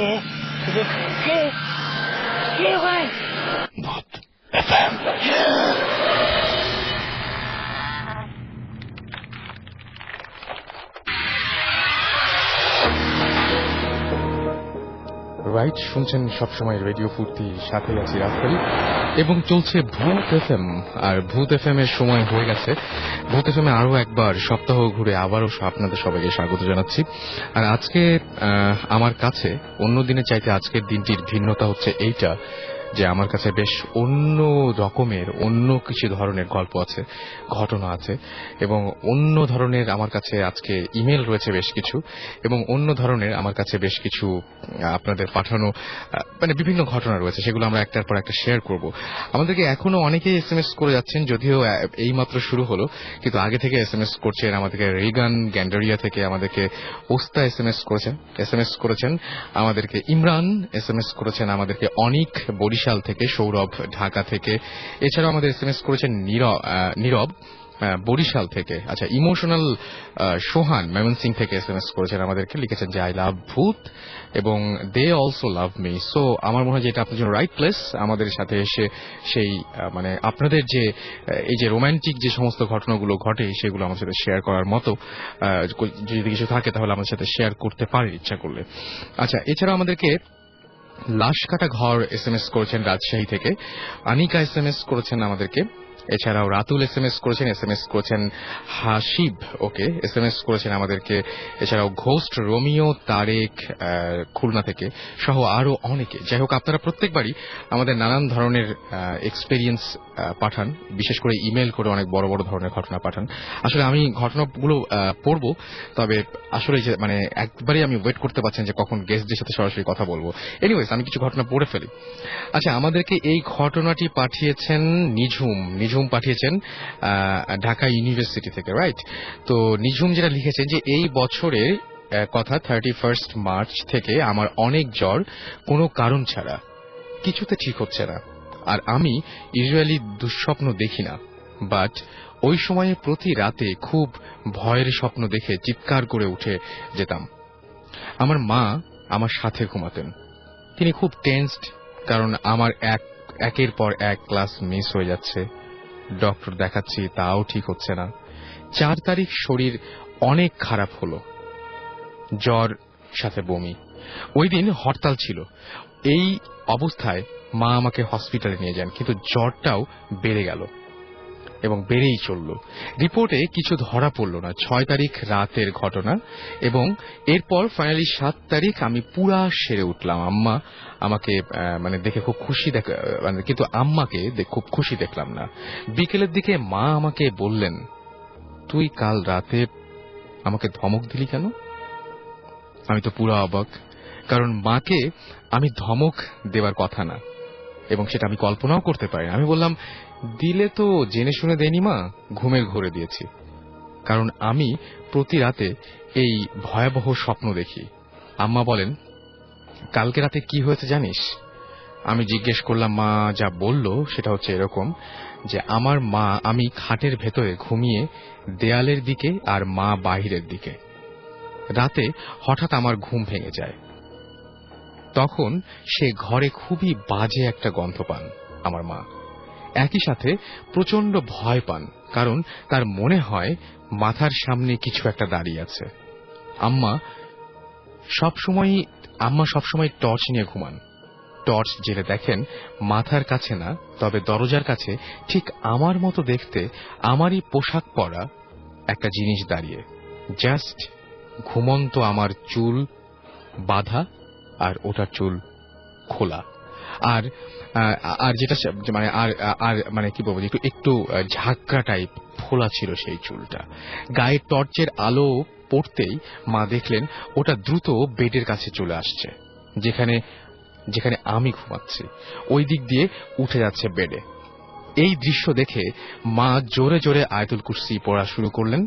কে কে কে ভাই? ভূত FM. Right, শুনছেন সবসময় রেডিও ফুর্তি, সাথে আছি রাফেল, এবং চলছে ভূত এফএম। আর ভূত এফএম এর সময় হয়ে গেছে। ভূত এফএম এ আরো একবার সপ্তাহ ঘুরে আবারও আপনাদের সবাইকে স্বাগত জানাচ্ছি। আর আজকে আমার কাছে অন্য দিনের চাইতে আজকের দিনটির ভিন্নতা হচ্ছে এইটা যে আমার কাছে বেশ অন্য রকমের, অন্য কিছু ধরনের গল্প আছে, ঘটনা আছে, এবং অন্য ধরনের আমার কাছে আজকে ইমেল রয়েছে বেশ কিছু, এবং অন্য ধরনের আমার কাছে বেশ কিছু আপনাদের পাঠানো মানে বিভিন্ন ঘটনা রয়েছে। সেগুলো আমরা একটার পর একটা শেয়ার করব। আমাদেরকে এখনো অনেকেই এসএমএস করে যাচ্ছেন, যদিও এই মাত্র শুরু হলো, কিন্তু আগে থেকে এসএমএস করছেন। আমাদেরকে রিগান গ্যান্ডারিয়া থেকে আমাদেরকে ওস্তা এসএমএস করেছেন আমাদেরকে, ইমরান এসএমএস করেছেন আমাদেরকে, অনিক বরিশাল থেকে, সৌরভ ঢাকা থেকে, এছাড়াও আমাদের এসএমএস করেছেন নীরব বরিশাল থেকে। আচ্ছা, ইমোশনাল সোহান ময়মনসিং থেকে এসএমএস করেছেন আমাদেরকে, লিখেছেন যে আই লাভ ভূত এবং they also love me. So আমার মনে হয় যে এটা আপনার জন্য রাইট প্লেস, আমাদের সাথে এসে সেই মানে আপনাদের যে এই যে রোমান্টিক যে সমস্ত ঘটনাগুলো ঘটে সেগুলো আমার সাথে শেয়ার করার মতো যদি কিছু থাকে তাহলে আমার সাথে শেয়ার করতে পারে ইচ্ছা করলে। আচ্ছা, এছাড়া আমাদেরকে লাশ কাটা ঘর এসএমএস করেছেন রাজশাহী থেকে, আনিকা এসএমএস করেছেন আমাদেরকে, এছাড়াও রাতুল এসএমএস করেছেন হাসিব ওকে এসএমএস করেছেন আমাদেরকে, এছাড়াও ঘোস্ট রোমিও তারেক খুলনা থেকে সহ আরো অনেকে। যাই হোক, আপনারা প্রত্যেকবারই আমাদের নানান ধরনের এক্সপেরিয়েন্স পাঠান, বিশেষ করে ইমেল করে অনেক বড় বড় ধরনের ঘটনা পাঠান। আসলে আমি ঘটনাগুলো পড়ব, তবে আসলে যে মানে একবারই আমি ওয়েট করতে পারছেন যে কখন গেস্টদের সাথে সরাসরি কথা বলবো। এনিওয়েজ, আমি কিছু ঘটনা পড়ে ফেলি। আচ্ছা, আমাদেরকে এই ঘটনাটি পাঠিয়েছেন নিঝুম পাঠিয়েছেন ঢাকা ইউনিভার্সিটি থেকে। রাইট, তো নিঝুম যেটা লিখেছেন যে এই বছরের কথা 31 মার্চ থেকে আমার অনেক জ্বর, কোনো কারণ ছাড়া, কিছুতে ঠিক হচ্ছে না। আর আমি ইউজুয়ালি দুঃস্বপ্ন দেখি না, বাট ওই সময়ে প্রতি রাতে খুব ভয়ের স্বপ্ন দেখে চিৎকার করে উঠে যেতাম। আমার মা আমার সাথে ঘুমাতেন। তিনি খুব টেন্সড, কারণ আমার একের পর এক ক্লাস মিস হয়ে যাচ্ছে, ডক্টর দেখাচ্ছি তাও ঠিক হচ্ছে না। 4 তারিখ শরীর অনেক খারাপ হলো, জ্বর সাথে বমি। ওই দিন হরতাল ছিল। এই অবস্থায় মা আমাকে হসপিটালে নিয়ে যান, কিন্তু জ্বরটাও বেড়ে গেল এবং বেড়েই চলল। রিপোর্টে কিছু ধরা পড়ল না। 6 তারিখ রাতের ঘটনা, এবং এরপর ফাইনালি 7 তারিখ আমি পুরা সেরে উঠলাম। আম্মা আমাকে মানে দেখে খুব খুশি, কিন্তু আম্মাকে খুব খুশি দেখলাম না। বিকেলের দিকে মা আমাকে বললেন, তুই কাল রাতে আমাকে ধমক দিলি কেন? আমি তো পুরো অবাক, কারণ মাকে আমি ধমক দেবার কথা না, এবং সেটা আমি কল্পনাও করতে পারি না। আমি বললাম, দিলে তো জেনে শুনে দেয়নি মা, ঘুমের ঘোরে দিয়েছি। কারণ আমি প্রতি রাতে এই ভয়াবহ স্বপ্ন দেখি। আম্মা বলেন, কালকে রাতে কি হয়েছে জানিস? আমি জিজ্ঞেস করলাম। মা যা বলল সেটা হচ্ছে এরকম যে আমার মা, আমি খাটের ভেতরে ঘুমিয়ে দেয়ালের দিকে আর মা বাহিরের দিকে। রাতে হঠাৎ আমার ঘুম ভেঙে যায়। তখন সে ঘরে খুবই বাজে একটা গন্ধ পান আমার মা। একই সাথে প্রচন্ড ভয় পান, কারণ তার মনে হয় মাথার সামনে কিছু একটা দাঁড়িয়ে আছে। আম্মা সবসময় টর্চ নিয়ে ঘুমান। টর্চ জেলে দেখেন মাথার কাছে না, তবে দরজার কাছে ঠিক আমার মতো দেখতে, আমারই পোশাক পরা একটা জিনিস দাঁড়িয়ে, জাস্ট ঘুমন্ত আমার চুল বাঁধা আর ওটার চুল খোলা। আর আর যেটা মানে আর মানে কি বলবো, একটু ঝাঁকড়া টাইপ ফোলা ছিল সেই চুলটা। গায়ে টর্চের আলো পড়তেই মা দেখলেন ওটা দ্রুত বেডের কাছে চলে আসছে, যেখানে যেখানে আমি ঘুমাচ্ছি, ওই দিক দিয়ে উঠে যাচ্ছে বেডে। এই দৃশ্য দেখে মা জোরে জোরে আয়াতুল কুরসি পড়া শুরু করলেন,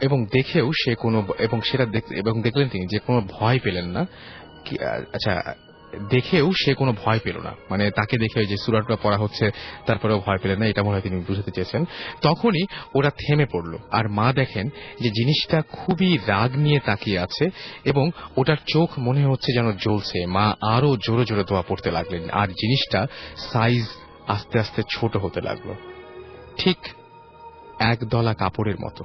এবং দেখেও সে কোনো, এবং সেটা এবং দেখলেন তিনি যে কোনো ভয় পেলেন না। আচ্ছা, দেখেও সে কোনো ভয় পেল না, মানে তাকে দেখে যে সূরাটা পড়া হচ্ছে তারপরেও ভয় পেলেন না, এটা মনে হয় তিনি বুঝাতে চেয়েছেন। তখনই ওরা থেমে পড়ল, আর মা দেখেন যে জিনিসটা খুবই রাগ নিয়ে তাকিয়ে আছে এবং ওটার চোখ মনে হচ্ছে যেন জ্বলছে। মা আরো জোরে জোরে দোয়া পড়তে লাগলেন, আর জিনিসটা সাইজ আস্তে আস্তে ছোট হতে লাগলো, ঠিক একদলা কাপড়ের মতো।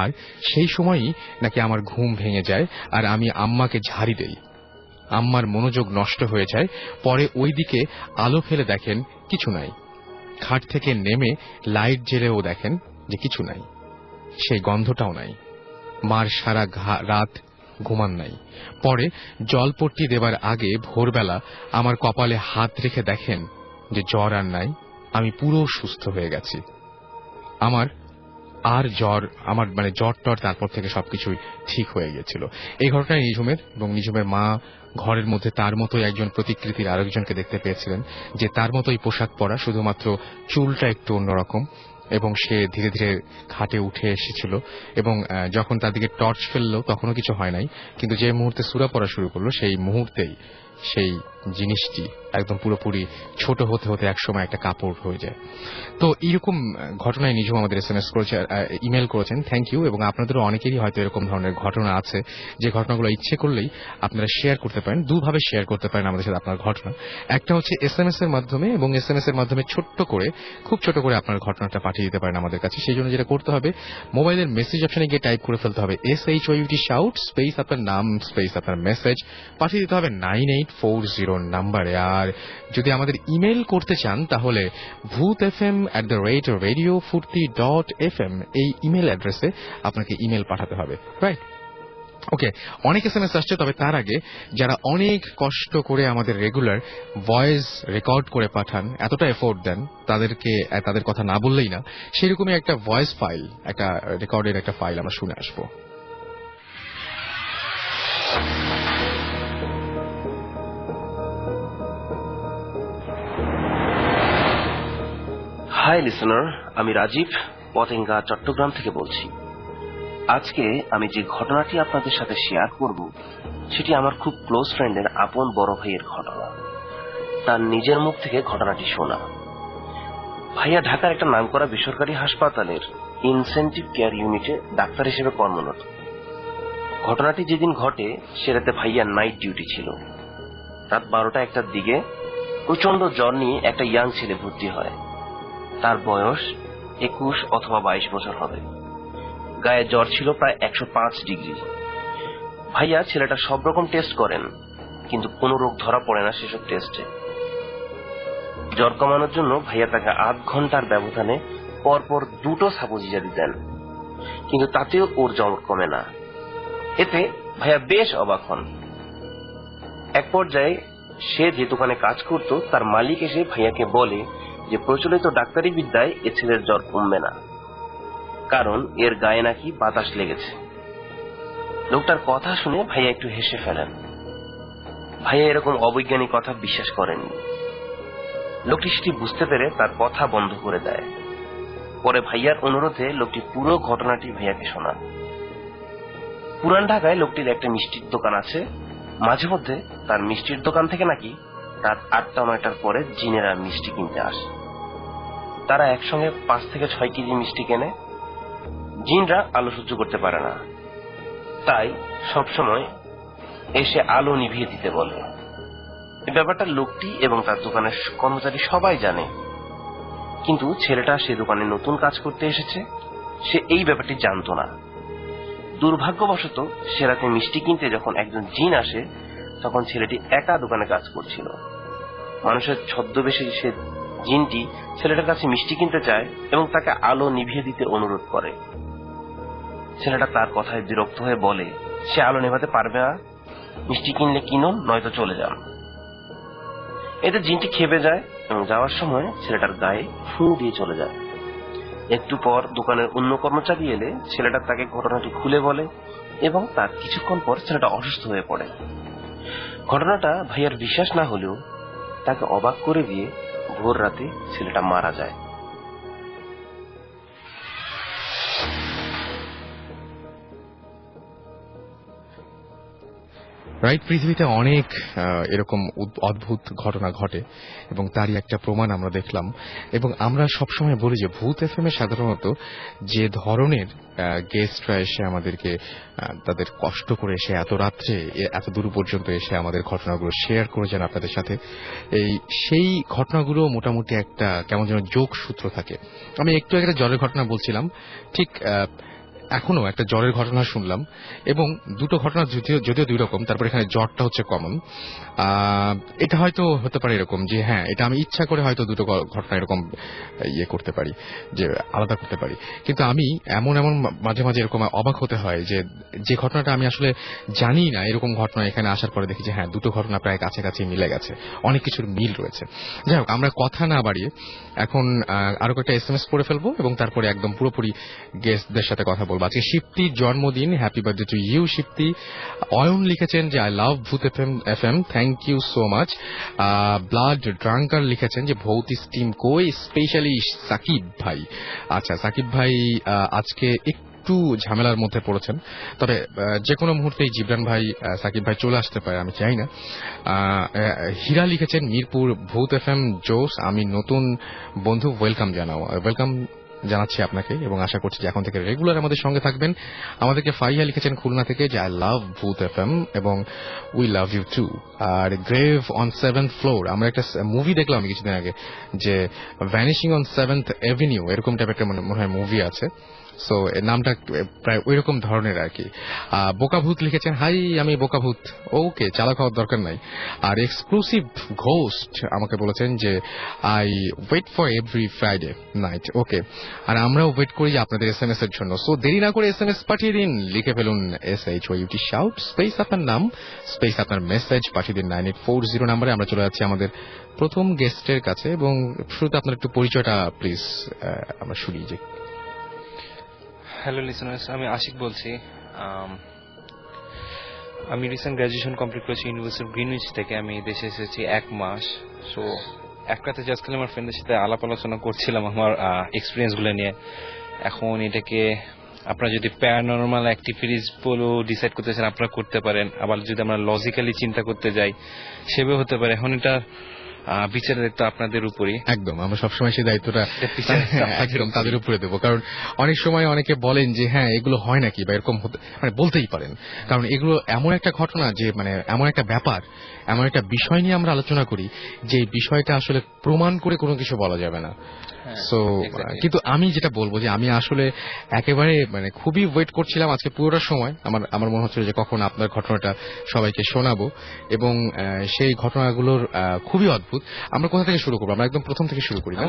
আর সেই সময়ই নাকি আমার ঘুম ভেঙে যায়, আর আমি আম্মাকে ঝাড়ি দেই। আম্মার মনোযোগ নষ্ট হয়ে যায়। পরে ওই দিকে আলো ফেলে দেখেন কিছু নাই। খাট থেকে নেমে লাইট জ্বেলেও দেখেন যে কিছু নাই, সেই গন্ধটাও নাই। মার সারা রাত ঘুমান নাই। পরে জলপট্টি দেবার আগে ভোরবেলা আমার কপালে হাত রেখে দেখেন যে জ্বর আর নাই, আমি পুরো সুস্থ হয়ে গেছি। আমার জ্বর টর তারপর থেকে সবকিছুই ঠিক হয়ে গিয়েছিল। এই ঘটনায় নিঝুমের এবং নিঝুমের মা ঘরের মধ্যে তার মতোই একজন প্রতিকৃতির আরেকজনকে দেখতে পেয়েছিলেন, যে তার মতোই পোশাক পরা, শুধুমাত্র চুলটা একটু অন্যরকম, এবং সে ধীরে ধীরে খাটে উঠে এসেছিল এবং যখন তার দিকে টর্চ ফেললো তখনও কিছু হয় নাই, কিন্তু যে মুহূর্তে সূরা পড়া শুরু করলো সেই মুহূর্তেই সেই জিনিসটি একদম পুরোপুরি ছোট হতে হতে একসময় একটা কাপড় হয়ে যায়। তো এইরকম ঘটনায় নিঝুম আমাদের SMS করেছে, ইমেল করেছেন, থ্যাংক ইউ। এবং আপনাদেরও অনেকেরই হয়তো এরকম ধরনের ঘটনা আছে, যে ঘটনাগুলো ইচ্ছে করলেই আপনারা শেয়ার করতে পারেন। দুভাবে শেয়ার করতে পারেন আমাদের সাথে আপনার ঘটনা। একটা হচ্ছে SMS এর মাধ্যমে, এবং SMS এর মাধ্যমে খুব ছোট করে আপনার ঘটনাটা পাঠিয়ে দিতে পারেন আমাদের কাছে। সেই জন্য যেটা করতে হবে, মোবাইলের মেসেজ অপশনে গিয়ে টাইপ করে ফেলতে হবে SHOUT শাউট স্পেস আপনার নাম স্পেস আপনার মেসেজ, পাঠিয়ে দিতে হবে 9840 নাম্বারে। আর যদি আমাদের ইমেল করতে চান তাহলে bhutfm@radiofurti.fm এই ইমেল অ্যাড্রেসে আপনাকে ইমেল পাঠাতে হবে, রাইট? ওকে, অনেক SMS আসছে, তবে তার আগে যারা অনেক কষ্ট করে আমাদের রেগুলার ভয়েস রেকর্ড করে পাঠান, এতটা এফোর্ট দেন, তাদের কথা না বললেই না, সেরকমই একটা ভয়েস ফাইল, একটা রেকর্ডের একটা ফাইল আমরা শুনে আসবো। হাই লিসনার, আমি রাজীব পতেঙ্গা চট্টগ্রাম থেকে বলছি। আজকে আমি যে ঘটনাটি আপনাদের সাথে শেয়ার করব সেটি আমার খুব ক্লোজ ফ্রেন্ডের আপন বড় ভাইয়ের ঘটনা। তার নিজের মুখ থেকে ঘটনাটি শোনা। ভাইয়া ঢাকার একটা নামকরা বেসরকারি হাসপাতালের ইনসেন্টিভ কেয়ার ইউনিটে ডাক্তার হিসেবে কর্মরত। ঘটনাটি যেদিন ঘটে সে রাতে ভাইয়ার নাইট ডিউটি ছিল। রাত 12টা-1টার দিকে প্রচন্ড জ্বর নিয়ে একটা ইয়াং ছেলে ভর্তি হয়। তার বয়স 21 অথবা 22 বছর হবে। গায়ে জ্বর ছিল প্রায় 105 ডিগ্রি। ভাইয়া ছেলেটা সব রকম টেস্ট করেন, কিন্তু কোনো রোগ ধরা পড়ে না সেসব টেস্টে। জ্বর কমানোর জন্য ভাইয়া তাকে 8 ঘন্টার ব্যবধানে পরপর 2টো সাপোজিটারি দেন, কিন্তু তাতেও ওর জ্বর কমে না। এতে ভাইয়া বেশ অবাক হন। এক পর্যায়ে সে যে দোকানে কাজ করত তার মালিক এসে ভাইয়াকে বলে যে প্রচলিত ডাক্তারি বিদ্যায় এ ছেলের জ্বর কমবে না, কারণ এর গায়ে নাকি বাতাস লেগেছে। লোকটার কথা শুনে ভাইয়া একটু হেসে ফেলেন। ভাইয়া এরকম অবৈজ্ঞানিক কথা বিশ্বাস করেননি। লোকটি সেটি বুঝতে পেরে তার কথা বন্ধ করে দেয়। পরে ভাইয়ার অনুরোধে লোকটি পুরো ঘটনাটি ভাইয়াকে শোনান। পুরান ঢাকায় লোকটির একটা মিষ্টির দোকান আছে। মাঝে মধ্যে তার মিষ্টির দোকান থেকে নাকি রাত 8টা-9টার পরে জিনেরা মিষ্টি কিনতে আসে। তারা একসঙ্গে 5 থেকে 6 কেজি মিষ্টি কেনে। জিনরা আলো সহ্য করতে পারে না, তাই সবসময় এসে আলো নিভিয়ে দিতে বলে। এই ব্যাপারটা লোকটি এবং তার দোকানের কর্মচারী সবাই জানে, কিন্তু ছেলেটা সে দোকানে নতুন কাজ করতে এসেছে, সে এই ব্যাপারটি জানত না। দুর্ভাগ্যবশত সে রাতে মিষ্টি কিনতে যখন একজন জিন আসে তখন ছেলেটি একা দোকানে কাজ করছিল। মানুষের ছদ্মবেশে সে জিনটি ছেলেটার কাছে মিষ্টি কিনতে চায় এবং তাকে আলো নিভিয়ে দিতে অনুরোধ করে। ছেলেটা তার কথায় বিরক্ত হয়ে বলে সে আলো নেভাতে পারবে না, মিষ্টি কিনলে কিনুন, নয়তো চলে যান। এতে জিনটি খেপে যায় এবং যাওয়ার সময় ছেলেটার গায়ে ফুঁ দিয়ে চলে যায়। একটু পর দোকানের অন্য কর্মচারী এলে ছেলেটা তাকে ঘটনাটি খুলে বলে এবং তার কিছুক্ষণ পর ছেলেটা অসুস্থ হয়ে পড়ে। ঘটনাটা ভাইয়ার বিশ্বাস না হলেও তাকে অবাক করে দিয়ে ভোর রাতে ছেলেটা মারা যায়। রাইট, পৃথিবীতে অনেক এরকম অদ্ভুত ঘটনা ঘটে এবং তারই একটা প্রমাণ আমরা দেখলাম। এবং আমরা সবসময় বলি যে ভূত এফএম এ সাধারণত যে ধরনের গেস্টরা এসে আমাদেরকে তাদের কষ্ট করে এসে এত রাত্রে এত দূর পর্যন্ত এসে আমাদের ঘটনাগুলো শেয়ার করে যান আপনাদের সাথে, সেই ঘটনাগুলো মোটামুটি একটা কেমন যেন যোগসূত্র থাকে। আমি একটু একটা জ্বরের ঘটনা বলছিলাম, ঠিক এখনো একটা জ্বরের ঘটনা শুনলাম, এবং দুটো ঘটনা যদিও দুই রকম, তারপর এখানে জ্বরটা হচ্ছে কমন। এটা হয়তো হতে পারে এরকম যে হ্যাঁ, এটা আমি ইচ্ছা করে হয়তো দুটো ঘটনা এরকম ইয়ে করতে পারি, যে আলাদা করতে পারি। কিন্তু আমি এমন মাঝে মাঝে এরকম অবাক হতে হয় যে ঘটনাটা আমি আসলে জানি না, এরকম ঘটনা এখানে আসার পরে দেখি যে হ্যাঁ, দুটো ঘটনা প্রায় কাছাকাছি মিলে গেছে, অনেক কিছুর মিল রয়েছে। যাই হোক, আমরা কথা না বাড়িয়ে এখন আরো কয়েকটা SMS পড়ে ফেলবো এবং তারপরে একদম পুরোপুরি গেস্টদের সাথে কথা বলবো। আজকে শিপ্তির জন্মদিন, happy birthday to you Shipti. Ayan লিখেছেন যে I love Bhoot FM, thank you so much. Blood drinker লিখেছেন যে ভৌতিক টিম কই, স্পেশালি সাকিব ভাই। আচ্ছা, সাকিব ভাই আজকে একটু ঝামেলার মধ্যে পড়েছেন, তবে যে কোনো মুহূর্তেই জিবরান ভাই, সাকিব ভাই চলে আসতে পারে, আমি চাই না। হীরা লিখেছেন মিরপুর, ভূত এফএম জোস, আমি নতুন বন্ধু, ওয়েলকাম জানাচ্ছি আপনাকে এবং আশা করছি যে এখন থেকে রেগুলার আমাদের সঙ্গে থাকবেন। আমাদেরকে ফাইয়া লিখেছেন খুলনা থেকে যে আই লাভ ভূত এফএম এবং উই লাভ ইউ টু। আর গ্রেভ অন 7th ফ্লোর, আমরা একটা মুভি দেখলাম কিছুদিন আগে যে ভ্যানিশিং অন 7th এভিনিউ, এরকম টাইপের একটা মনে হয় মুভি আছে। সো এর নামটা প্রায় ওই রকম ধরনের আর কি। বোকাভূত লিখেছেন হাই, আমি বোকাভূত, ওকে, চালাক হওয়ার দরকার নাই। আর এক্সক্লুসিভ ঘোস্ট আমাকে বলেছেন যে I wait for every Friday night, okay. আর আমরাও ওয়েট করি আপনাদের SMS এর জন্য। সো দেরি না করে SMS পাঠিয়ে দিন, লিখে ফেলুন SHOUT শাউট স্পেস আপনার নাম স্পেস আপনার মেসেজ, পাঠিয়ে দিন 9840 নম্বরে। আমরা চলে যাচ্ছি আমাদের প্রথম গেস্টের কাছে এবং শুরুতে আপনার একটু পরিচয়টা প্লিজ আমরা শুনি। যে হ্যালো লিসনার্স, আমি আশিক বলছি। আমি রিসেন্ট গ্র্যাজুয়েশন কমপ্লিট করেছি ইউনিভার্সিটি অফ গ্রিনউইচ থেকে। আমি দেশে এসেছি 1 মাস। সো এক রাতে জাস্ট খালি আমার ফ্রেন্ডের সাথে আলাপ আলোচনা করছিলাম আমার এক্সপিরিয়েন্সগুলো নিয়ে। এখন এটাকে আপনারা যদি প্যারানরমাল অ্যাক্টিভিটিস বলে ডিসাইড করতে চান আপনারা করতে পারেন, আবার যদি আমরা লজিক্যালি চিন্তা করতে যাই সেভাবে হতে পারে। এখন এটা বিচারের দায়িত্ব আপনাদের উপরই। একদম, আমরা সবসময় সেই দায়িত্বটা একদম তাদের উপরে দেবো, কারণ অনেক সময় অনেকে বলেন যে হ্যাঁ এগুলো হয় নাকি বা এরকম হতে, মানে বলতেই পারেন, কারণ এগুলো এমন একটা ঘটনা যে মানে এমন একটা ব্যাপার, এমন একটা বিষয় নিয়ে আমরা আলোচনা করি যে বিষয়টা আসলে প্রমাণ করে কোনো কিছু বলা যাবে না। সো কিন্তু আমি যেটা বলবো যে আমি আসলে একেবারে মানে খুবই ওয়েট করছিলাম আজকে পুরোটা সময়। আমার মনে হচ্ছিল যে কখন আপনার ঘটনাটা সবাইকে শোনাবো, এবং সেই ঘটনাগুলোর খুবই অদ্ভুত। আমরা কোথা থেকে শুরু করবো? আমরা একদম প্রথম থেকে শুরু করি না?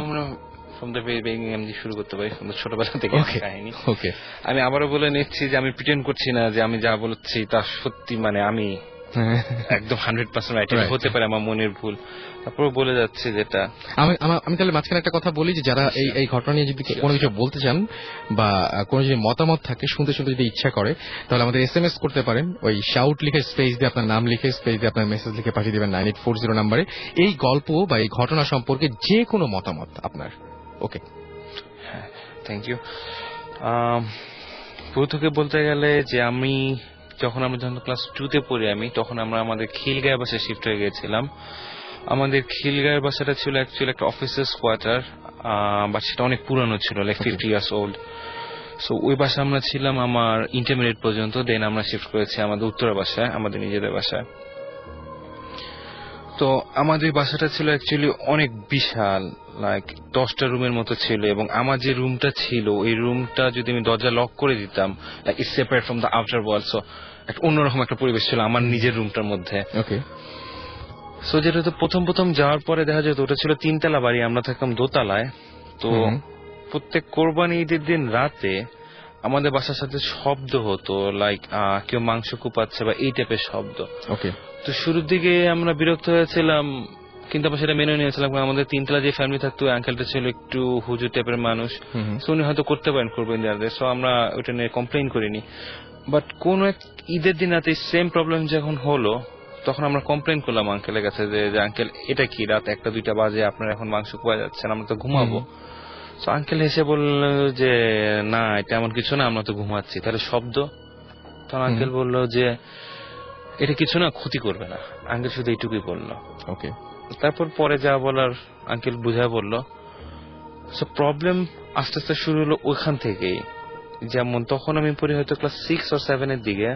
শুরু করতে পারি ছোটবেলা থেকে কাহিনী। ওকে, আমি আবারও বলে নিচ্ছি যে আমি প্রিটেন্ড করছি না যে আমি যা বলছি তা সত্যি, মানে আমি একদম 100% রাইট। হতে পারে আমার মনের ভুল, তারপর বলে যাচ্ছে যেটা। আমি তাহলে মাঝখানে একটা কথা বলি যে যারা এই ঘটনা নিয়ে যদি কোনো কিছু বলতে চান বা কোনো যদি মতামত থাকে, শুনতে যদি ইচ্ছা করে, তাহলে আমাদের SMS করতে পারেন। ওই শাউট লিখে স্পেস দিয়ে আপনার নাম লিখে স্পেস দিয়ে আপনার মেসেজ লিখে পাঠিয়ে দিবেন 9840 নম্বরে এই গল্প বা এই ঘটনা সম্পর্কে যে কোনো মতামত আপনার। ওকে, হ্যাঁ, থ্যাংক ইউ। প্রথমে বলতে গেলে যে যখন ক্লাস 2-তে পড়ি তখন আমরা আমাদের খিলগাঁও বাসায় শিফট হয়ে গেছিলাম। আমাদের খিলগাঁও বাসাটা ছিল অ্যাকচুয়ালি একটা অফিসার্স কোয়ার্টার, বাট সেটা অনেক পুরানো ছিল, লাইক 50 ইয়ার্স ওল্ড। সো ওই বাসায় আমরা ছিলাম আমার ইন্টারমিডিয়েট পর্যন্ত। দেন আমরা শিফট করেছি আমাদের উত্তরা বাসায়, আমাদের নিজেদের বাসায়। তো আমাদের বাসাটা ছিল অ্যাকচুয়ালি অনেক বিশাল, লাইক 10টা রুমের মতো ছিল, এবং আমার যে রুমটা ছিল ওই রুমটা যদি আমি দরজা লক করে দিতাম, like it's separate from the outer world. So একটা অন্যরকম একটা পরিবেশ ছিল আমার নিজের রুমটার মধ্যে। ওকে। সো যেটা তো প্রথম যাওয়ার পরে দেখা যেত ওটা ছিল 3তলা বাড়ি, আমরা থাকতাম দোতলায়। তো প্রত্যেক কোরবানি ঈদের দিন রাতে আমাদের বাসার সাথে শব্দ হতো, লাইক কেউ মাংস কুপাচ্ছে বা এই টাইপের শব্দ। ওকে। তো শুরুর দিকে আমরা বিরক্ত হয়েছিলাম, কিন্তু আমরা সেটা মেনে নিয়েছিলাম। আমাদের 3তলা যে ফ্যামিলি থাকতো, আঙ্কেলটা ছিল একটু হুজুর টাইপের মানুষ, সো উনি হয়তো করতে পারেন কোরবানি ঈদের। সো আমরা ওটা নিয়ে কমপ্লেইন করিনি। বাট কোন এক ঈদের দিন রাতে সেম প্রবলেম যখন হলো, তখন আমরা কমপ্লেইন করলাম আঙ্কেলের কাছে যে আঙ্কেল এটা কি, রাত 1টা-2টা বাজে আপনার এখন মাংস কুয়া যাচ্ছেন, আমরা তো ঘুমাবো। তো আঙ্কেল হেসে বলল যে না, এটা এমন কিছু না, আমরা তো ঘুমাচ্ছি। তাহলে শব্দ? তখন আঙ্কেল বলল যে এটা কিছু না, ক্ষতি করবে না। আঙ্কেল শুধু এইটুকুই বললো। ওকে। তারপর পরে যা বলার আঙ্কেল বুঝায় বললো। সো প্রবলেম আস্তে আস্তে শুরু হলো ওইখান থেকেই। যেমন তখন আমি পড়ি হয়তো ক্লাস 6 or 7 এর দিকে।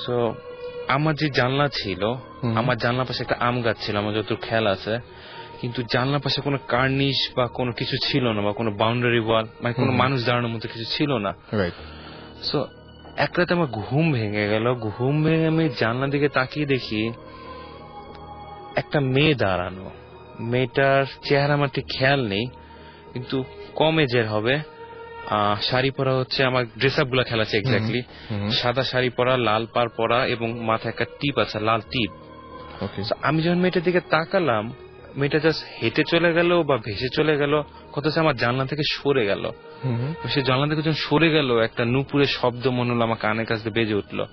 সো আমার যে জানলা ছিল, আমার জানলার পাশে একটা আম গাছ ছিল, আমার যত খেয়াল আছে, কিন্তু জানলার পাশে কোনো কার্নিশ বা কোনো কিছু ছিল না, বা কোনো বাউন্ডারি ওয়াল, মানে কোনো মানুষ দাঁড়ানোর মতো কিছু ছিল না। সো এক রাতে আমার ঘুম ভেঙে গেল। ঘুম ভেঙে আমি জানলার দিকে তাকিয়ে দেখি একটা মেয়ে দাঁড়ানো। মেয়েটার চেহারা আমার ঠিক খেয়াল নেই, কিন্তু কম এজের হবে। শাড়ি পরা হচ্ছে, আমার ড্রেস আপ গুলা খেলা আছে এক্স্যাক্টলি, সাদা শাড়ি পরা, লাল পাড় পরা, এবং মাথায় একটা টিপ আছে, লাল টিপ। আমি যখন মেয়েটার দিকে তাকালাম, মেয়েটা জাস্ট হেঁটে চলে গেল বা ভেসে চলে গেল, কত আমার জানলা থেকে সরে গেল। সে জানলা থেকে যখন সরে গেল, একটা নুপুরের শব্দ মনে হলো আমার কানের কাছে বেজে উঠলো।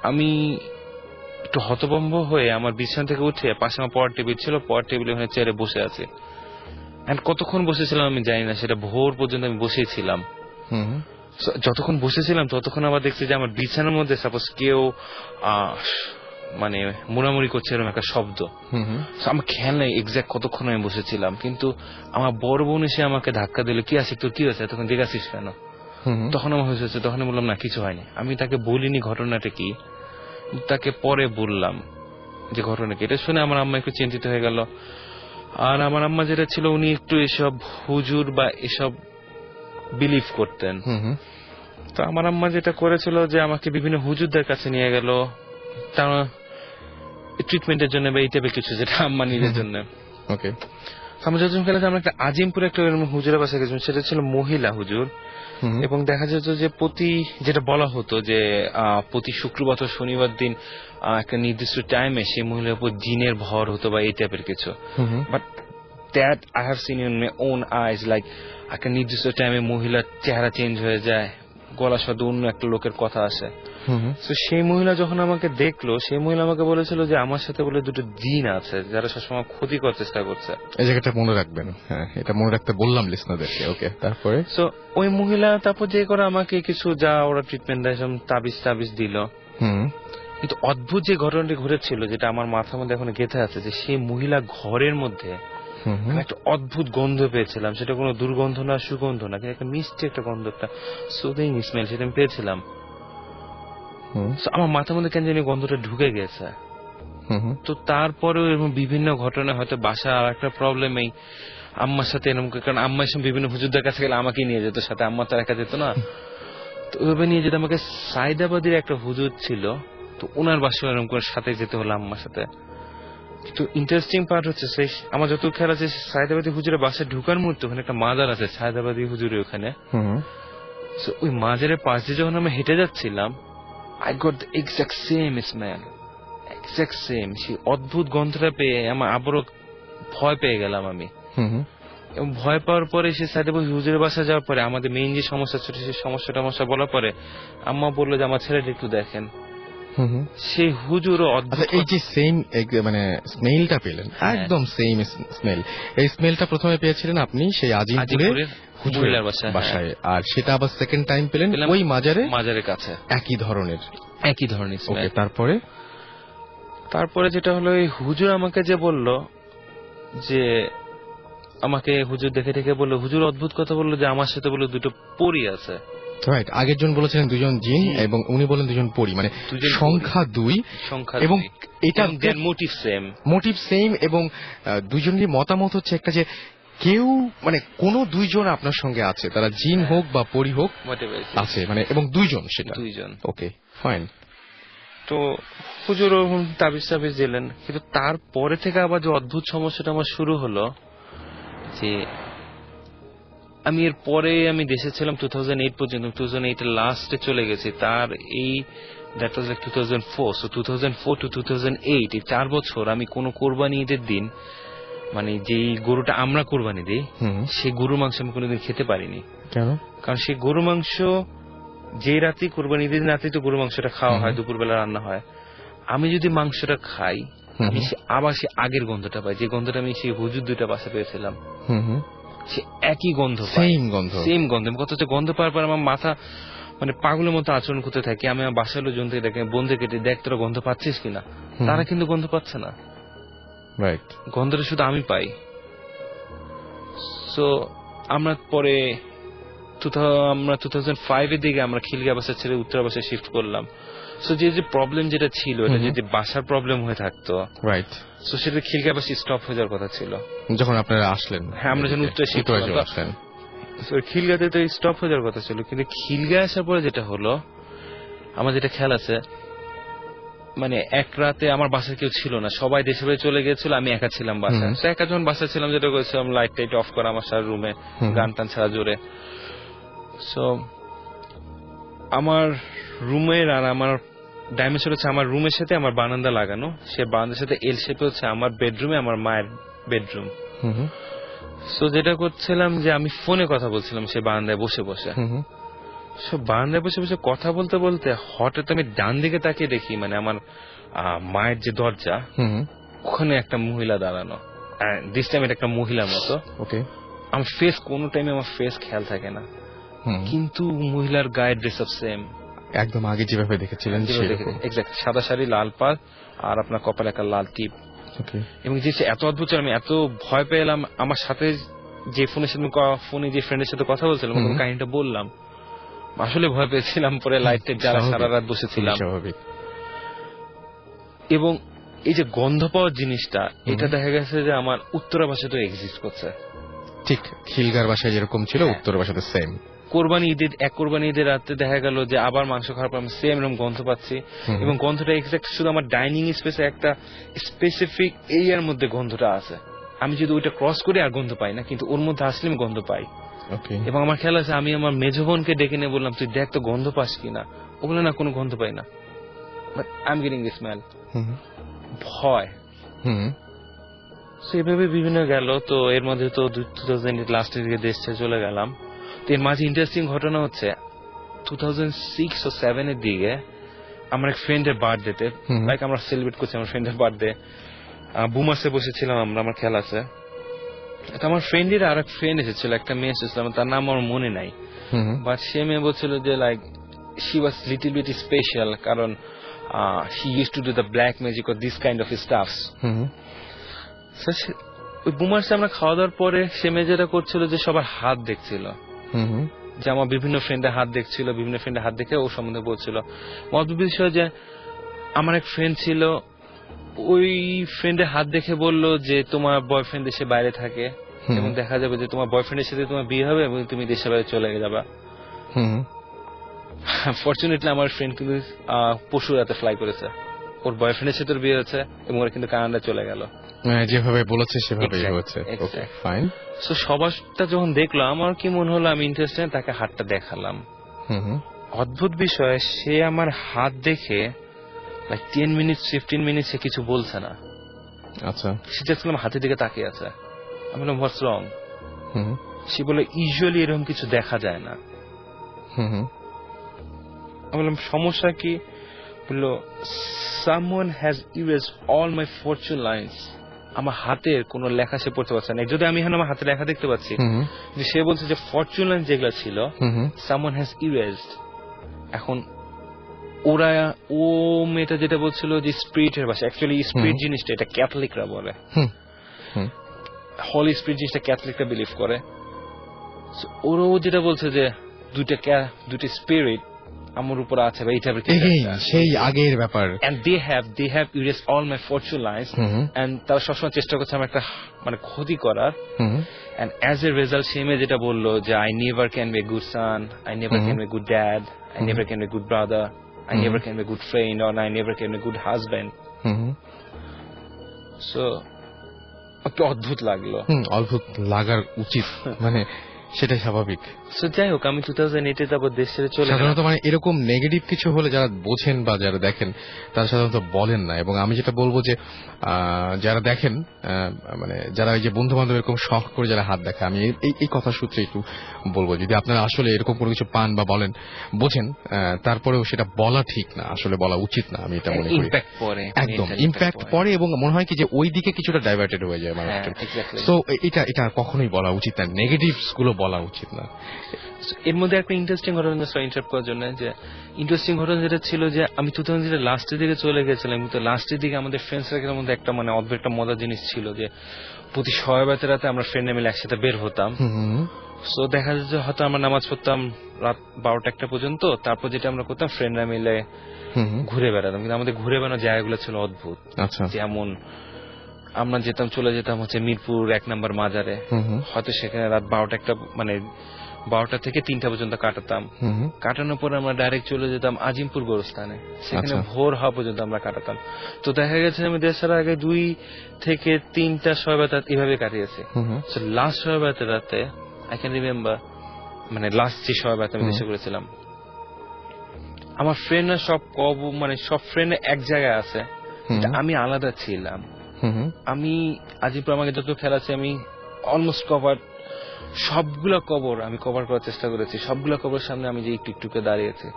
আমি একটু হতভম্ব হয়ে আমার বিছানা থেকে উঠে, পাশে আমার পড়ার টেবিল ছিল, পড়ার টেবিলে ওখানে চেয়ারে বসে আছে। কতক্ষণ বসেছিলাম আমি জানি না, সেটা ভোর পর্যন্ত আমি বসেছিলাম। যতক্ষণ বসেছিলাম ততক্ষণ আবার দেখছি যে আমার বিছানার মধ্যে সাপোজ কেউ মানে মুড়ামুড়ি করছে, এরকম একটা শব্দ। আমার খেয়াল নেই এক্সাক্ট কতক্ষণ আমি বসেছিলাম, কিন্তু আমার বড় বোন এসে আমাকে ধাক্কা দিল, কি আছে তোর, কি হয়েছে, তখন জিজ্ঞাসিস কেন? তখন আমার হয়েছে, তখন বললাম না কিছু হয়নি। আমি তাকে বলিনি ঘটনাটা কি, তাকে পরে বললাম যে ঘটনা কি। এটা শুনে আমার আম্মা একটু চিন্তিত হয়ে গেল। আর আমার আম্মা যেটা ছিল, উনি একটু এসব হুজুর বা এসব বিলিভ করতেন। তো আমার আম্মা যেটা করেছিল যে আমাকে বিভিন্ন হুজুরদের কাছে নিয়ে গেল, তার ট্রিটমেন্টের জন্য বা এই টাইপের কিছু, যেটা আম্মা নিজের জন্য। ওকে। আমরা যখন খেলে আমরা একটা আজিমপুরে একটা হুজুরের বাসায় গেছিলাম, সেটা ছিল মহিলা হুজুর। এবং দেখা যেত যে যেটা বলা হতো যে প্রতি শুক্রবার অথবা শনিবার দিন একটা নির্দিষ্ট টাইমে সেই মহিলার উপর জিনের ভর হতো বা এই টাইপের কিছু। But that I have seen in my own eyes, like একটা নির্দিষ্ট টাইমে মহিলার চেহারা চেঞ্জ হয়ে যায়, গলা শব্দ অন্য একটা লোকের কথা আসে। তো সেই মহিলা যখন আমাকে দেখলো, সেই মহিলা আমাকে বলেছিল যে আমার সাথে বলে দুটো জিন আছে যারা সবসময় ক্ষতি করার চেষ্টা করছে। এই জায়গাটা মনে রাখবেন। হ্যাঁ, এটা মনে রাখতে বললাম লিসনারদেরকে। ওকে, তারপরে সো ওই মহিলা তারপর যে করে আমাকে কিছু যা ওরা ট্রিটমেন্ট দেয়, তাবিজ দিল। কিন্তু অদ্ভুত যে ঘটনাটি ঘটেছিল, যেটা আমার মাথার মধ্যে এখন গেঁথে আছে, যে সেই মহিলা ঘরের মধ্যে একটা অদ্ভুত গন্ধ পেয়েছিলাম। সেটা কোনো দুর্গন্ধ না, সুগন্ধ না, কিন্তু একটা মিষ্টি একটা গন্ধ, একটা সুদিং স্মেল, সেটা আমি পেয়েছিলাম। আমার মাথার মধ্যে কেন জানি গন্ধটা ঢুকে গেছে। তো তারপরেও এরকম বিভিন্ন ঘটনা, হয়তো বাসা আর একটা প্রবলেম, এই আম্মার সাথে এরকম, কারণ আম্মা এসব বিভিন্ন হুজুরদের কাছে গেলে আমাকেই নিয়ে যেত সাথে, আম্মা তো একা যেত না। তো ওইভাবে নিয়ে যেত আমাকে। সাইদাবাদের একটা হুজুর ছিল, তো ওনার বাসায় এরকম করে সাথে যেতে হলো আম্মার সাথে। কিন্তু ইন্টারেস্টিং পার্ট হচ্ছে, সেই আমার যত খেয়াল আছে, সাইদাবাদী হুজুরের বাসায় ঢুকার মুহূর্তে ওখানে একটা মাজার আছে, সাইদাবাদী হুজুরের ওখানে। ওই মাজারের পাশে যখন আমি হেঁটে যাচ্ছিলাম, I got the exact same smell, exact same. সেই অদ্ভুত গন্ধটা পেয়ে আমার আবারও ভয় পেয়ে গেলাম আমি। এবং ভয় পাওয়ার পরে সে সাইদাবাদী হুজুরের বাসা যাওয়ার পরে আমাদের মেইন যে সমস্যা ছিল, সেই সমস্যাটা বলার পরে আম্মা বললো যে আমার ছেলেটা একটু দেখেন। সেই হুজুরও অদ্ভুত। এই যে সেম মানে স্মেলটা পেলেন, একদম সেম স্মেল। এই স্মেলটা প্রথমে পেয়েছিলেন আপনি সেই আজিমপুরের হুজুরের বাসায়, আর সেটা আবার সেকেন্ড টাইম পেলেন ওই মাজারের কাছে, একই ধরনের স্মেল। তারপরে যেটা হলো, এই হুজুর আমাকে যে বলল, যে আমাকে হুজুর দেখে দেখে বললো, হুজুর অদ্ভুত কথা বললো যে আমার সাথে বললো দুটো পরী আছে। রাইট, আগের জন বলেছিলেন দুজন জিন, এবং উনি বলেন দুজন পরী, মানে সংখ্যা 2, এবং এটা মোটিভ সেম, এবং দুজনেরই মতামত হচ্ছে একটা, যে কেউ মানে কোন দুইজন আপনার সঙ্গে আছে, তারা জিন হোক বা পরী হোক আছে, মানে এবং দুইজন, সেটা দুইজন। ওকে, ফাইন। তো হুজুর তাবিজ দিলেন। কিন্তু তারপরে থেকে আবার যে অদ্ভুত সমস্যাটা আমার শুরু হলো, যে আমি এর পরে আমি দেশে ছিলাম 2008 পর্যন্ত, 2008 এর লাস্টে চলে গেছি। তার এই that was like 2004, so 2004 to 2008 এই 4 বছর আমি কোনো কোরবানি ঈদের দিন, মানে যেই গরুটা আমরা কোরবানি দিই, সেই গরুর মাংস আমি কোনোদিন খেতে পারিনি। কেন? কারণ সেই গরু মাংস যে রাতে কোরবানি ঈদের দিন রাতে তো গরু মাংসটা খাওয়া হয়, দুপুরবেলা রান্না হয়। আমি যদি মাংসটা খাই, আমি আবার সে আগের গন্ধটা পাই, যে গন্ধটা আমি সেই হুজুর দুইটা বাসা পেয়েছিলাম, সে একই গন্ধ, সেম গন্ধ। কত গন্ধ পাওয়ার পর আমার মাথা মানে পাগলের মতো আচরণ করতে থাকি। আমি আমার বাসার লোকজন থেকে দেখে বন্ধু কেটে দেখ তোরা গন্ধ পাচ্ছিস কিনা, তারা কিন্তু গন্ধ পাচ্ছে না, রাইট, গন্ধটা শুধু আমি পাই। সো আমরা পরে 2005 এর দিকে আমরা খিলগা বাসা ছেড়ে উত্তরা বাসায় শিফট করলাম। সো যে প্রবলেম যেটা ছিল এটা যদি বাসার প্রবলেম হয়ে থাকতো, রাইট, সো সেটা খিলগা বাসা স্টপ হয়ে যাওয়ার কথা ছিল যখন আপনারা আসলেন। হ্যাঁ, আমরা যখন উত্তরা শিফট করলাম খিলগাতে তো স্টপ হয়ে যাওয়ার কথা ছিল। কিন্তু খিলগা আসার পরে যেটা হলো, আমার যেটা খেয়াল আছে, মানে এক রাতে আমার বাসায় কেউ ছিল না, সবাই দেশে বাইরে চলে গিয়েছিল, আমি একা ছিলাম বাসায়। একা যখন বাসায় ছিলাম যেটা করেছিলাম লাইট টাইট অফ করা আমার সারা রুমে, গান টান ছাড়া জোরে। সো আমার রুমের আর আমার ডাইমেনশন হচ্ছে আমার রুমের সাথে আমার বারান্দা লাগানো, সে বারান্দার সাথে এল শেপে হচ্ছে আমার বেডরুমে আমার মায়ের বেডরুম। সো যেটা করছিলাম যে আমি ফোনে কথা বলছিলাম সে বারান্দায় বসে বসে। সো বারান্দায় বসে বসে কথা বলতে বলতে হঠাৎ আমি ডান দিকে তাকিয়ে দেখি মানে আমার মায়ের যে দরজা ওখানে একটা মহিলা দাঁড়ানো, দিস টাইম এটা একটা মহিলার মতো। ওকে, আমার ফেস কোনো টাইমে আমার ফেস খেয়াল থাকে না, কিন্তু মহিলার গায়ের ড্রেস আপ সেম, একদম আগে যেভাবে দেখেছিলেন এক্স্যাক্ট সাদা শাড়ি, লাল পাল, আর আপনার কপালে একটা লাল টিপ। এবং যে এত অদ্ভুত, আমি এত ভয় পেলাম। আমার সাথে যে ফোনে যে ফ্রেন্ডের সাথে কথা বলছিলাম কাহিনীটা বললাম, আসলে ভয় পেয়েছিলাম। পরে লাইটে যারা সারা রাত বসেছিলাম। এবং এই যে গন্ধ পাওয়ার জিনিসটা, এটা দেখা গেছে যে আমার উত্তরা ভাষা তো এক্সিস্ট করছে, ঠিক খিলগার বাসায় যেরকম ছিল উত্তরা ভাষাতে সেম। কোরবানি ঈদের রাতে দেখা গেল যে আবার মাংস খাওয়ার পর আমি সেম এরকম গন্ধ পাচ্ছি, এবং গন্ধটা এক্সাক্ট শুধু আমার ডাইনিং স্পেসে একটা স্পেসিফিক এরিয়ার মধ্যে গন্ধটা আছে। আমি যদি ওইটা ক্রস করি আর গন্ধ পাই না, কিন্তু ওর মধ্যে আসলে আমি গন্ধ পাই। এবং আমার খেয়াল আছে আমি আমার মেজো বোনকে ডেকে নিয়ে বললাম তুই দেখ তো গন্ধ পাস কিনা, ও বলে না কোনো গন্ধ পাই না, but I am getting the smell. ভয় সেভাবে বিভিন্ন গেল। তো এর মধ্যে তো 2008 লাস্টের দিকে দেশ ছেড়ে চলে গেলাম। তো এর মাঝে ইন্টারেস্টিং ঘটনা হচ্ছে 2006 ও 2007 এর দিকে আমার এক ফ্রেন্ডের বার্থডেতে, লাইক আমরা সেলিব্রেট করছি আমার ফ্রেন্ডের বার্থডে, বুমাসে বসেছিলাম আমরা, আমার খেয়াল আছে। আমার ফ্রেন্ডের আর এক ফ্রেন্ড এসেছিল, একটা মেয়ে এসেছিল, তার নাম আমার মনে নাই, বাট সে মেয়ে বলছিল যে like she was little bit special, কারণ she use to do the black magic or this kind of stuffs. ওই বুমার্সে আমরা খাওয়া দাওয়ার পরে সে মেয়ে যেটা করছিল যে সবার হাত দেখছিল, যে আমার বিভিন্ন ফ্রেন্ডের হাত দেখছিল, বিভিন্ন ফ্রেন্ডের হাত দেখে ও সম্বন্ধে বলছিল। অদ্ভুত বিষয় যে আমার এক ফ্রেন্ড ছিল, ওই ফ্রেন্ডের হাত দেখে বলল যে তোমার বয়ফ্রেন্ড দেশে বাইরে থাকে এবং দেখা যাবে যে তোমার বয়ফ্রেন্ডের সাথে তোমার বিয়ে হবে এবং তুমি দেশে বাইরে চলে যাবা। ফরচুনেটলি আমার ফ্রেন্ড কিন্তু পরশু রাতে ফ্লাই করেছে, ওর বয়ফ্রেন্ডের সাথে বিয়ে হয়েছে এবং ওরা কিন্তু কানাডা চলে গেল। যেভাবে বলেছে সেভাবেই হয়েছে। Okay fine. সো সবারটা যখন দেখলো আমার কি মনে হলো, আমি ইন্টারেস্টেড, তাকে হাতটা দেখালাম। অদ্ভুত বিষয়, সে আমার হাত দেখে লাইক 10 মিনিট 15 মিনিট সে কিছু বলছে না। আচ্ছা, সে জাস্ট হাতের দিকে তাকিয়ে আছে। আমি বললাম হোয়াটস রং? সে বলে ইউজুয়ালি এরকম কিছু দেখা যায় না। আমি বললাম সমস্যা কি? বললো someone has erased all my fortune lines. আমার হাতের কোন লেখা সে পড়তে পারছে না, যদি আমি এখন আমার হাতে লেখা দেখতে পাচ্ছি, সে বলছে যে ফরচুন লাইন যেগুলো ছিল someone has erased। এখন ওরা, ও মেয়েটা যেটা বলছিল যে স্পিরিটের ভাষা, অ্যাকচুয়ালি স্পিরিট জিনিসটা এটা ক্যাথলিকরা বলে, হলি স্পিরিট জিনিসটা ক্যাথলিকরা বিলিভ করে। ওরাও যেটা বলছে যে দুইটা স্পিরিট আমার উপর আছে বা এইটা সেই আগের ব্যাপার, and they have erased all my fortune lines, and তারা সবসময় চেষ্টা করছে আমার একটা মানে ক্ষতি করার, and as a result সে মেয়ে যেটা বললো যে I never can be a good son, I never can be a good dad, I never can be a good brother, I never can be a good friend, or I never can be a good husband. So একটু অদ্ভুত লাগলো। অদ্ভুত লাগার উচিত, মানে সেটাই স্বাভাবিক। যাই হোক, আমি 2008 তারপর দেশ ছেড়ে চলে সাধারণত মানে এরকম নেগেটিভ কিছু হলে যারা বোঝেন বা যারা দেখেন তারা সাধারণত বলেন না। এবং আমি যেটা বলবো যে যারা দেখেন, মানে যারা এই যে বন্ধু বান্ধব এরকম শখ করে যারা হাত দেখে, আমি এই কথা সূত্রে একটু বলবো, যদি আপনারা আসলে এরকম কোনো কিছু পান বা বলেন বোঝেন, তারপরেও সেটা বলা ঠিক না, আসলে বলা উচিত না। আমি এটা মনে করি একদম ইম্প্যাক্ট পড়ে, এবং মনে হয় কি যে ওই দিকে কিছুটা ডাইভার্টেড হয়ে যায় মানুষটা। তো এটা কখনোই বলা উচিত না, নেগেটিভস গুলো বলা উচিত না। এর মধ্যে একটা ইন্টারেস্টিং ঘটনা ইন্টারাপ্ট করার জন্য, যে ইন্টারেস্টিং ঘটনা যেটা ছিল যে আমি 2000 লাস্টের দিকে চলে গেছিলাম, কিন্তু লাস্টের দিকে আমাদের ফ্রেন্ড সার্কেলের মধ্যে একটা মানে অদ্ভুত একটা মজার জিনিস ছিল যে প্রতি শবে রাতে আমরা ফ্রেন্ড মিলে একসাথে বের হতাম। সো দেখা যাচ্ছে যে হয়তো আমরা নামাজ পড়তাম রাত 12টা-1টা পর্যন্ত, তারপর যেটা আমরা করতাম ফ্রেন্ডরা মিলে ঘুরে বেড়াতাম, কিন্তু আমাদের ঘুরে বেড়ানোর জায়গাগুলো ছিল অদ্ভুত। যেমন আমরা চলে যেতাম হচ্ছে মিরপুর 1 নম্বর মাজারে, হয়তো সেখানে রাত 12টা-1টা মানে 12টা থেকে 3টা পর্যন্ত কাটাতাম। কাটানোর পর আমরা ডাইরেক্ট চলে যেতাম আজিমপুর গোরস্থানে, সেখানে ভোর হওয়া পর্যন্ত আমরা কাটাতাম। তো দেখা গেছে আমি দেশের আগে 2 থেকে 3টা শবে রাত এভাবে কাটিয়েছি। লাস্ট শবে রাতে আই ক্যান রিমেম্বার, মানে লাস্ট যে শবে রাত আমি দেশে করেছিলাম, আমার ফ্রেন্ডরা সব মানে সব ফ্রেন্ড এক জায়গায় আছে, আমি আলাদা ছিলাম। আমি আজিমপুর আমাকে যত খেলা আছে আমি অলমোস্ট কভার, সবগুলা কবর আমি কভার করার চেষ্টা করেছি, সবগুলা কবর সামনে আমি যে একটু একটুকে দাঁড়িয়েছি।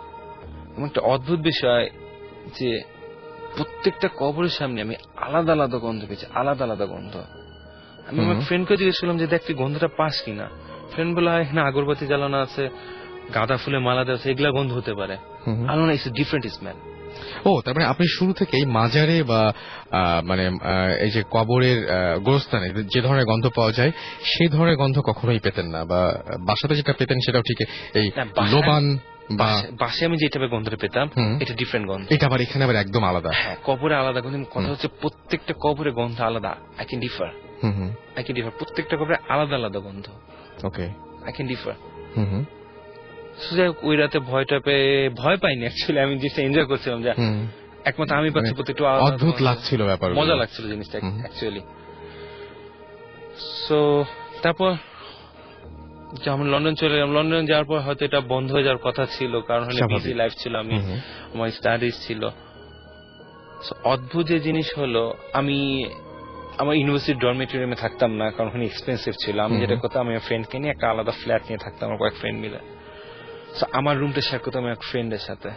এবং একটা অদ্ভুত বিষয় যে প্রত্যেকটা কবরের সামনে আমি আলাদা আলাদা গন্ধ পেয়েছি, আলাদা আলাদা গন্ধ। আমি আমার ফ্রেন্ডকে জিজ্ঞেস করলাম যে দেখ তুই গন্ধটা পাস কিনা। ফ্রেন্ড বলে এখানে আগরবাতি জ্বালানো আছে, গাঁদা ফুলে মালা দেওয়া আছে, এগুলা গন্ধ হতে পারে। আলো না, ইটস এ ডিফারেন্ট স্মেল। ও, তার মানে আপনি শুরু থেকেই মাজারে বা মানে এই যে কবরের গোরস্থানে যে ধরনের গন্ধ পাওয়া যায় সেই ধরনের গন্ধ কখনোই পেতেন না, বা বাসাতে যেটা পেতেন সেটাও ঠিক এই লোবান বা বাসে আমি যে টাইপের গন্ধটা পেতাম এটা ডিফারেন্ট গন্ধ, এটা আবার এখানে আবার একদম আলাদা। হ্যাঁ, কবরে আলাদা গন্ধ। কথা হচ্ছে প্রত্যেকটা কবরে গন্ধ আলাদা। আই ক্যান ডিফার, প্রত্যেকটা কবরে আলাদা আলাদা গন্ধ। ওকে, আই ক্যান ডিফার। ওই রাতে ভয় পাইনি অ্যাকচুয়ালি, আমি জিনিসটা এনজয় করছিলাম যে একমাত্র আমি পাচ্ছি, প্রত্যেকটা অদ্ভুত লাগছিল, ব্যাপার মজা লাগছিল জিনিসটা অ্যাকচুয়ালি। সো তারপর যখন লন্ডন চলে গেলাম, লন্ডন যাওয়ার পর হয়তো এটা বন্ধ হয়ে যাওয়ার কথা ছিল, কারণ বিজি লাইফ ছিল, আমি আমার স্টাডিজ ছিল। অদ্ভুত যে জিনিস হলো, আমি আমার ইউনিভার্সিটি ডরমিটরিয়ামে থাকতাম না, কারণ ওখানে এক্সপেন্সিভ ছিল। আমি যেটা করতাম, আমি ফ্রেন্ডকে নিয়ে একটা আলাদা ফ্ল্যাট নিয়ে থাকতাম, আমার কয়েক ফ্রেন্ড মিলে। আমার রুমটা শেয়ার করতাম এক ফ্রেন্ডের সাথে।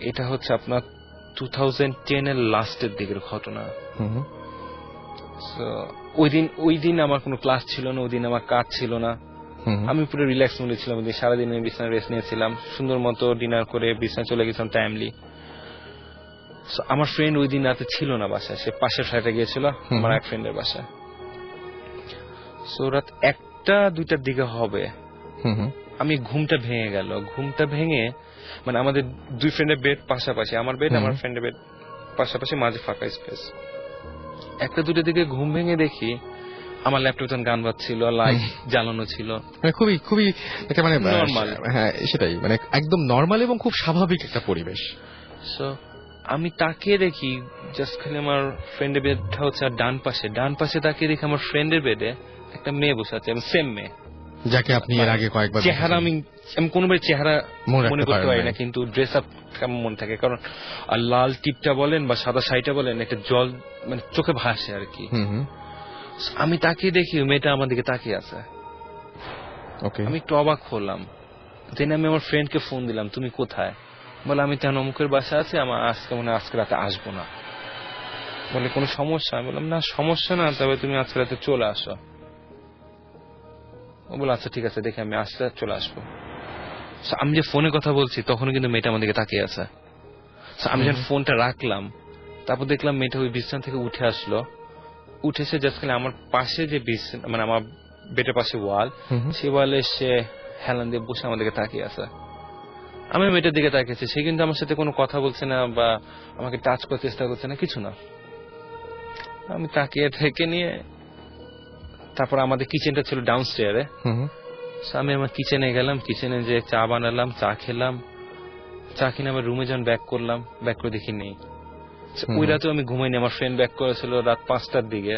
এটা হচ্ছে আপনার 2010 এর লাস্টের দিকের ঘটনা। ওই দিন আমার কোনো ক্লাস ছিল না, ওই দিন আমার কাজ ছিল না, আমি পুরো রিল্যাক্স মুডে ছিলাম। সারাদিন আমি বিছানায় রেস্ট নিয়েছিলাম, সুন্দর মতো ডিনার করে বিছানায় চলে গেছিলাম টাইমলি। আমার ফ্রেন্ড ওই দিন রাতে ছিল না বাসায়, সে পাশের ফ্ল্যাটে গিয়েছিল আমার এক ফ্রেন্ডের বাসায়। রাত 1টা-2টার দিকে হবে, আমি ঘুমটা ভেঙে গেল। ঘুমটা ভেঙে মানে আমাদের 2 ফ্রেন্ডের বেড পাশাপাশি, আমার বেড আমার ফ্রেন্ডের বেড পাশাপাশি, মাঝে ফাঁকা স্পেস। 1টা-2টার দিকে ঘুম ভেঙে দেখি আমার ল্যাপটপে তখন গান বাজছিল, লাইট জ্বালানো ছিল, খুবই খুবই এটা মানে নরমাল। হ্যাঁ, সেটাই, মানে একদম নরমাল এবং খুব স্বাভাবিক একটা পরিবেশ। সো আমি তাকিয়ে দেখি জাস্ট খালি আমার ফ্রেন্ডের বেডটা হচ্ছে, আর ডান পাশে তাকিয়ে দেখি আমার ফ্রেন্ডের বেডে একটা মেয়ে বসে আছে, সেম মেয়ে যাকে আপনি এর আগে কয়েকবার চেহারা আমি কোনোবার চেহারা মনে করতে পারি না, কিন্তু ড্রেস আপ কেমন মনে থাকে, কারণ লাল টিপটা বলেন বা সাদা শাড়িটা বলেন, একটা জল মানে চোখে ভাসে আর কি। আমি তাকিয়ে দেখি মেয়েটা আমার দিকে তাকিয়ে আছে। আমি একটু অবাক হলাম, দেন আমি আমার ফ্রেন্ডকে ফোন দিলাম, তুমি কোথায়? বলে আমি তেন অমুকের বাসা আছে, আমার আজকে রাতে আসবো না। বলে কোনো সমস্যা? আমি বললাম না সমস্যা না, তবে তুমি আজকে রাতে চলে আসো। ও বলে আচ্ছা ঠিক আছে, দেখে আমি আসতে চলে আসবো। আমি যে ফোনে কথা বলছি তখন কিন্তু মেয়েটা আমার দিকে তাকিয়ে আছে। আমি যখন ফোনটা রাখলাম, তারপর দেখলাম মেয়েটা ওই বিছানা থেকে উঠে আসলো, উঠেছে জাস্ট খালি আমার পাশে যে বিছানা, মানে আমার বেডের পাশে ওয়াল, সেই ওয়ালে সে হেলান দিয়ে বসে আমার দিকে তাকিয়ে আছে। আমি মেয়েটার দিকে তাকিয়েছি, সে কিন্তু আমার সাথে কোনো কথা বলছে না বা আমাকে টাচ করার চেষ্টা করছে না, কিছু না। আমি তাকিয়ে থেকে নিয়ে তারপর আমাদের কিচেনটা ছিল ডাউন স্টেয়ারে, আমি আমার কিচেনে গেলাম, কিচেনে যে চা বানালাম, চা খেলাম, চা কিনে আমার রুমে যখন ব্যাক করলাম, ব্যাক করে দেখি নেই। ওই রাতেও আমি ঘুমাইনি, আমার ফ্রেন্ড ব্যাক করেছিল রাত 5টার দিকে।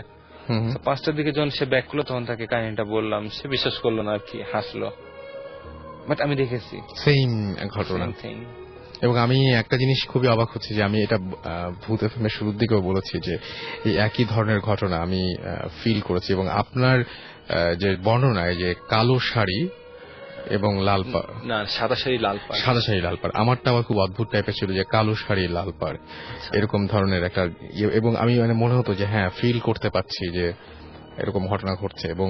5টার দিকে যখন সে ব্যাক করলো তখন তাকে কাহিনীটা বললাম, সে বিশ্বাস করলো না আর কি, হাসলো। বাট আমি দেখেছি সেম ঘটনা। এবং আমি একটা জিনিস খুবই অবাক হচ্ছে যে আমি এটা ভূত এফএম এর শুরুর দিকেও বলেছি যে এই একই ধরনের ঘটনা আমি ফিল করেছি। এবং আপনার যে বর্ণনায় যে কালো শাড়ি এবং লাল পাড়, না সাদা শাড়ি লাল পাড়, আমারটা আবার খুব অদ্ভুত টাইপের ছিল যে কালো শাড়ি লাল পাড়, এরকম ধরনের একটা। এবং আমি মানে মনে হতো যে হ্যাঁ ফিল করতে পারছি যে এরকম ঘটনা ঘটছে, এবং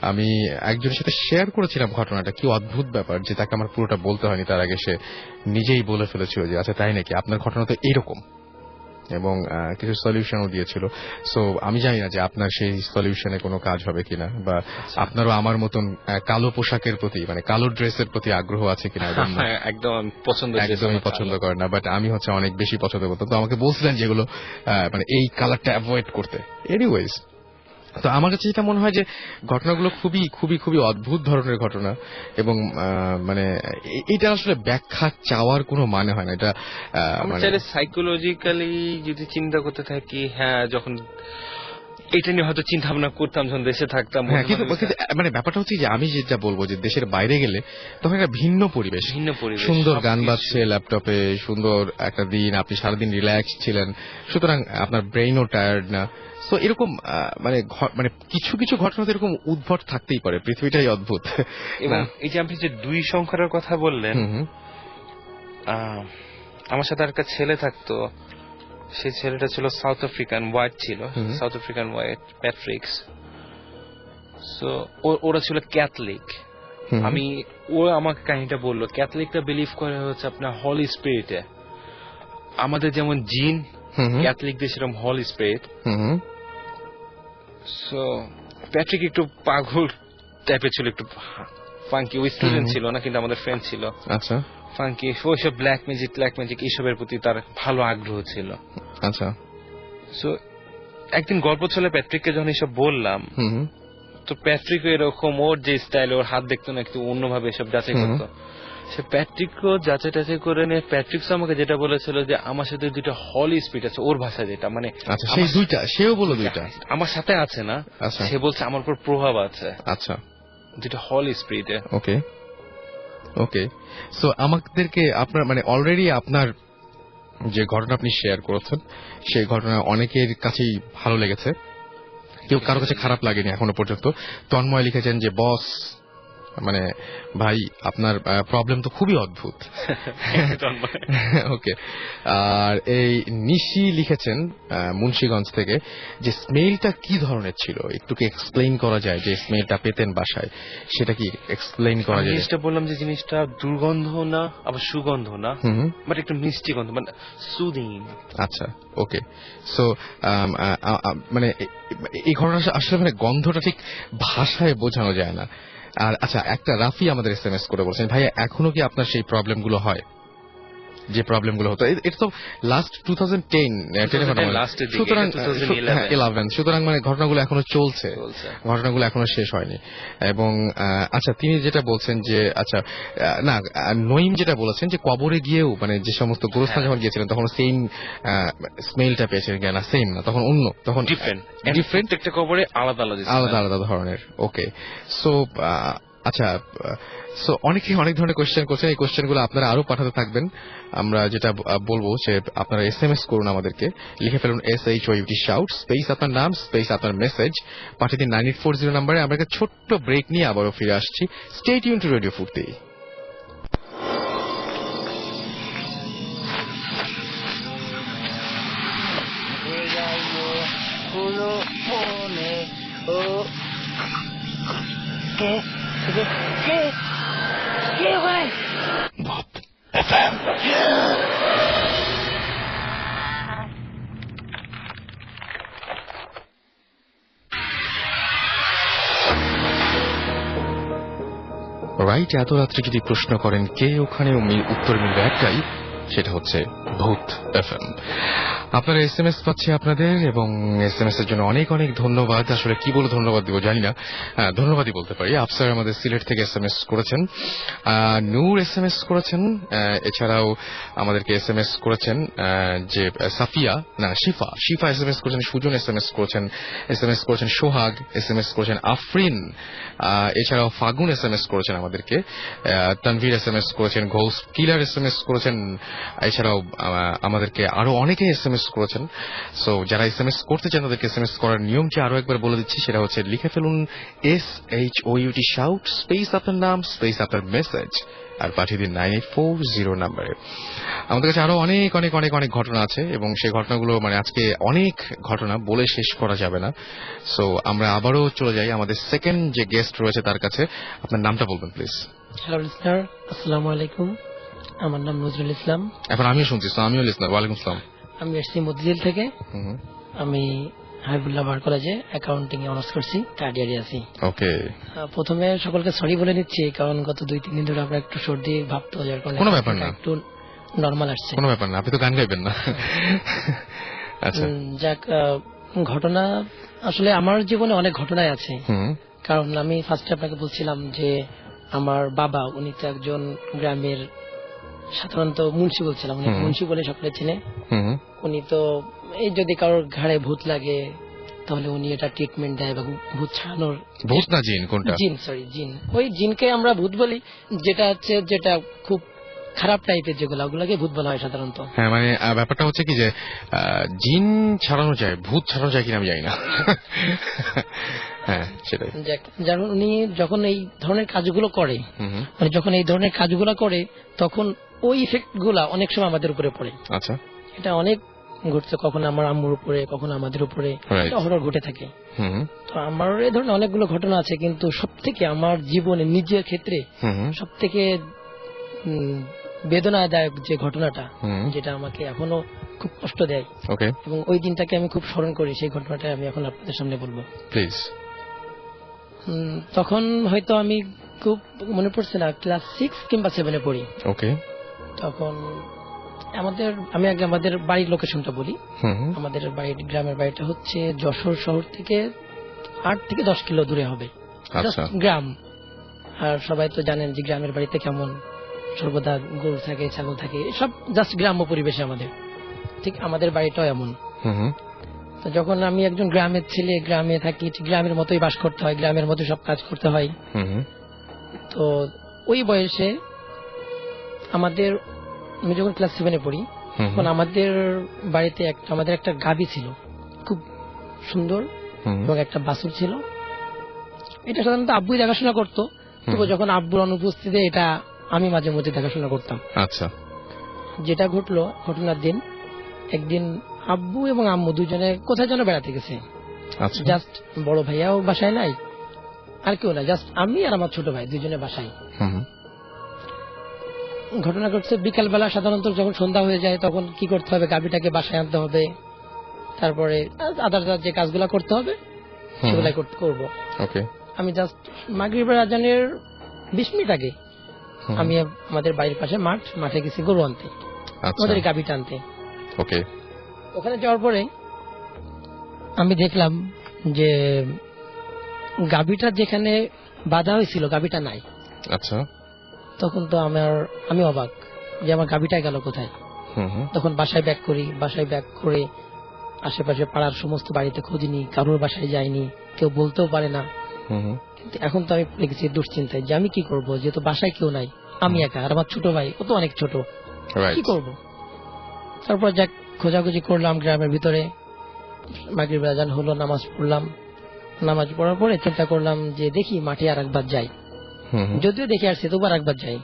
আমি একজনের সাথে শেয়ার করেছিলাম ঘটনাটা। কি অদ্ভুত ব্যাপার যে তাকে আমার পুরোটা বলতে হয়নি, তার আগে সে নিজেই বলে ফেলেছিল যে আচ্ছা তাই নাকি, আপনার ঘটনা তো এইরকম, এবং কিছু সলিউশনও দিয়েছিল। সো আমি জানি না যে আপনার সেই সলিউশনে কোনো কাজ হবে কিনা, বা আপনারও আমার মতন কালো পোশাকের প্রতি, মানে কালো ড্রেসের প্রতি আগ্রহ আছে কিনা। একদম একদমই পছন্দ করে না, বাট আমি হচ্ছে অনেক বেশি পছন্দ করতাম। তো আমাকে বলছিলেন যেগুলো মানে এই কালারটা অ্যাভয়েড করতে। এনিওয়েজ, তো আমার কাছে যেটা মনে হয় যে ঘটনাগুলো খুবই খুবই খুবই অদ্ভুত ধরনের ঘটনা, এবং মানে এটা আসলে ব্যাখ্যা চাওয়ার কোনো মানে হয় না। এটা মানে সাইকোলজিক্যালি যদি চিন্তা করতে থাকি, হ্যাঁ, যখন এটা নিয়ে হয়তো চিন্তা ভাবনা করতাম যখন দেশে থাকতাম। হ্যাঁ, কিন্তু মানে ব্যাপারটা হচ্ছে যে আমি যেটা বলবো যে দেশের বাইরে গেলে তখন একটা ভিন্ন পরিবেশ, সুন্দর গান বাজছে ল্যাপটপে, সুন্দর একটা দিন, আপনি সারাদিন রিল্যাক্স ছিলেন, সুতরাং আপনার ব্রেইনও টায়ার্ড না। তো এরকম মানে কিছু কিছু ঘটনা তো এরকম উদ্ভট থাকতেই পারে, পৃথিবীটাই অদ্ভুত। এবং এই যে আপনি যে 2 সংখ্যার কথা বললেন, আমার সাথে একটা ছেলে থাকতো, সেই ছেলেটা ছিল সাউথ আফ্রিকান হোয়াইট, ছিল south African white, Patrick's. So ওরা ছিল ক্যাথলিক। ও আমাকে কাহিনীটা বললো, ক্যাথলিকটা বিলিভ করে হচ্ছে আপনার হলি স্পিরিটে। আমাদের যেমন জিন, ক্যাথলিকদের সেরকম হলি স্পিরিট। সো প্যাট্রিক একটু পাগল টাইপের ছিল, একটু ফাঙ্কি। ওই স্টুডেন্ট ছিল না, কিন্তু আমাদের ফ্রেন্ড ছিল। আচ্ছা, ফাঙ্কি, ওইসব ব্ল্যাক ম্যাজিক এইসবের প্রতি তার ভালো আগ্রহ ছিল। আচ্ছা। সো একদিন গল্প চলে প্যাট্রিককে যখন এসব বললাম, তো প্যাট্রিক এরকম, ওর যে স্টাইল, ওর হাত দেখতো না, একটু অন্যভাবে এসব যাচাই করতো। সে প্যাট্রিকও যাচাই টাচাই করে নিয়ে প্যাট্রিক্স আমাকে যেটা বলেছিল যে আমার সাথে 2টা হলি স্পিরিট আছে, ওর ভাষা যেটা, মানে সেই 2টা, সেও বলো 2টা আমার সাথে আছে না, সে বলছে আমার উপর প্রভাব আছে। আচ্ছা, 2টা হলি স্পিরিটে। ওকে ওকে। সো আমাদেরকে আপনার মানে অলরেডি আপনার যে ঘটনা আপনি শেয়ার করেছেন, সেই ঘটনা অনেকের কাছেই ভালো লেগেছে, কেউ কারো কাছে খারাপ লাগেনি এখনো পর্যন্ত। তন্ময় লিখেছেন যে বস, মানে ভাই আপনার প্রবলেম তো খুবই অদ্ভুত। ওকে। আর এই নিশি লিখেছেন মুন্সিগঞ্জ থেকে যে স্মেলটা কি ধরনের ছিল, একটু কি এক্সপ্লেইন করা যায়, যে স্মেলটা পেতেন বাসায়, সেটা কি এক্সপ্লেইন করা যায়? জিনিসটা বললাম যে জিনিসটা দুর্গন্ধ না, আবার সুগন্ধ না, বাট একটু মিষ্টি গন্ধ, মানে সুদিং। আচ্ছা, ওকে। সো মানে এই ঘটনা আসলে মানে গন্ধটা ঠিক ভাষায় বোঝানো যায় না। আর আচ্ছা, একটা রাফি আমাদের SMS করে বলছেন, ভাইয়া এখনো কি আপনার সেই প্রবলেমগুলো হয়, যে প্রবলেমগুলো হতো? এটা তো লাস্ট 2010 সুতরাং 11, সুতরাং মানে ঘটনাগুলো এখনো চলছে, ঘটনাগুলো এখনো শেষ হয়নি। এবং আচ্ছা, তিনি যেটা বলছেন যে আচ্ছা না, নঈম যেটা বলেছেন যে কবরে গিয়েও মানে যে সমস্ত গোরস্থান যখন গিয়েছিলেন তখন সেম স্মেলটা পেয়েছেন কিনা, সেম না, তখন অন্য, তখন ডিফারেন্ট, একটা কবরে আলাদা আলাদা ধরনের। ওকে। সো আচ্ছা, সো অনেকে অনেক ধরনের কোয়েশ্চেন করছেন, এই কোয়েশ্চেনগুলো আপনারা আরো পাঠাতে থাকবেন। আমরা যেটা বলবো যে আপনারা SMS করুন, আমাদেরকে লিখে ফেলুন SHOUT শাউট স্পেস আপনার নাম স্পেস আপনার মেসেজ, পাঠিয়ে দিন 9840 নাম্বারে। আমরা একটা ছোট্ট ব্রেক নিয়ে আবারও ফিরে আসছি। স্টে টিউন টু রেডিও ফুর্তি। ¿Qué, güey? Bot FM. Right, এত রাত্রে যদি প্রশ্ন করেন কে ওখানে, উত্তর মিলবে একটাই, সেটা হচ্ছে ভূত FM। আপনারা SMS পাচ্ছি আপনাদের, এবং SMS এর জন্য অনেক অনেক ধন্যবাদ। আসলে কি বলে ধন্যবাদ দিব জানি না, ধন্যবাদই বলতে পারি। আফসার আমাদের সিলেট থেকে SMS করেছেন, নূর SMS করেছেন, এছাড়াও আমাদেরকে SMS করেছেন যে সাফিয়া না শিফা SMS করেছেন, সুজন SMS করেছেন সোহাগ SMS করেছেন, আফরিন, এছাড়াও ফাগুন SMS করেছেন আমাদেরকে, তানভীর SMS করেছেন, ঘোষ কিলার SMS করেছেন, এছাড়াও আমাদেরকে আরো অনেকে SMS করেছেন। সো যারা SMS করতে চান তাদেরকে SMS করার নিয়ম যে আরো একবার বলে দিচ্ছি, সেটা হচ্ছে লিখে ফেলুন SHOUT শাউট স্পেস আপনার নাম স্পেস আপনার মেসেজ, আর পাঠিয়ে দিন 9840 নাম্বারে। আমাদের কাছে আরো অনেক অনেক অনেক অনেক ঘটনা আছে এবং সেই ঘটনাগুলো মানে আজকে অনেক ঘটনা বলে শেষ করা যাবে না। সো আমরা আবারও চলে যাই আমাদের সেকেন্ড যে গেস্ট রয়েছে তার কাছে। আপনার নামটা বলবেন প্লিজ। হ্যালো লিসনার, আসসালামু আলাইকুম। আমার নাম নজরুল ইসলাম। এখন আমিও শুনছি, আমিও লিসনার। ওয়ালাইকুম আসসালাম। আমি এসছি মতিঝিল থেকে। আমি হাবিবুল্লাহ বার কলেজে অ্যাকাউন্টিং এ অনার্স করছি, থার্ড ইয়ারে আছি। ওকে, প্রথমে সকলকে সরি বলে নিচ্ছি, কারণ গত 2-3 দিন ধরে আমরা একটু সর্দি ভাবতে যার কারণে কোনো ব্যাপার না, একটু নরমাল আসছে। কোনো ব্যাপার না, আপনি তো গান গাইবেন না। আচ্ছা যাক, ঘটনা আসলে আমার জীবনে অনেক ঘটনাই আছে। কারণ আমি ফার্স্টে আপনাকে বলছিলাম যে আমার বাবা, উনি তো একজন গ্রামের সাধারণত মুন্সি বলছিলাম, উনি মুন্সি বলে সকলে চিনে। উনি তো এই যদি কারোর ঘাড়ে ভূত লাগে তাহলে উনি এটা ট্রিটমেন্ট দেয় বা ভূত ছাড়ানোর। ভূত না জিন? কোনটা? জিন, সরি জিন। ওই জিনকে আমরা ভূত বলি, যেটা খুব খারাপ টাইপের যেগুলো, ওগুলোকে ভূত বলা হয় সাধারণত। হ্যাঁ, মানে ব্যাপারটা হচ্ছে কি যে জিন ছাড়ানো যায়, ভূত ছাড়ানো যায় কিনা আমি জানি না। হ্যাঁ সেটাই। যেমন উনি যখন এই ধরনের কাজগুলো করে, মানে যখন এই ধরনের কাজগুলো করে তখন ওই ইফেক্ট গুলা অনেক সময় আমাদের উপরে পড়ে। আচ্ছা, এটা অনেক ঘটছে, কখনো আমার আম্মুর উপরে, কখনো আমাদের উপরে অহরহ ঘটে থাকে। তো আমার এই ধরনের অনেকগুলো ঘটনা আছে, কিন্তু সব থেকে আমার জীবনে নিজের ক্ষেত্রে সব থেকে বেদনাদায়ক যে ঘটনাটা, যেটা আমাকে এখনো খুব কষ্ট দেয় এবং ওই দিনটাকে আমি খুব স্মরণ করি, সেই ঘটনাটা আমি এখন আপনাদের সামনে বলবো প্লিজ। তখন হয়তো আমি খুব মনে পড়ছে না, ক্লাস 6 কিংবা 7 পড়ি। ওকে, তখন আমি আগে আমাদের বাড়ির লোকেশনটা বলি। আমাদের গ্রামের বাড়িটা হচ্ছে যশোর শহর থেকে 8 থেকে 10 কিলো দূরে হবে, গ্রাম। আর সবাই তো জানেন যে গ্রামের বাড়িতে কেমন, সর্বদা গরু থাকে, ছাগল থাকে, সব জাস্ট গ্রাম্য পরিবেশে আমাদের। ঠিক আমাদের বাড়িটাও এমন। তো যখন আমি একজন গ্রামের ছেলে, গ্রামে থাকি, গ্রামের মতোই বাস করতে হয়, গ্রামের মতো সব কাজ করতে হয়। তো ওই বয়সে আমি যখন ক্লাস 7 পড়ি, তখন আমাদের বাড়িতে আমাদের একটা গাভী ছিল, খুব সুন্দর, এবং একটা বাছুর ছিল। এটা সাধারণত আব্বুই দেখাশোনা করতো, তবে যখন আব্বুর অনুপস্থিতিতে এটা আমি মাঝে মধ্যে দেখাশোনা করতাম। আচ্ছা, যেটা ঘটলো, ঘটনার দিন একদিন আব্বু এবং আম্মু দুজনে কোথায় যেন বেড়াতে গেছে। জাস্ট বড় ভাইয়াও বাসায় নাই, আর কেউ না, জাস্ট আমি আর আমার ছোট ভাই দুজনে বাসায়। ঘটনা ঘটছে বিকাল বেলা। সাধারণত যখন সন্ধ্যা হয়ে যায় তখন কি করতে হবে, গাভীটাকে বাসায় আনতে হবে, তারপরে আদার যে কাজগুলা করতে হবে সেগুলাই করবো। আমি জাস্ট মাগরিবের আজানের 20 মিনিট আগে আমি আমাদের বাড়ির পাশে মাঠে গেছি গরু আনতে, আমাদের গাভীটা আনতে। ওখানে যাওয়ার পরে আমি দেখলাম যে গাভীটা যেখানে বাঁধা হয়েছিল গাভীটা নাই। আচ্ছা, তখন তো আমি অবাক যে আমার গাভীটা গেল কোথায়। তখন বাসায় ব্যাক করে আশেপাশে পাড়ার সমস্ত বাড়িতে খুঁজিনি, কারোর বাসায় যাইনি, কেউ বলতেও পারে না। কিন্তু এখন তো আমি পড়ে গেছি দুশ্চিন্তায় যে আমি কি করবো, যেহেতু বাসায় কেউ নাই, আমি একা, আর আমার ছোট ভাই ও তো অনেক ছোট, কি করব। তারপর যাক খোঁজাখুঁজি করলাম গ্রামের ভিতরে, মাগরিব আজান হলো, নামাজ পড়লাম। নামাজ পড়ার পরে চিন্তা করলাম যে দেখি মাঠে আর একবার যাই, যদিও দেখে আসছি তবু আর একবার যাই।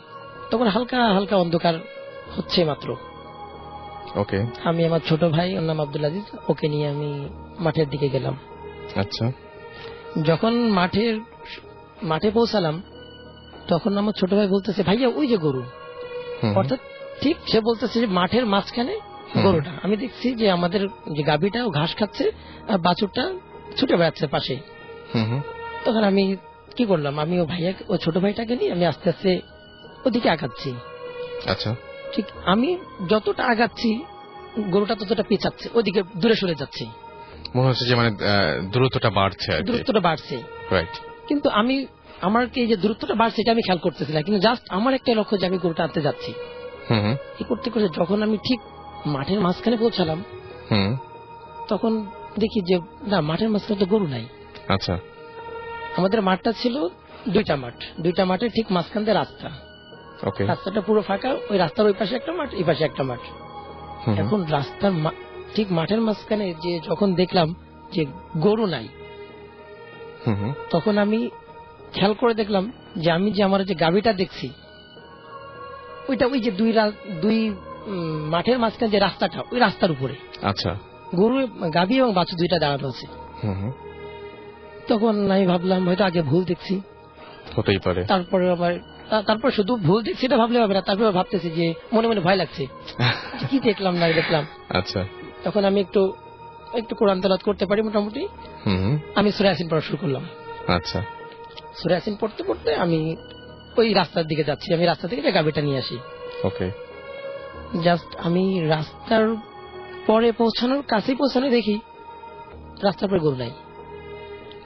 তখন হালকা হালকা অন্ধকার হচ্ছে মাত্র। আমি আমার ছোট ভাই, ওর নাম আব্দুল আজিজ, ওকে নিয়ে আমি মাঠের দিকে গেলাম। আচ্ছা, যখন মাঠে পৌঁছালাম তখন আমার ছোট ভাই বলতেছে, ভাইয়া ওই যে গরু। অর্থাৎ ঠিক সে বলতেছে যে মাঠের মাঝখানে গরুটা। আমি দেখছি যে আমাদের যে গাভীটা ও ঘাস খাচ্ছে আর বাছুরটা ছুটে বেড়াচ্ছে পাশে। তখন আমি কি করলাম, আমি ও ছোট ভাইটাকে নিয়ে আমি আস্তে আস্তে ওদিকে আগাচ্ছি। আচ্ছা, ঠিক আমি যতটা আগাচ্ছি গরুটা ততটা পেছাচ্ছে, ওদিকে দূরে সরে যাচ্ছে। মনে হচ্ছে যে মানে দূরত্বটা বাড়ছে। কিন্তু আমার এই যে দূরত্বটা বাড়ছে এটা আমি খেয়াল করতেছি না, কিন্তু জাস্ট আমার একটা লক্ষ্য যে আমি গরুটা আনতে যাচ্ছি। এই করতে করতে যখন আমি ঠিক মাঠের মাঝখানে পৌঁছালাম তখন দেখি যে না, মাঠের মাঝখানে তো গরু নাই। আচ্ছা, আমাদের মাঠটা ছিল 2টা মাঠ, 2টা মাঠের ঠিক মাঝখান দিয়ে রাস্তাটা পুরো ফাঁকা। ওই রাস্তার ওই পাশে একটা মাঠ, এই পাশে একটা মাঠ। এখন রাস্তার ঠিক মাঠের মাঝখানে যে যখন দেখলাম যে গরু নাই, তখন আমি খেয়াল করে দেখলাম যে আমি যে আমার যে গাভীটা দেখছি ওইটা ওই যে দুই মাঠের মাঝখানে যে রাস্তাটা, ওই রাস্তার উপরে। আচ্ছা। গরু, গাভী এবং বাছুর দুইটা দাঁড়ানো আছে। তখন আমি ভাবলাম হয়তো আগে ভুল দেখছি, হতেই পারে। তারপর শুধু ভুল দেখছি এটা ভাবলে হবে না, তারপরে ভাবতেছি যে মনে মনে ভয় লাগছে কি দেখলাম না দেখলাম। আচ্ছা। তখন আমি একটু কোরআন তেলাওয়াত করতে পারি মোটামুটি। আমি সূরা ইয়াসিন পড়া শুরু করলাম। আচ্ছা। সূরা ইয়াসিন পড়তে পড়তে আমি ওই রাস্তার দিকে যাচ্ছি। আমি রাস্তা থেকে গাভীটা নিয়ে আসি। ওকে। জাস্ট আমি রাস্তার পরে কাছে পৌঁছানো দেখি রাস্তার পরে গরু নাই,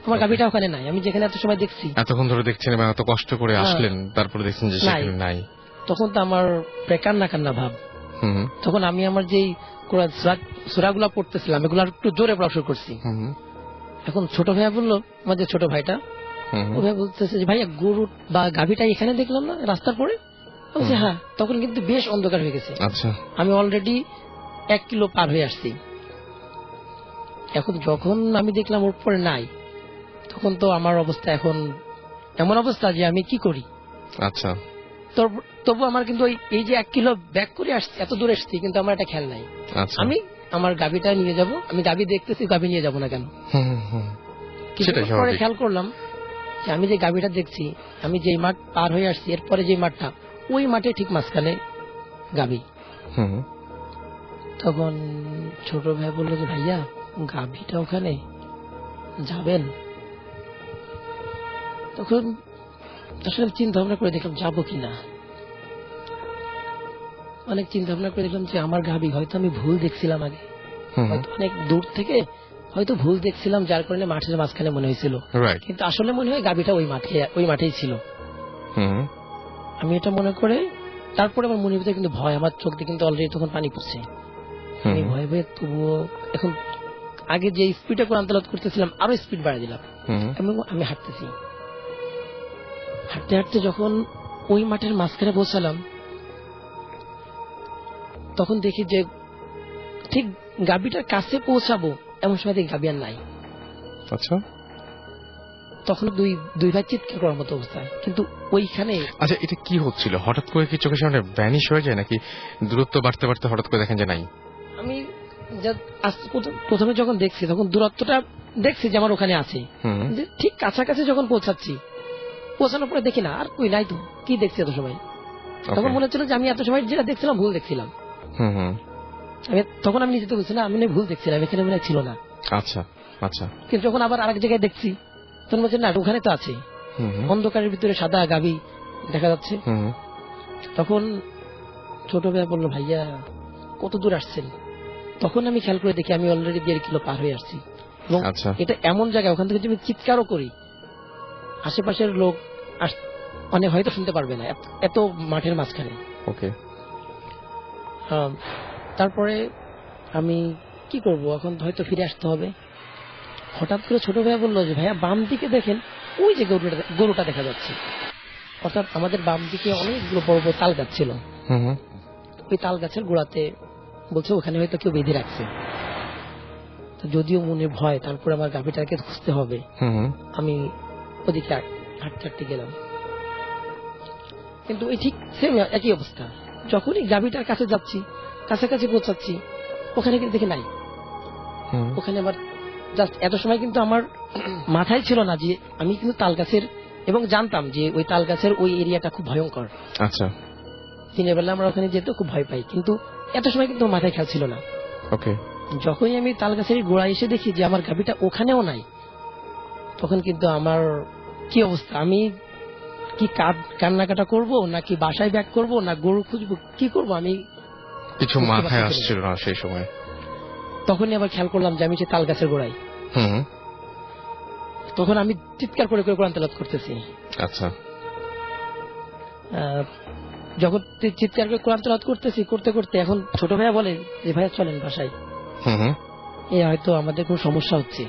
আমার গাভীটা ওখানে নাই। আমি যেখানে এত সময় দেখছি, এতক্ষণ ধরে দেখছেন এবং এত কষ্ট করে আসলেন, তারপরে দেখছেন যে সেখানে নাই। তখন তো আমার প্রায় কান্না ভাব। তখন আমি আমার যেই সূরাগুলা পড়তেছিলাম এগুলো একটু জোরে পড়া শুরু করছি। এখন ছোট ভাইয়া বললো, আমার যে ছোট ভাইটা, ও ভাই বলতেছে যে ভাইয়া গরু বা গাভীটা এখানে দেখলাম না রাস্তার পরে? বলছে হ্যাঁ। তখন কিন্তু বেশ অন্ধকার হয়ে গেছে। আচ্ছা। আমি অলরেডি 1 কিলো পার হয়ে আসছি। এখন যখন আমি দেখলাম ওর পরে নাই, তখন তো আমার অবস্থা এখন এমন অবস্থা যে আমি কি করি। আচ্ছা। তবু আমার কিন্তু এই যে 1 কিলো ব্যাক করে আসছি, এত দূর এসছি, কিন্তু আমার একটা খেয়াল নাই। আমি আমার গাভীটা নিয়ে যাব, আমি গাভী দেখতেছি, গাভী নিয়ে যাব না কেন? পরে খেয়াল করলাম যে আমি যে গাভীটা দেখছি, আমি যে মাঠ পার হয়ে আসছি, এরপরে যে মাঠটা, ওই মাঠে ঠিক মাঝখানে গাভী। তখন ছোট ভাই বললো যে ভাইয়া গাভীটা ওখানে যাবেন? তখন আসলে চিন্তা ভাবনা করে দেখলাম যাবো কিনা। অনেক চিন্তা ভাবনা করে দেখলাম যে আমার গাভী হয়তো আমি ভুল দেখছিলাম, আগে হয়তো অনেক দূর থেকে হয়তো ভুল দেখছিলাম, যার কারণে মাঠের মাঝখানে মনে হয়েছিল, কিন্তু আসলে মনে হয় গাভীটা ওই মাঠেই ছিল। আমি এটা মনে করে তারপরে আমার মনের ভিতরে কিন্তু ভয়, আমার চোখ দিয়ে কিন্তু অলরেডি তখন পানি পড়ছে। আমি ভয় তবুও এখন আগে যে স্পিডে কোরআন তেলাওয়াত করতেছিলাম আরো স্পিড বাড়িয়ে দিলাম। আমি হাঁটতেছি, হাঁটতে হাঁটতে যখন ওই মাঠের মাঝখানে পৌঁছালাম, তখন দেখি যে ঠিক গাভীটার কাছে পৌঁছাবো এমন সময় দেখি গাভী আর নাই। আচ্ছা। তখন দুই ভাই চিৎকার করার মতো অবস্থায়, কিন্তু ওইখানে। আচ্ছা, এটা কি হচ্ছিল? হঠাৎ করে কি চোখের সামনে ভ্যানিশ হয়ে যায়, নাকি দূরত্ব বাড়তে বাড়তে হঠাৎ করে দেখেন যে নাই? আমি প্রথমে যখন দেখছি তখন দূরত্বটা দেখছি যে আমার ওখানে আছে, ঠিক কাছাকাছি যখন পৌঁছানোর পরে দেখি না, আর কই নাই তো, কি দেখছি এত সময়? তখন মনে হচ্ছিল যে আমি এত সময় যেটা দেখছিলাম ভুল দেখছিলাম। তখন আমি নিজেতে বলছি না, আমি ভুল দেখছিলাম, এখানে মনে ছিল না। আচ্ছা আচ্ছা। কিন্তু যখন আবার আরেক জায়গায় দেখছি তখন বলছি না, ওখানে তো আছে, অন্ধকারের ভিতরে সাদা গাভী দেখা যাচ্ছে। তখন ছোট ভাইয়া বললো ভাইয়া কত দূর আসছেন? তখন আমি খেয়াল করে দেখি আমি অলরেডি 1.5 কিলো পার হয়ে আসছি, এবং এটা এমন জায়গা ওখান থেকে আমি চিৎকারও করি, আশেপাশের লোক অনেক হয়তো শুনতে পারবে না, এত মাঠের মাঝখানে। ওকে। তারপরে আমি কি করব, এখন হয়তো ফিরে আসতে হবে। হঠাৎ করে ছোট ভাইয়া বললো যে ভাইয়া বাম দিকে দেখেন, ওই যে গরুটা দেখা যাচ্ছে। অর্থাৎ আমাদের বাম দিকে অনেকগুলো বড় বড় তাল গাছ ছিল, ওই তাল গাছের গোড়াতে বলছে ওখানে হয়তো কেউ বেঁধে রাখছে। যদিও মনে ভয়, তারপরে আমার গাভীটাকে খুঁজতে হবে। আমি ওদিকে হাঁটতে হাঁটতে গেলাম, কিন্তু ওই ঠিক সেম একই অবস্থা। যখনই গাভীটার কাছে যাচ্ছি, কাছাকাছি পৌঁছাচ্ছি, ওখানে কিন্তু দেখি নাই। ওখানে আবার জাস্ট এত সময় কিন্তু আমার মাথায় ছিল না যে আমি কিন্তু তাল গাছের, এবং জানতাম যে ওই তাল গাছের ওই এরিয়াটা খুব ভয়ঙ্কর। আচ্ছা। দিনের বেলা আমরা ওখানে যেতে খুব ভয় পাই, কিন্তু এত সময় কিন্তু মাথায় খেয়াল ছিল না। ওকে। যখনই আমি তাল গাছের গোড়ায় এসে দেখি যে আমার গাভীটা ওখানেও নাই, তখন কিন্তু আমার কি অবস্থা, আমি কি কান্নাকাটা করব, নাকি বাসায় ব্যাক করব, না গরু খুঁজবো, কি করব আমি কিছু মাথায় আসছিল না সেই সময়। তখনই আবার খেয়াল করলাম যে আমি যে তাল গাছের গোড়ায়। তখন আমি চিৎকার করে কোরআন তেলাওয়াত করতেছি। আচ্ছা। যখন চিৎকার করে কোরআন তেলাওয়াত করতেছি, করতে করতে এখন ছোট ভাইয়া বলে যে ভাইয়া চলেন বাসায়, হয়তো আমাদের কোন সমস্যা হচ্ছে।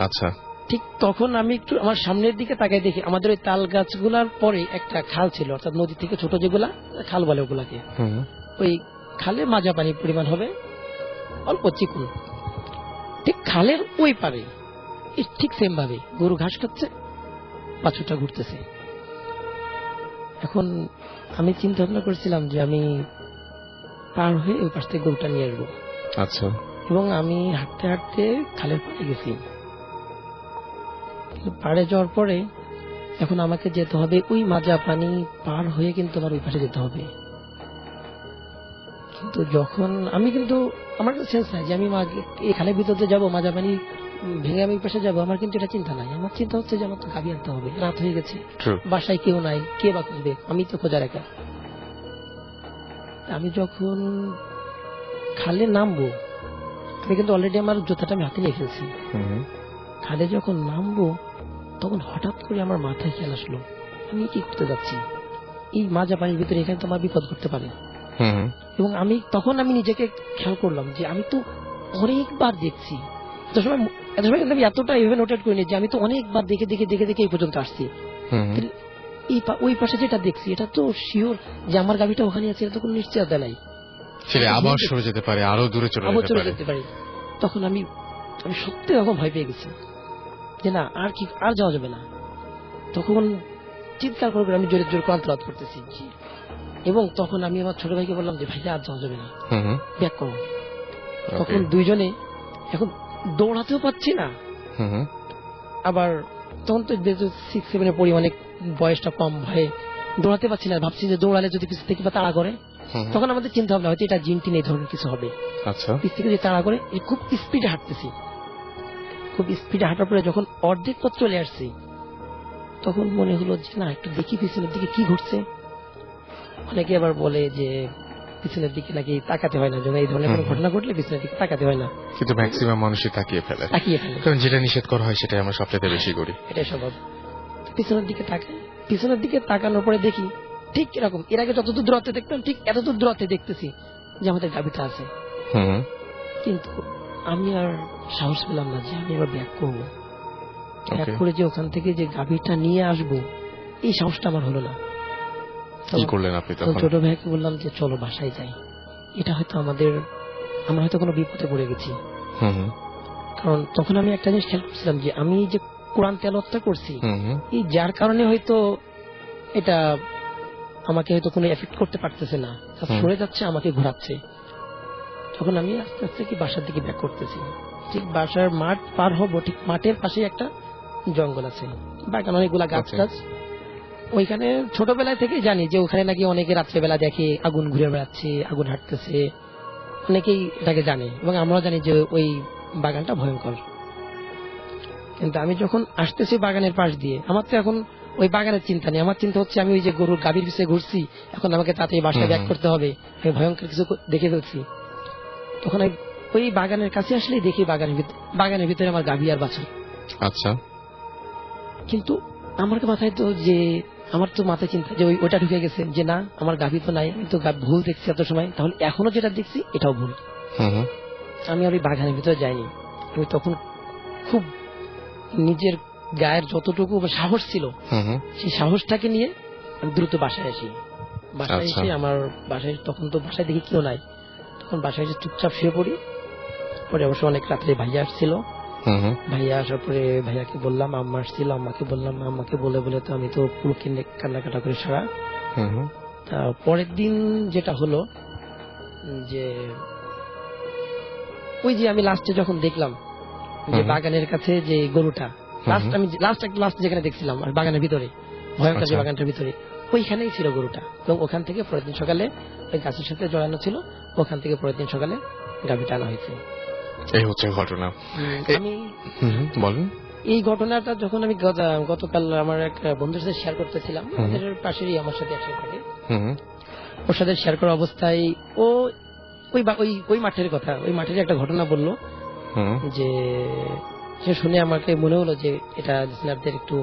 আচ্ছা। ঠিক তখন আমি একটু আমার সামনের দিকে তাকাই দেখি আমাদের ওই তাল গাছগুলার পরে একটা খাল ছিল, অর্থাৎ নদী থেকে ছোট যেগুলা খাল বলে ওগুলাকে, ওই খালে মাজা পানি পরিমাণ হবে, অল্প চিকুন। ঠিক খালের ওই পারে ঠিক সেম ভাবে গরু ঘাস খাচ্ছে, বাছুরটা ঘুরতেছে। এখন আমি চিন্তা ভাবনা করেছিলাম যে আমি পার হয়ে ওই পাশ থেকে গরুটা নিয়ে আসবো। আচ্ছা। এবং আমি হাঁটতে হাঁটতে খালের পাড়ে গেছি। কিন্তু পাড়ে যাওয়ার পরে এখন আমাকে যেতে হবে ওই মাজা পানি পার হয়ে, কিন্তু আমার ওই পাশে যেতে হবে। কিন্তু যখন আমি কিন্তু আমার কাছে সেন্স নাই যে আমি এই খালের ভিতরে যাবো, মাজা পানি ভেঙে আমি ওই পাশে যাবো, আমার কিন্তু এটা চিন্তা নাই। আমার চিন্তা হচ্ছে যে আমার তো গাভী আনতে হবে, রাত হয়ে গেছে, বাসায় কেউ নাই, কে বা খুঁজবে, আমি তো খোঁজার একা। আমি যখন খালে নামবো, আমি কিন্তু অলরেডি আমার জুতাটা আমি হাতে নিয়ে ফেলছি। খালে যখন নামবো তখন হঠাৎ করে আমার মাথায় খেয়াল আসলো আমি কি করতে যাচ্ছি, এই মাজা পানির ভিতরে, এখানে তো আমার বিপদ করতে পারে। এবং তখন আমি নিজেকে খেয়াল করলাম যে আমি তো অনেকবার দেখছি, এত সময় কিন্তু আমি এতটা এভাবে নোটেট করিনি যে আমি তো অনেকবার দেখে দেখে দেখে দেখে এই পর্যন্ত আসছি। ওই পাশে যেটা দেখছি এটা তো শিওর যে আমার গাভীটা ওখানে আছে, এটা তো কোনো নিশ্চয়তা নাই, আবার সরে যেতে পারে, আরো দূরে চলে যেতে পারে। তখন আমি সত্যি রকম ভয় পেয়ে গেছি যে না, আর যাওয়া যাবে না। তখন চিৎকার করে আমি জোরে জোরে ক্লান্ত করতেছি। এবং তখন আমি আমার ছোট ভাইকে বললাম যে ভাই আর যাওয়া যাবে না, ব্যাক করো। তখন দুইজনে, এখন দৌড়াতেও পাচ্ছি না, আবার তখন তো 6-7 পড়ি, অনেক বয়সটা কম, ভয়ে দৌড়াতে পারছি না। ভাবছি যে দৌড়ালে যদি পিছন থেকে বা তাড়া করে, তখন আমাদের চিন্তা ভাবনা হয়তো এটা জিনটিন এই ধরনের কিছু হবে। পিছ থেকে যে তাড়া করে, খুব স্পিডে হাঁটতেছি। খুব স্পিডে হাঁটার পরে যখন অর্ধেক পথ চলে আসছি, তখন মনে হলো যে না, একটু দেখি পিছনের দিকে কি ঘটছে। অনেকে আবার বলে যে পিছনের দিকে নাকি তাকাতে হয় না, যখন এই ধরনের কোনো ঘটনা ঘটলে পিছনের দিকে তাকাতে হয় না, কিন্তু ম্যাক্সিমাম মানুষই তাকিয়ে ফেলে। কারণ যেটা নিষেধ করা হয় সেটাই আমরা সবচেয়ে বেশি করি, এটাই স্বভাব। পিছনের দিকে তাকাই, পিছনের দিকে তাকানোর পরে দেখি ঠিক এরকম, এর আগে যতদূর দূরত্বে দেখতাম ঠিক এতদূর দূরত্বে দেখতেছি যে আমাদের গাভীটা আছে। কিন্তু আমি আর সাহস পেলাম না যে আমি এবার ব্যাক করবো, ব্যাক করে যে ওখান থেকে যে গাভীটা নিয়ে আসবো, এই সাহসটা আমার হলো না। কি করলেন আপনি তখন? ছোট ভাইকে বললাম যে চলো বাসায় যাই, এটা হয়তো আমরা হয়তো কোনো বিপদে পড়ে গেছি। কারণ তখন আমি একটা জিনিস খেয়াল করছিলাম যে আমি যে কোরআন তেলাওয়াতটা করছি, এই যার কারণে হয়তো এটা আমাকে হয়তো কোনো এফেক্ট করতে পারতেছে না, সরে যাচ্ছে, আমাকে ঘোরাচ্ছে। তখন আমি আস্তে আস্তে কি বাসার দিকে ব্যাক করতেছি। ঠিক বাসার মাঠ পার হবো, ঠিক মাঠের পাশে একটা জঙ্গল আছে, বাগান, অনেকগুলা গাছ গাছ। ওইখানে ছোটবেলায় থেকে জানি যে ওখানে নাকি অনেকে রাত্রেবেলা দেখে আগুন ঘুরে বেড়াচ্ছে, আগুন হাঁটতেছে, অনেকেই এটাকে জানে, এবং আমরাও জানি যে ওই বাগানটা ভয়ঙ্কর। কিন্তু আমি যখন আসতেছি বাগানের পাশ দিয়ে, আমার তো এখন ওই বাগানের চিন্তা নেই, আমার চিন্তা হচ্ছে আমি ওই যে গরুর গাভীর পিছিয়ে ঘুরছি, এখন আমাকে তাড়াতাড়ি বাসায় ব্যাক করতে হবে, আমি ভয়ঙ্কর কিছু দেখে ফেলছি। তখন ওই বাগানের কাছে আসলেই দেখি বাগানের ভিতরে আমার গাভী আর বাছুর। আচ্ছা। কিন্তু আমার মাথায় তো আমার তো মাথায় চিন্তা যে ওইটা ঢুকে গেছে যে না, আমার গাভী তো নাই, আমি তো ভুল দেখছি এত সময়, তাহলে এখনো যেটা দেখছি এটাও ভুল। আমি আর ওই বাগানের ভিতরে যাইনি। আমি তখন খুব নিজের গায়ের যতটুকু সাহস ছিল, সেই সাহসটাকে নিয়ে আমি দ্রুত বাসায় আসি। বাসায় এসে আমার বাসায়, তখন তো বাসায় দেখি কেউ নাই, তখন বাসায় এসে চুপচাপ শুয়ে পড়ি। পরে অবশ্য অনেক রাত্রে ভাইয়া আসছিল, ভাইয়া আসার পরে ভাইয়াকে বললাম, আম্মা আসছিল, আম্মাকে বললাম, আম্মাকে বলে বলে তো আমি তো পুরো কান্নাকাটা করে সারা। পরের দিন যেটা হলো যে ওই যে আমি লাস্টে যখন দেখলাম যে বাগানের কাছে যে গরুটা, লাস্ট যেখানে দেখছিলাম বাগানের ভিতরে, ভয়ঙ্কর যে বাগানটার ভিতরে, ওইখানেই ছিল গরুটা। এবং ওখান থেকে পরের দিন সকালে ওই গাছের সাথে জড়ানো ছিল, ওখান থেকে পরের দিন সকালে গাভীটা আনা হয়েছে। এই হচ্ছে ঘটনা। আমি বলেন, এই ঘটনাটা যখন আমি গতকাল আমার এক বন্ধুর সাথে শেয়ার করতেছিলাম, আমাদের পাশেরই আমার সাথে একসাথে থাকে, ওর সাথে শেয়ার করা অবস্থায় ও ওই মাঠের কথা, ওই মাঠের একটা ঘটনা বললো, যে সে শুনে আমাকে মনে হলো যে এটা লিসনারদের একটু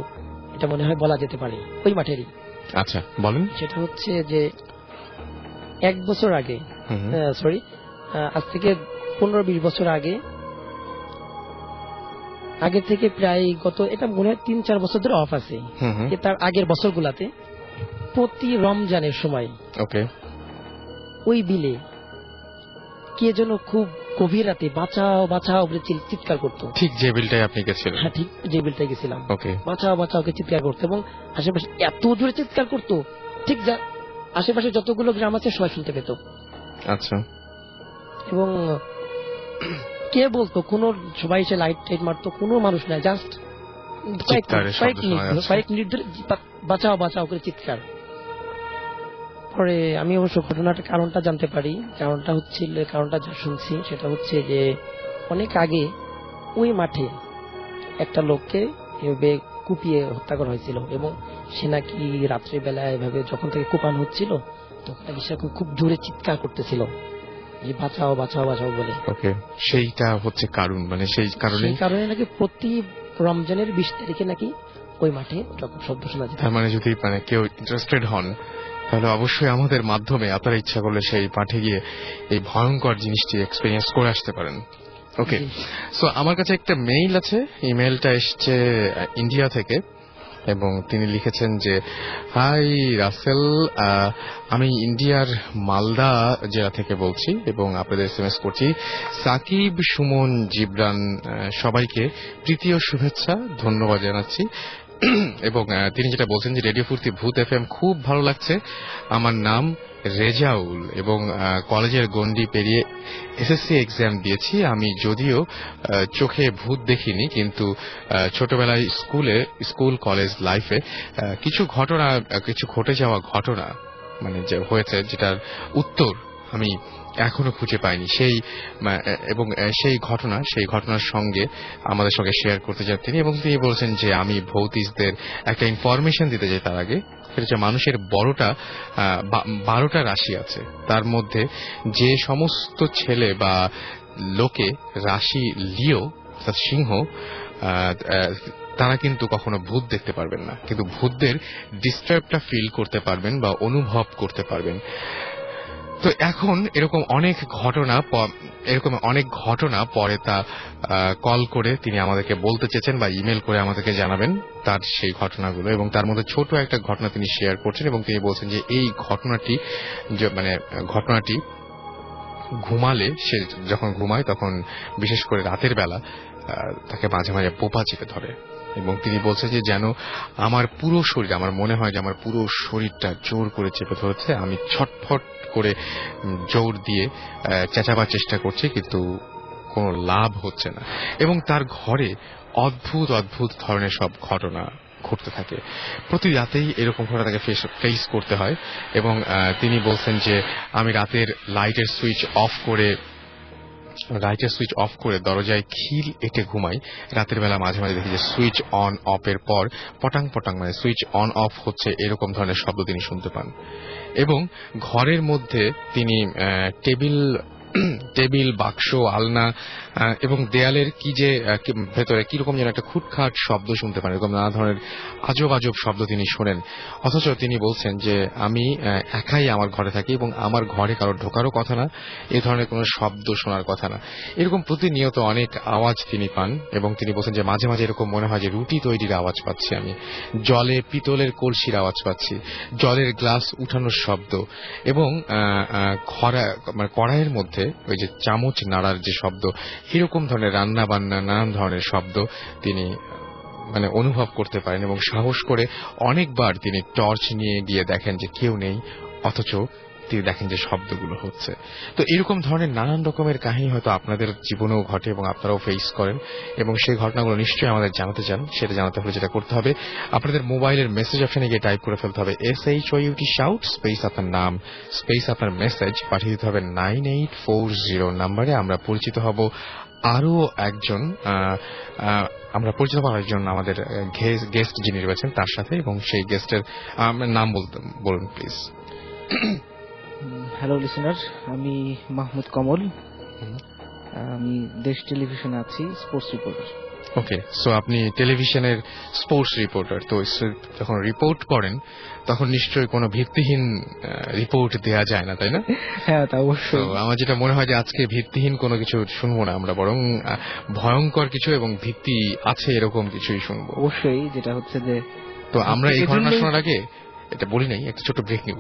এটা মনে হয় বলা যেতে পারে, ওই মাঠেরই। আচ্ছা বলেন। সেটা হচ্ছে যে 1 বছর আগে, আজ থেকে 15-20 বছর আগে থেকে প্রায় এটা মনে হয় 3-4 বছর ধরে অফ আছে। তার আগের বছরগুলাতে প্রতি রমজানের সময় ওই বিলে কে যেন খুব গভীর রাতে বাঁচাও বাঁচাও বলে চিৎকার করতো। ঠিক যে বিলটাই আপনি গেছিলেন? হ্যাঁ, ঠিক যে বিলটাই গেছিলাম। বাঁচাও বাঁচাও কে চিৎকার করতো, এবং আশেপাশে এত জোরে চিৎকার করতো ঠিক আশেপাশে যতগুলো গ্রাম আছে সবাই শুনতে পেত। আচ্ছা। এবং কে বলতো, কোন সবাই এসে লাইট টাইট মারতো, কোনো মানুষ নাই, জাস্ট কয়েক মিনিট ধরে বাঁচাও বাঁচাও করে চিৎকার। পরে আমি অবশ্য ঘটনাটা কারণটা জানতে পারি। কারণটা যা শুনছি সেটা হচ্ছে যে অনেক আগে ওই মাঠে একটা লোককে এভাবে কুপিয়ে হত্যা করা হয়েছিল, এবং সে নাকি রাত্রিবেলায় এভাবে যখন থেকে কুপানো হচ্ছিল তখন নাকি সে খুব জোরে চিৎকার করতেছিল যে বাঁচাও বাঁচাও বাঁচাও বলে। ওকে, সেইটা হচ্ছে কারণ, মানে সেই কারণে নাকি প্রতি রমজানের 20 তারিখে নাকি ওই মাঠে যখন শব্দ শোনা যায়। তার মানে যদি কেউ ইন্টারেস্টেড হন তাহলে অবশ্যই আমাদের মাধ্যমে আপনারা ইচ্ছা করলে সেই মাঠে গিয়ে এই ভয়ঙ্কর জিনিসটি এক্সপেরিয়েন্স করে আসতে পারেন। ওকে, সো আমার কাছে একটা মেইল আছে। ইমেলটা এসছে ইন্ডিয়া থেকে এবং তিনি লিখেছেন যে, হাই রাসেল, আমি ইন্ডিয়ার মালদা জেলা থেকে বলছি এবং আপনাদের এসএমএস করছি। সাকিব, সুমন, জিবরান সবাইকে প্রীতি ও শুভেচ্ছা, ধন্যবাদ জানাচ্ছি। এবং তিনি যেটা বলছেন যে রেডিও ফুর্তি ভূত এফএম খুব ভালো লাগছে। আমার নাম রেজাউল এবং কলেজের গণ্ডি পেরিয়ে এসএসসি এক্সাম দিয়েছি। আমি যদিও চোখে ভূত দেখিনি, কিন্তু ছোটবেলায় স্কুল কলেজ লাইফে কিছু ঘটে যাওয়া ঘটনা মানে যে হয়েছে, যেটার উত্তর আমি এখনো খুঁজে পাইনি। সেই ঘটনার সঙ্গে আমাদের সঙ্গে শেয়ার করতে চান তিনি, এবং তিনি বলছেন যে আমি ভৌতিকদের একটা ইনফরমেশন দিতে চাই তার আগে। সেটা হচ্ছে মানুষের 12টা রাশি আছে, তার মধ্যে যে সমস্ত ছেলে বা লোকে রাশি লিও অর্থাৎ সিংহ, তারা কিন্তু কখনো ভূত দেখতে পারবেন না, কিন্তু ভূতদের ডিস্টার্বটা ফিল করতে পারবেন বা অনুভব করতে পারবেন। তো এখন এরকম অনেক ঘটনা পরে তা কল করে তিনি আমাদেরকে বলতে চেয়েছেন বা ইমেল করে আমাদেরকে জানাবেন তার সেই ঘটনাগুলো, এবং তার মধ্যে ছোট একটা ঘটনা তিনি শেয়ার করছেন এবং তিনি বলছেন যে এই ঘটনাটি ঘুমালে, সে যখন ঘুমায় তখন বিশেষ করে রাতের বেলা তাকে মাঝে মাঝে পোপা চেপে ধরে, এবং তিনি বলছেন যে যেন আমার মনে হয় যে আমার পুরো শরীরটা জোর করে চেপে ধরেছে। আমি ছটফট করে জোর দিয়ে চেঁচাবার চেষ্টা করছি, কিন্তু কোনো লাভ হচ্ছে না। এবং তার ঘরে অদ্ভুত ধরনের সব ঘটনা ঘটতে থাকে। প্রতি রাতেই এরকম ঘটনা তাকে ফেস করতে হয়। এবং তিনি বলছেন যে আমি রাতের লাইটের সুইচ অফ করে দরজায় খিল এঁটে ঘুমাই। রাতের বেলা মাঝে মাঝে দেখি যে সুইচ অন অফের পর পটাং পটাং, মানে সুইচ অন অফ হচ্ছে, এরকম ধরনের শব্দ তিনি শুনতে পান। এবং ঘরের মধ্যে তিনি টেবিল, বাক্স, আলনা এবং দেয়ালের ভেতরে কিরকম যেন একটা খুটখাট শব্দ শুনতে পান। এরকম নানা ধরনের আজব শব্দ তিনি শোনেন। অথচ তিনি বলছেন যে আমি একাই আমার ঘরে থাকি এবং আমার ঘরে কারো ঢোকারও কথা না, এ ধরনের কোনো শব্দ শোনার কথা না। এরকম প্রতিনিয়ত অনেক আওয়াজ তিনি পান, এবং তিনি বলছেন যে মাঝে মাঝে এরকম মনে হয় যে রুটি তৈরির আওয়াজ পাচ্ছি, আমি জলে পিতলের কলসির আওয়াজ পাচ্ছি, জলের গ্লাস উঠানোর শব্দ, এবং কড়াইয়ের মধ্যে ওই যে চামচ নাড়ার যে শব্দ, এরকম ধরনের রান্না বান্না নানান ধরনের শব্দ তিনি অনুভব করতে পারেন। এবং সাহস করে অনেকবার তিনি টর্চ নিয়ে গিয়ে দেখেন যে কেউ নেই, অথচ তিনি দেখেন যে শব্দগুলো হচ্ছে। তো এরকম ধরনের নানান রকমের কাহিনী হয়তো আপনাদের জীবনেও ঘটে এবং আপনারাও ফেস করেন, এবং সেই ঘটনাগুলো নিশ্চয়ই আমাদের জানাতে চান। সেটা জানাতে হলে যেটা করতে হবে, আপনাদের মোবাইলের মেসেজ অপশনে গিয়ে টাইপ করে ফেলতে হবে SHOUT শাউট স্পেস আপনার নাম স্পেস আপনার মেসেজ, পাঠিয়ে দিতে হবে 9840 নাম্বারে। আমরা পরিচিত হব আরো একজন আমাদের গেস্ট যিনি রয়েছেন তার সাথে, এবং সেই গেস্টের নাম বলুন প্লিজ। হ্যালো লিসেনার, আমি মাহমুদ কমল, আমি দেশ টেলিভিশনে আছি, স্পোর্টস রিপোর্টার। ওকে, সো আপনি টেলিভিশনের স্পোর্টস রিপোর্টার। তো যখন রিপোর্ট করেন তখন নিশ্চয়ই কোনো ভিত্তিহীন রিপোর্ট দেয়া যায় না, তাই না? হ্যাঁ, তা অবশ্যই। আমার যেটা মনে হয় যে আজকে ভিত্তিহীন কোনো কিছু শুনবো না আমরা, বরং ভয়ঙ্কর কিছু এবং ভিত্তি আছে এরকম কিছুই শুনবো। অবশ্যই, যেটা হচ্ছে যে তো আমরা এই ঘটনা শোনার আগে এটা বলি নাই, একটা ছোট ব্রেক নিব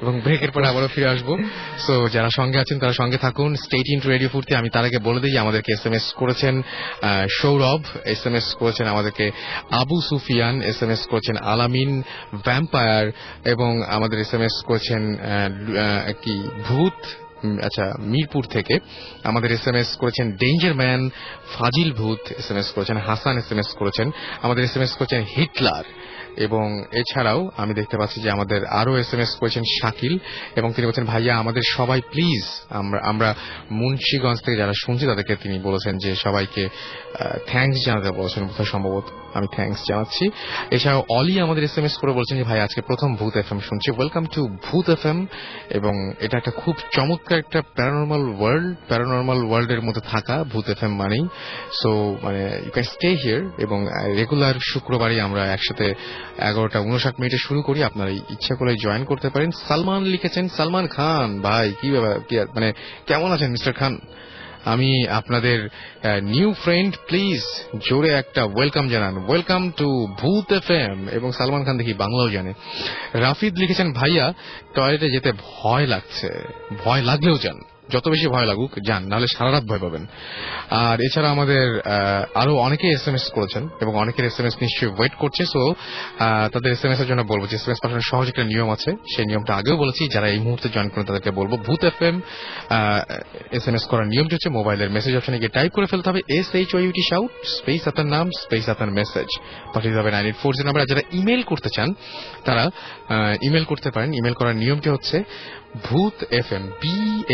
এবং ব্রেকের পরে আবারও ফিরে আসবো। সো যারা সঙ্গে আছেন তারা সঙ্গে থাকুন, স্টেট ইন টু রেডিও ফুর্তি। আমি তার আগে বলে দিই আমাদেরকে SMS করেছেন সৌরভ, SMS করেছেন আমাদেরকে আবু সুফিয়ান, SMS করেছেন আলামিন ভ্যাম্পায়ার, এবং আমাদের SMS করেছেন কি ভূত, আচ্ছা মিরপুর থেকে আমাদের SMS করেছেন ডেঞ্জার ম্যান, ফাজিল ভূত SMS করেছেন, হাসান SMS করেছেন, আমাদের SMS করেছেন হিটলার, এবং এছাড়াও আমি দেখতে পাচ্ছি যে আমাদের আরো SMS করেছেন শাকিল, এবং তিনি বলছেন ভাইয়া আমাদের সবাই প্লিজ, আমরা মুন্সিগঞ্জ থেকে যারা শুনছি তাদেরকে তিনি বলেছেন যে সবাইকে থ্যাঙ্কস জানাতে বলেছেন, বোধহয় সম্ভবত আমি থ্যাঙ্কস জানাচ্ছি। এছাড়াও অলি আমাদের SMS করে বলছেন যে ভাই আজকে প্রথম ভূত FM শুনছি, ওয়েলকাম টু ভূত FM, এবং এটা একটা খুব চমৎকার একটা প্যারানর্মাল ওয়ার্ল্ডের মধ্যে থাকা ভূত FM মানেই। সো মানে ইউ ক্যান স্টে হিয়ার, এবং রেগুলার শুক্রবারই আমরা একসাথে 11:59 শুরু করি, আপনারা ইচ্ছা করে জয়েন করতে পারেন। সালমান লিখেছেন, সালমান খান ভাই কি ব্যাপার, মানে কেমন আছেন মিস্টার খান? আমি আপনাদের নিউ ফ্রেন্ড, প্লিজ জোরে একটা ওয়েলকাম জানান, ওয়েলকাম টু ভূত FM। এবং সালমান খান দেখি বাংলাও জানে। রাফিদ লিখেছেন ভাইয়া টয়লেটে যেতে ভয় লাগছে, ভয় লাগলেও যান, যত বেশি ভয় লাগুক যান, নাহলে সারা রাত ভয় পাবেন। আর এছাড়া আমাদের আরো অনেকে SMS করেছেন এবং অনেকের SMS নিশ্চয়ই ওয়েট করছে। সো তাদের SMS এর জন্য বলবো যে SMS পাঠানোর সহজ একটা নিয়ম আছে, সেই নিয়মটা আগেও বলেছি, যারা এই মুহূর্তে জয়েন করেন তাদেরকে বলবো ভূত FM SMS করার নিয়মটি হচ্ছে মোবাইলের মেসেজ অপশনে গিয়ে টাইপ করে ফেলতে হবে SHOUT শাউট স্পেস আপনার নাম স্পেস আপনার মেসেজ পাঠিয়ে দেবে 9840 নাম্বার। যারা ইমেল করতে চান তারা ইমেল করতে পারেন। ইমেল করার নিয়মটি হচ্ছে ভূত FM BHOOTFM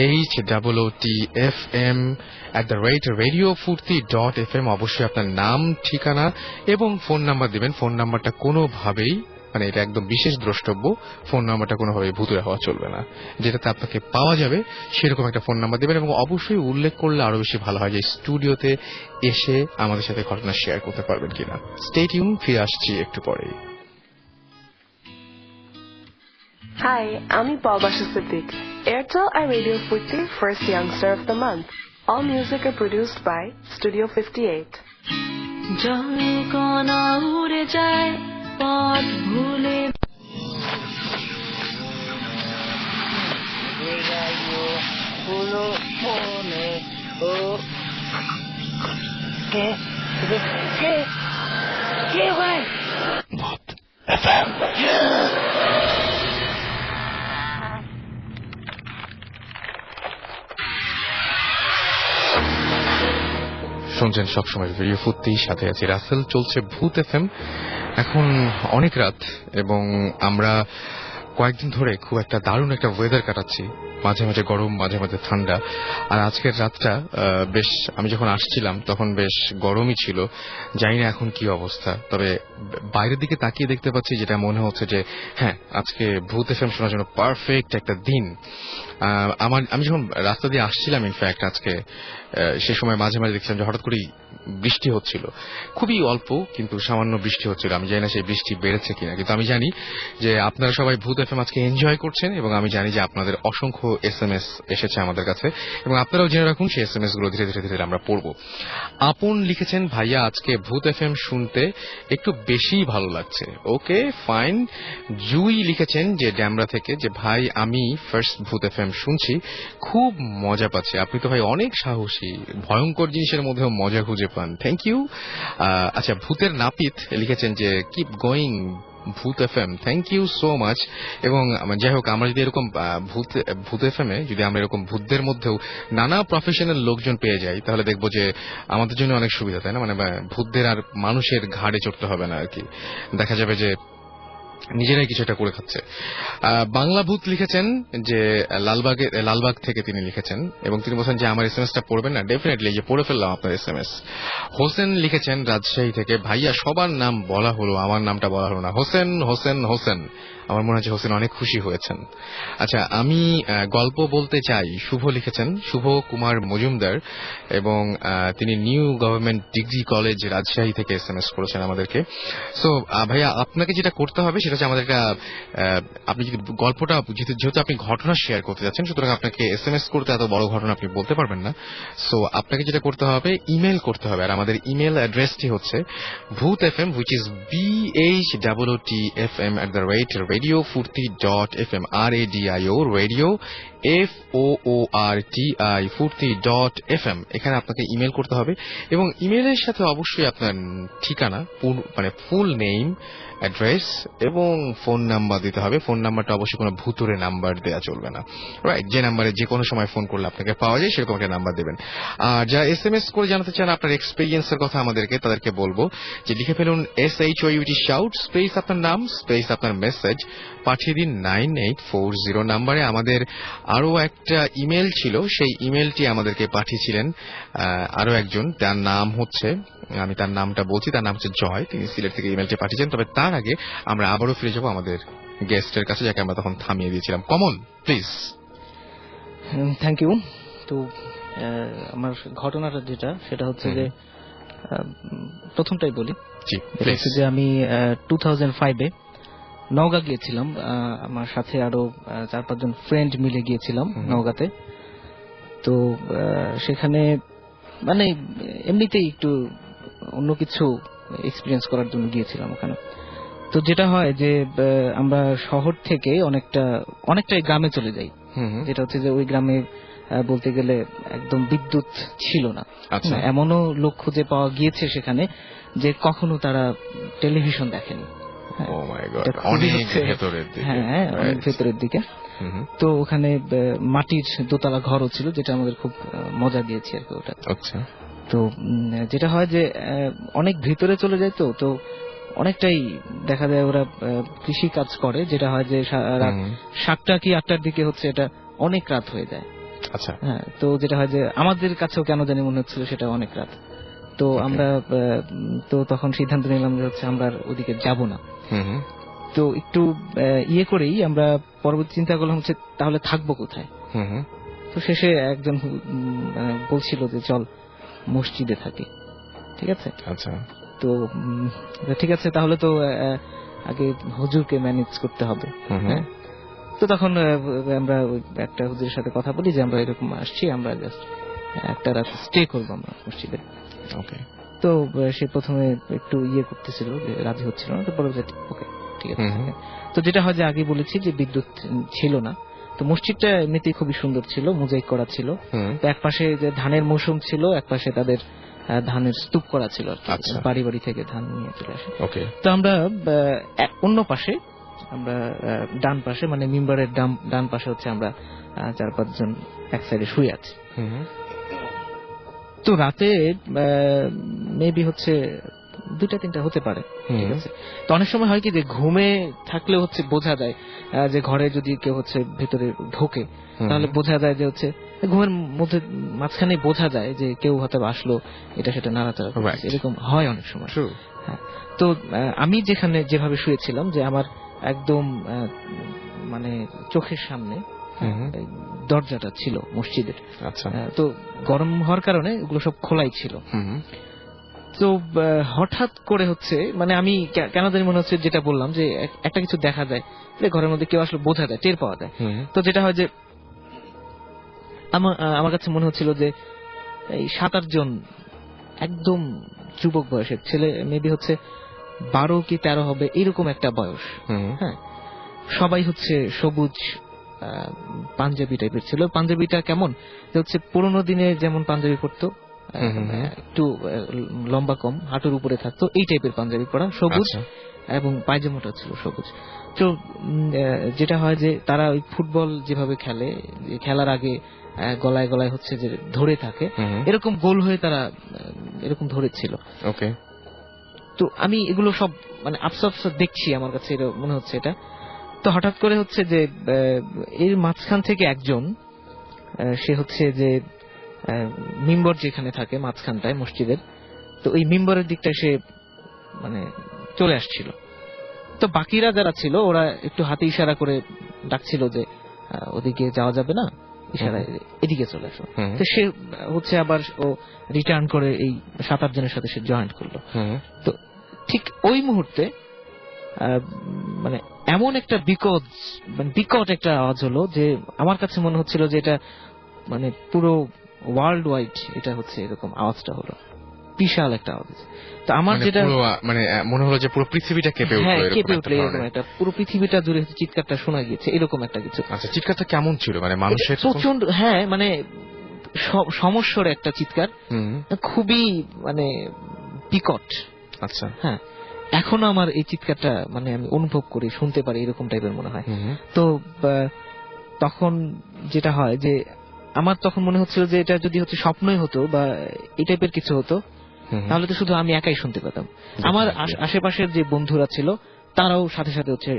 @radiofurti.fm। অবশ্যই আপনার নাম, ঠিকানা এবং ফোন নাম্বার দিবেন। ফোন নাম্বারটা কোনোভাবেই, মানে এটা একদম বিশেষ দ্রষ্টব্য, ফোন নাম্বারটা কোনোভাবেই ভূতুরে হওয়া চলবে না, যেটাতে আপনাকে পাওয়া যাবে সেরকম একটা ফোন নাম্বার দিবেন। এবং অবশ্যই উল্লেখ করলে আরো বেশি ভালো হয় যে স্টুডিওতে এসে আমাদের সাথে ঘটনা শেয়ার করতে পারবেন কিনা। স্টে টিউন, ফিরে আসছি একটু পরেই। Hi, আমি Babasha Siddiq. Airtel and Radio Furti First Youngster of the Month. All music are produced by Studio 58. জলকণা উড়ে যায় পথ ভুলে শুনছেন সবসময় রেডিও ফুর্তি, সাথে আছি রাসেল, চলছে ভূত FM। এখন অনেক রাত এবং আমরা কয়েকদিন ধরে খুব একটা দারুণ একটা ওয়েদার কাটাচ্ছি, মাঝে মাঝে গরম মাঝে মাঝে ঠান্ডা। আর আজকের রাতটা বেশ, আমি যখন আসছিলাম তখন বেশ গরমই ছিল, জানি না এখন কি অবস্থা। তবে বাইরের দিকে তাকিয়ে দেখতে পাচ্ছি যেটা মনে হচ্ছে যে হ্যাঁ আজকে ভূত FM শোনার জন্য পারফেক্ট একটা দিন। আমি যখন রাস্তা দিয়ে আসছিলাম ইনফ্যাক্ট আজকে, সে সময় মাঝে মাঝে দেখছিলাম যে হঠাৎ করেই বৃষ্টি হচ্ছিল, খুবই অল্প কিন্তু সামান্য বৃষ্টি হচ্ছিল। আমি জানি না সেই বৃষ্টি বেড়েছে কিনা, কিন্তু আমি জানি যে আপনারা সবাই ভূত FM আজকে এনজয় করছেন এবং আমি জানি যে আপনাদের অসংখ্য SMS এসেছে আমাদের কাছে এবং আপনারাও জেনে রাখুন সেই SMS গুলো ধীরে ধীরে ধীরে আমরা পড়ব। আপন লিখেছেন ভাইয়া আজকে ভূত FM শুনতে একটু বেশি ভালো লাগছে। Okay fine. জুই লিখেছেন যে ড্যামরা থেকে যে ভাই আমি ফার্স্ট ভূত FM শুনছি, খুব মজা পাচ্ছি। আপনি তো ভাই অনেক সাহসী, ভয়ঙ্কর জিনিসের মধ্যেও মজা খুঁজে পান, থ্যাংক ইউ। আচ্ছা ভূতের নাপিত লিখেছেন যে keep going Bhoot FM, thank you so much. এবং যাই হোক, আমরা যদি এরকম ভূত FM এ যদি আমরা এরকম ভূতদের মধ্যেও নানা প্রফেশনাল লোকজন পেয়ে যাই তাহলে দেখবো যে আমাদের জন্য অনেক সুবিধা, তাই না? মানে ভূতদের আর মানুষের ঘাড়ে চড়তে হবে না আর কি, দেখা যাবে যে নিজেরাই কিছু একটা করে খাচ্ছে। বাংলা ভূত লিখেছেন যে লালবাগ থেকে তিনি লিখেছেন এবং তিনি বলছেন যে আমার SMS-টা পড়বেন না। ডেফিনেটলি, যে পড়ে ফেললাম আপনার SMS। হোসেন লিখেছেন রাজশাহী থেকে, ভাইয়া সবার নাম বলা হলো, আমার নামটা বলা হলো না। হোসেন হোসেন হোসেন, আমার মনে হচ্ছে হোসেন অনেক খুশি হয়েছেন। আচ্ছা আমি গল্প বলতে চাই, শুভ লিখেছেন, শুভ কুমার মজুমদার, এবং তিনি new government degree college Rajshahi থেকে SMS করেছেন আমাদেরকে। সো ভাইয়া আপনাকে যেটা করতে হবে সেটা যে আমাদের একটা আপনি যদি গল্পটা যেহেতু আপনি ঘটনা শেয়ার করতে যাচ্ছেন, সুতরাং আপনাকে SMS করতে এত বড় ঘটনা আপনি বলতে পারবেন না। সো আপনাকে যেটা করতে হবে, ইমেল করতে হবে। আর আমাদের ইমেল অ্যাড্রেসটি হচ্ছে bhootfm, which is BHOOTFM@radiofurti.fm, RADIO radio FOORTI furti.fm। এখানে আপনাকে ইমেল করতে হবে এবং ইমেলের সাথে অবশ্যই আপনার ঠিকানা, মানে ফুল নেম, অ্যাড্রেস এবং ফোন নাম্বার দিতে হবে। ফোন নাম্বারটা অবশ্যই কোনো ভুতুরে নাম্বার দেওয়া চলবে না, রাইট? যে নাম্বারে যে কোনো সময় ফোন করলে আপনাকে পাওয়া যায় সেরকম একটা নাম্বার দেবেন। আর যারা SMS করে জানাতে চান আপনার এক্সপেরিয়েন্সের কথা আমাদেরকে, তাদেরকে বলবো যে লিখে ফেলুন SHOUT শাউট স্পেস আপনার নাম স্পেস আপনার মেসেজ, পাঠিয়ে দিন 9840 নাম্বারে। আমাদের আরো একটা ইমেল ছিল, সেই ইমেলটি আমাদেরকে পাঠিয়েছিলেন আরো একজন, তার নাম হচ্ছে, আমি তার নামটা বলছি, তার নাম হচ্ছে জয়। তিনি সিলেট থেকে ইমেলটি পাঠিয়েছেন। তবে তার আগে আমরা আবারও ফিরে যাব আমাদের গেস্টের কাছে, যাকে আমরা তখন থামিয়ে দিয়েছিলাম। কমল, প্লিজ। Thank you. তো আমার ঘটনাটা যেটা, সেটা হচ্ছে যে প্রথমটাই বলি, যে আমি 2005-এ নওগাঁ গিয়েছিলাম। আমার সাথে আরো 4-5 জন ফ্রেন্ড মিলে গিয়েছিলাম নওগাঁতে। তো সেখানে মানে এমনিতেই একটু অন্য কিছু এক্সপিরিয়েন্স করার জন্য গিয়েছিলাম ওখানে। তো যেটা হয় যে আমরা শহর থেকে অনেকটাই গ্রামে চলে যাই, যেটা হচ্ছে যে ওই গ্রামে বলতে গেলে একদম বিদ্যুৎ ছিল না। এমনও লোক খুঁজে পাওয়া গিয়েছে সেখানে যে কখনো তারা টেলিভিশন দেখেনি। হ্যাঁ, অনেক ভেতরের দিকে। তো ওখানে মাটির দোতলা ঘরও ছিল, যেটা আমাদের খুব মজা দিয়েছে আর কি ওটা। তো যেটা হয় যে অনেক ভিতরে চলে যায়, তো অনেকটাই দেখা যায় ওরা কৃষি কাজ করে, যেটা হয় যে রাত 7টা কি 8টার দিকে হচ্ছে এটা অনেক রাত হয়ে যায়। হ্যাঁ, তো যেটা হয় যে আমাদের কাছেও কেন জানি মনে হচ্ছিল সেটা অনেক রাত। তো আমরা তো তখন সিদ্ধান্ত নিলাম যে হচ্ছে আমরা ওদিকে যাব না। তো একটু ইয়ে করেই আমরা পরবর্তী চিন্তা করলাম হচ্ছে তাহলে থাকবো কোথায়। তো শেষে একজন বলছিল যে চল মসজিদে থাকি। ঠিক আছে, তো ঠিক আছে, তাহলে তো আগে হুজুরকে ম্যানেজ করতে হবে। তো তখন আমরা একটা হুজুরের সাথে কথা বলি যে আমরা এরকম আসছি, আমরা জাস্ট একটা রাত স্টে করবো আমরা মসজিদে। তো সে প্রথমে একটু ইয়ে করতেছিল, যে রাজি হচ্ছিল না। তো পরে ওকে ঠিক আছে। তো যেটা হয় যে আগে বলেছি যে বিদ্যুৎ ছিল না, তো মসজিদটা এমনিতেই খুবই সুন্দর ছিল, মোজাইক করা ছিল। তো এক পাশে যে ধানের মৌসুম ছিল, এক পাশে তাদের ধানের স্তূপ করা ছিল, বাড়ি বাড়ি থেকে ধান নিয়ে চলে আসে। তো আমরা অন্য পাশে, আমরা ডান পাশে মানে মিম্বারের ডান পাশে হচ্ছে আমরা 4-5 জন এক সাইডে শুয়ে আছি। তো রাতে মেবি হচ্ছে 2টা-3টা হতে পারে। ঠিক আছে, তো অনেক সময় হয় কি যে ঘুমে থাকলে হচ্ছে বোঝা যায় যে ঘরে যদি কেউ হচ্ছে ভেতরে ঢোকে, তাহলে বোঝা যায় যে হচ্ছে ঘুমের মধ্যে মাঝখানে বোঝা যায় যে কেউ হয়তো আসলো, এটা সেটা নাড়াচাড়া করছে, এরকম হয় অনেক সময়। হ্যাঁ, তো আমি যেভাবে শুয়েছিলাম যে আমার একদম মানে চোখের সামনে দরজাটা ছিল মসজিদের। তো গরম হওয়ার কারণে ওগুলো সব খোলাই ছিল। তো হঠাৎ করে হচ্ছে মানে আমি কেন জানি মনে হচ্ছে, যেটা বললাম যে একটা কিছু দেখা যায়, ঘরের মধ্যে কেউ আসলে বোঝা যায়, টের পাওয়া যায়। তো যেটা হয় যে আমার কাছে মনে হচ্ছিল যে এই 7-8 জন একদম যুবক বয়সের ছেলে, মেবি হচ্ছে 12 কি 13 হবে, এরকম একটা বয়স। হ্যাঁ, সবাই হচ্ছে সবুজ পাঞ্জাবি টাইপের ছিল। পাঞ্জাবিটা কেমন যে হচ্ছে পুরোনো দিনে যেমন পাঞ্জাবি পরতো, একটু লম্বা কম, হাঁটুর উপরে থাকতো, এই টাইপের পাঞ্জাবি পরা, সবুজ, এবং পায়জামাটা ছিল সবুজ। তো যেটা হয় যে তারা ওই ফুটবল যেভাবে খেলে, খেলার আগে গলায় গলায় হচ্ছে যে ধরে থাকে, এরকম গোল হয়ে তারা এরকম ধরেছিল। তো আমি এগুলো সব মানে আফসোস দেখছি, আমার কাছে মনে হচ্ছে এটা। তো হঠাৎ করে হচ্ছে যে এর মাঝখান থেকে একজন, সে হচ্ছে যে মিম্বর যেখানে থাকে মাঝখানটায় মসজিদের, তো ওই মিম্বরের দিকটা সে মানে চলে আসছিল। তো বাকিরা যারা ছিল ওরা একটু হাতে ইশারা করে ডাকছিল যে ওদিকে যাওয়া যাবে না, ইশারায় এদিকে চলে আসো। তো সে হচ্ছে আবার ও রিটার্ন করে এই 7-8 জনের সাথে সে জয়েন্ট করলো। তো ঠিক ওই মুহূর্তে মানে এমন একটা বিকট একটা আওয়াজ হলো যে আমার কাছে মনে হচ্ছিল যে এটা মানে পুরো ওয়ার্ল্ড ওয়াইড এটা হচ্ছে এরকম আওয়াজটা হলো, বিশাল একটা আওয়াজ। তো আমার যেটা মানে মনে হলো যে পুরো পৃথিবীটা কেঁপে উঠলো, এরকম একটা পুরো পৃথিবীটা জুড়ে চিৎকারটা শোনা গিয়েছে, এরকম একটা কিছু। আচ্ছা, চিৎকারটা কেমন ছিল? মানে মানুষের প্রচন্ড, হ্যাঁ মানে সমস্যার একটা চিৎকার, খুবই মানে বিকট। আচ্ছা, হ্যাঁ এখনো আমার এই চিৎকারটা মানে আমি অনুভব করি, শুনতে পারি, এরকম টাইপের মনে হয়। তো তখন যেটা হয় যে আমার তখন মনে হচ্ছিল যে এটা যদি হচ্ছে স্বপ্নই হতো বা এই টাইপের কিছু হতো তাহলে তো শুধু আমি একাই শুনতে পেতাম। আমার আশেপাশের যে বন্ধুরা ছিল তারাও সাথে সাথে হচ্ছে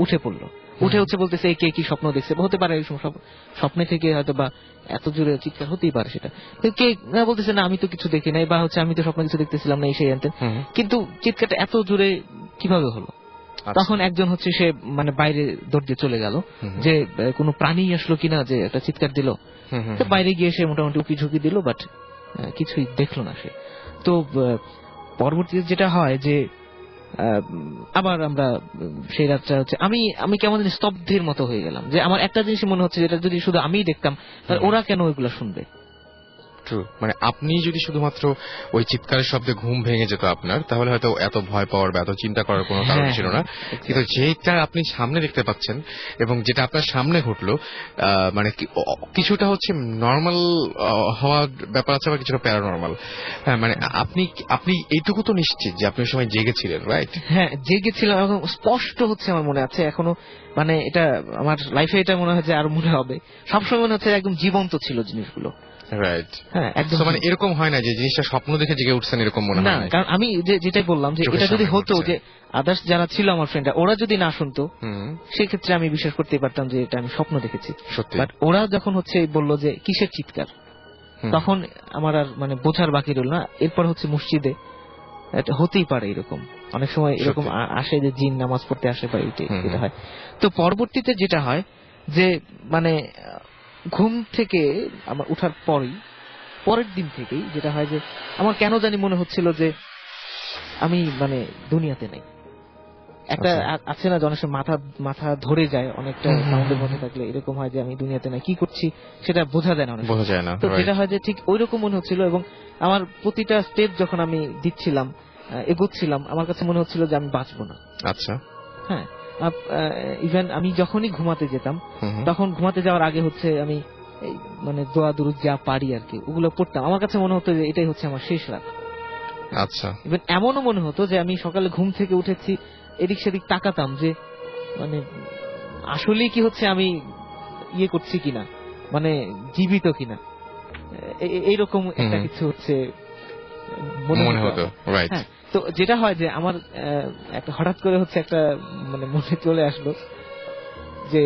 উঠে পড়লো, উঠে হচ্ছে বলতেছে কে কি স্বপ্ন দেখছে, হতে পারে স্বপ্নে থেকে হয়তো বা এত জোরে চিৎকার হতেই পারে, সেটা কে বলতেছে না আমি তো কিছু দেখি নাই, বা হচ্ছে আমি তো স্বপ্নে কিছু দেখতেছিলাম না, এই সেই আনতেন, কিন্তু চিৎকারটা এত জোরে কিভাবে হলো? তখন একজন হচ্ছে সে মানে বাইরে দৌড় দিয়ে চলে গেল যে কোনো প্রাণী আসলো কিনা যে একটা চিৎকার দিল। তো বাইরে গিয়ে সে মোটামুটি উকি ঝুঁকি দিল, বাট কিছুই দেখলো না সে। তো পরবর্তীতে যেটা হয় যে আবার আমরা সেই রাতটা হচ্ছে আমি কেমন স্তব্ধের মতো হয়ে গেলাম, যে আমার একটা জিনিস মনে হচ্ছে যেটা যদি শুধু আমিই দেখতাম তাহলে ওরা কেন ওইগুলো শুনবে। মানে আপনি যদি শুধুমাত্র ওই চিৎকারের শব্দে ঘুম ভেঙে যেত আপনার, তাহলে হয়তো এত ভয় পাওয়ার বা এত চিন্তা করার কোনো কারণ ছিল না। কিন্তু যেটা আপনি সামনে দেখতে পাচ্ছেন এবং যেটা আপনার সামনে ঘটলো, মানে কিছুটা হচ্ছে নর্মাল হওয়ার ব্যাপার আছে বা কিছুটা প্যারানর্মাল। হ্যাঁ, মানে আপনি এইটুকু তো নিশ্চিত যে আপনি ওই সময় জেগেছিলেন, রাইট? হ্যাঁ জেগেছিলাম, এখন স্পষ্ট হচ্ছে আমার মনে আছে এখনো, মানে এটা আমার লাইফে এটা মনে হয় যে আর মনে হবে, সবসময় মনে হচ্ছে একদম জীবন্ত ছিল জিনিসগুলো। রাইট, হ্যাঁ একদম। মানে এরকম হয় না যে জিনিসটা স্বপ্ন দেখে জেগে উঠছেন এরকম মনে হয় না? কারণ আমি যেটাই বললাম যে এটা যদি হতো যে আদার্স যারা ছিল আমার ফ্রেন্ডরা ওরা যদি না শুনতো সেক্ষেত্রে আমি বিশ্বাস করতে পারতাম যে এটা আমি স্বপ্ন দেখেছি। বাট ওরা যখন হচ্ছে বললো যে কিসের চিৎকার, তখন আমার আর মানে বোঝার বাকি রইল না। এরপর হচ্ছে মসজিদে এটা হতেই পারে, এরকম অনেক সময় এরকম আসে যে জিন নামাজ পড়তে আসে বা এটা হয়। তো পরবর্তীতে যেটা হয় যে মানে ঘুম থেকে আমার উঠার পরের দিন থেকেই যেটা হয় যে আমার কেন জানি মনে হচ্ছিল যে আমি মানে দুনিয়াতে নাই। একটা আছে না অনেক সময় মাথা ধরে যায় অনেকটা সাউন্ডের মধ্যে থাকলে, এরকম হয় যে আমি দুনিয়াতে নাই, কি করছি সেটা বোঝা যায় না, বোঝা যায় না। তো যেটা হয় যে ঠিক ওই রকম মনে হচ্ছিল, এবং আমার প্রতিটা স্টেপ যখন আমি দিচ্ছিলাম এগোচ্ছিলাম আমার কাছে মনে হচ্ছিল যে আমি বাঁচবো না। আচ্ছা, হ্যাঁ ইভেন আমি যখনই ঘুমাতে যেতাম তখন ঘুমাতে যাওয়ার আগে হচ্ছে আমি মানে দোয়া দুরুদ যা পারি আর কি ওগুলো পড়তাম। আমার কাছে মনে হতো যে এটাই হচ্ছে আমার শেষ রাত। আচ্ছা, ইভেন এমনও মনে হতো যে আমি সকালে ঘুম থেকে উঠেছি এদিক সেদিক তাকাতাম যে মানে আসলেই কি হচ্ছে, আমি ইয়ে করছি কিনা, মানে জীবিত কিনা, এইরকম একটা কিছু হচ্ছে মনে হতো। হ্যাঁ, তো যেটা হয় যে আমার একটা হঠাৎ করে হচ্ছে একটা মানে মনে চলে আসলো যে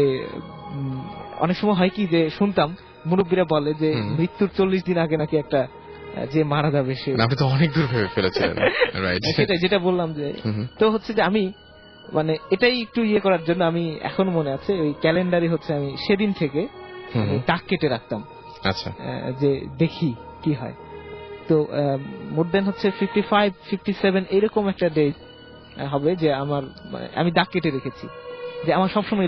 অনেক সময় হয় কি যে শুনতাম মুরব্বীরা বলে যে মৃত্যুর 40 দিন আগে নাকি একটা যে মারা যাবে সে, আপনি তো অনেক দূর ভেবে ফেলেছিলেন। সেটাই যেটা বললাম যে তো হচ্ছে যে আমি মানে এটাই একটু ইয়ে করার জন্য আমি এখন মনে আছে ওই ক্যালেন্ডারে হচ্ছে আমি সেদিন থেকে দাগ কেটে রাখতাম। আচ্ছা, যে দেখি কি হয়। তো মোর দেন হচ্ছে 55-57 এরকম একটা ডে হবে যে আমার আমি দাগ কেটে রেখেছি যে আমার সবসময়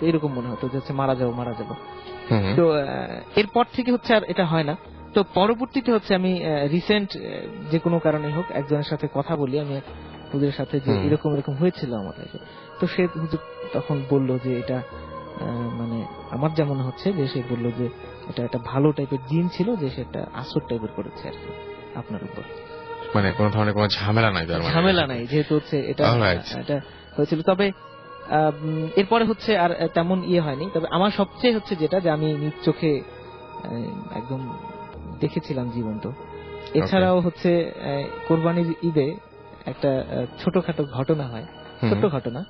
এরকম মনে হতো যে হচ্ছে মারা যাবো। তো এরপর থেকে হচ্ছে আর এটা হয় না। তো পরবর্তীতে হচ্ছে আমি রিসেন্ট যে কোনো কারণে হোক একজনের সাথে কথা বলি, আমি হুজুরের সাথে যে এরকম হয়েছিল আমার লাইফে। তো সে হুজুর তখন বলল যে এটা মানে আমার যেমন হচ্ছে যে সে বললো যে এটা একটা ভালো টাইপের জিন ছিল, যে সে একটা আসর টাইপের করেছে আর কি আপনার উপর, মানে কোনো ধরনের কোনো ঝামেলা নাই, যেহেতু হচ্ছে এটা হয়েছিল। তবে এরপরে হচ্ছে আর তেমন ইয়ে হয়নি। তবে আমার সবচেয়ে হচ্ছে যেটা যে আমি নিজ চোখে একদম দেখেছিলাম জীবন্ত। এছাড়াও হচ্ছে কোরবানির ঈদে একটা ছোটখাটো ঘটনা হয়, ছোট্ট ঘটনা।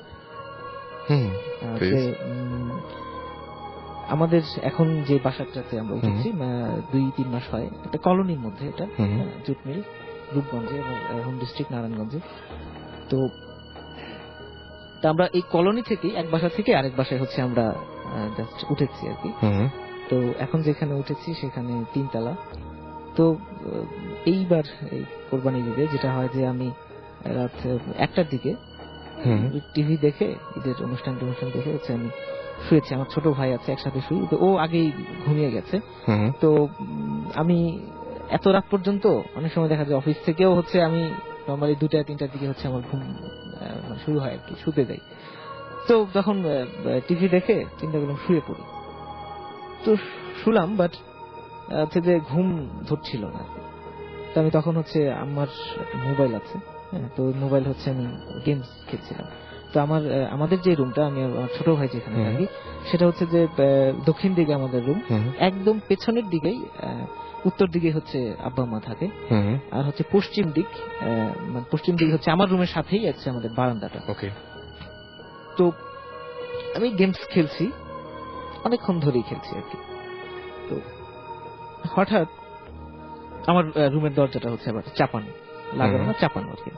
আমাদের এখন যে বাসাটাতে আমরা উঠেছি 2-3 মাস হয়, একটা কলোনির মধ্যে, এটা জুটমিল রূপগঞ্জে এবং হোম ডিস্ট্রিক্ট নারায়ণগঞ্জে। তো আমরা এই কলোনি থেকেই এক বাসা থেকে আরেক বাসায় হচ্ছে আমরা জাস্ট উঠেছি আর কি। তো এখন যেখানে উঠেছি সেখানে 3 তলা। তো এইবার এই কোরবানির ঈদে যেটা হয় যে আমি রাত 1টার দিকে টিভি দেখে ঈদের অনুষ্ঠান দেখে হচ্ছে আমি শুয়েছি, আমার ছোট ভাই আছে একসাথে শুই, তো ও আগেই ঘুমিয়ে গেছে। তো আমি এত রাত পর্যন্ত অনেক সময় দেখা যায় অফিস থেকেও হচ্ছে আমি নর্মালি 2টা-3টার দিকে হচ্ছে আমার ঘুম শুরু হয় আর কি, শুতে যাই। তো তখন টিভি দেখে চিন্তা করলাম শুয়ে পড়ি, তো শুলাম, বাট হচ্ছে যে ঘুম ধরছিল না। তো আমি তখন হচ্ছে আমার মোবাইল আছে, তো মোবাইল হচ্ছে আমি গেমস খেলছিলাম। তো আমাদের যে রুমটা, আমি আমার ছোট ভাই যেখানে থাকি, সেটা হচ্ছে যে দক্ষিণ দিকে আমাদের রুম, একদম পেছনের দিকেই উত্তর দিকে হচ্ছে আব্বা মা থাকে, আর হচ্ছে পশ্চিম দিক হচ্ছে আমার রুমের সাথেই আছে আমাদের বারান্দাটা। তো আমি গেমস খেলছি, অনেকক্ষণ ধরেই খেলছি আর কি। তো হঠাৎ আমার রুমের দরজাটা হচ্ছে আবার চাপানো, লাগানো না চাপানো আর কি।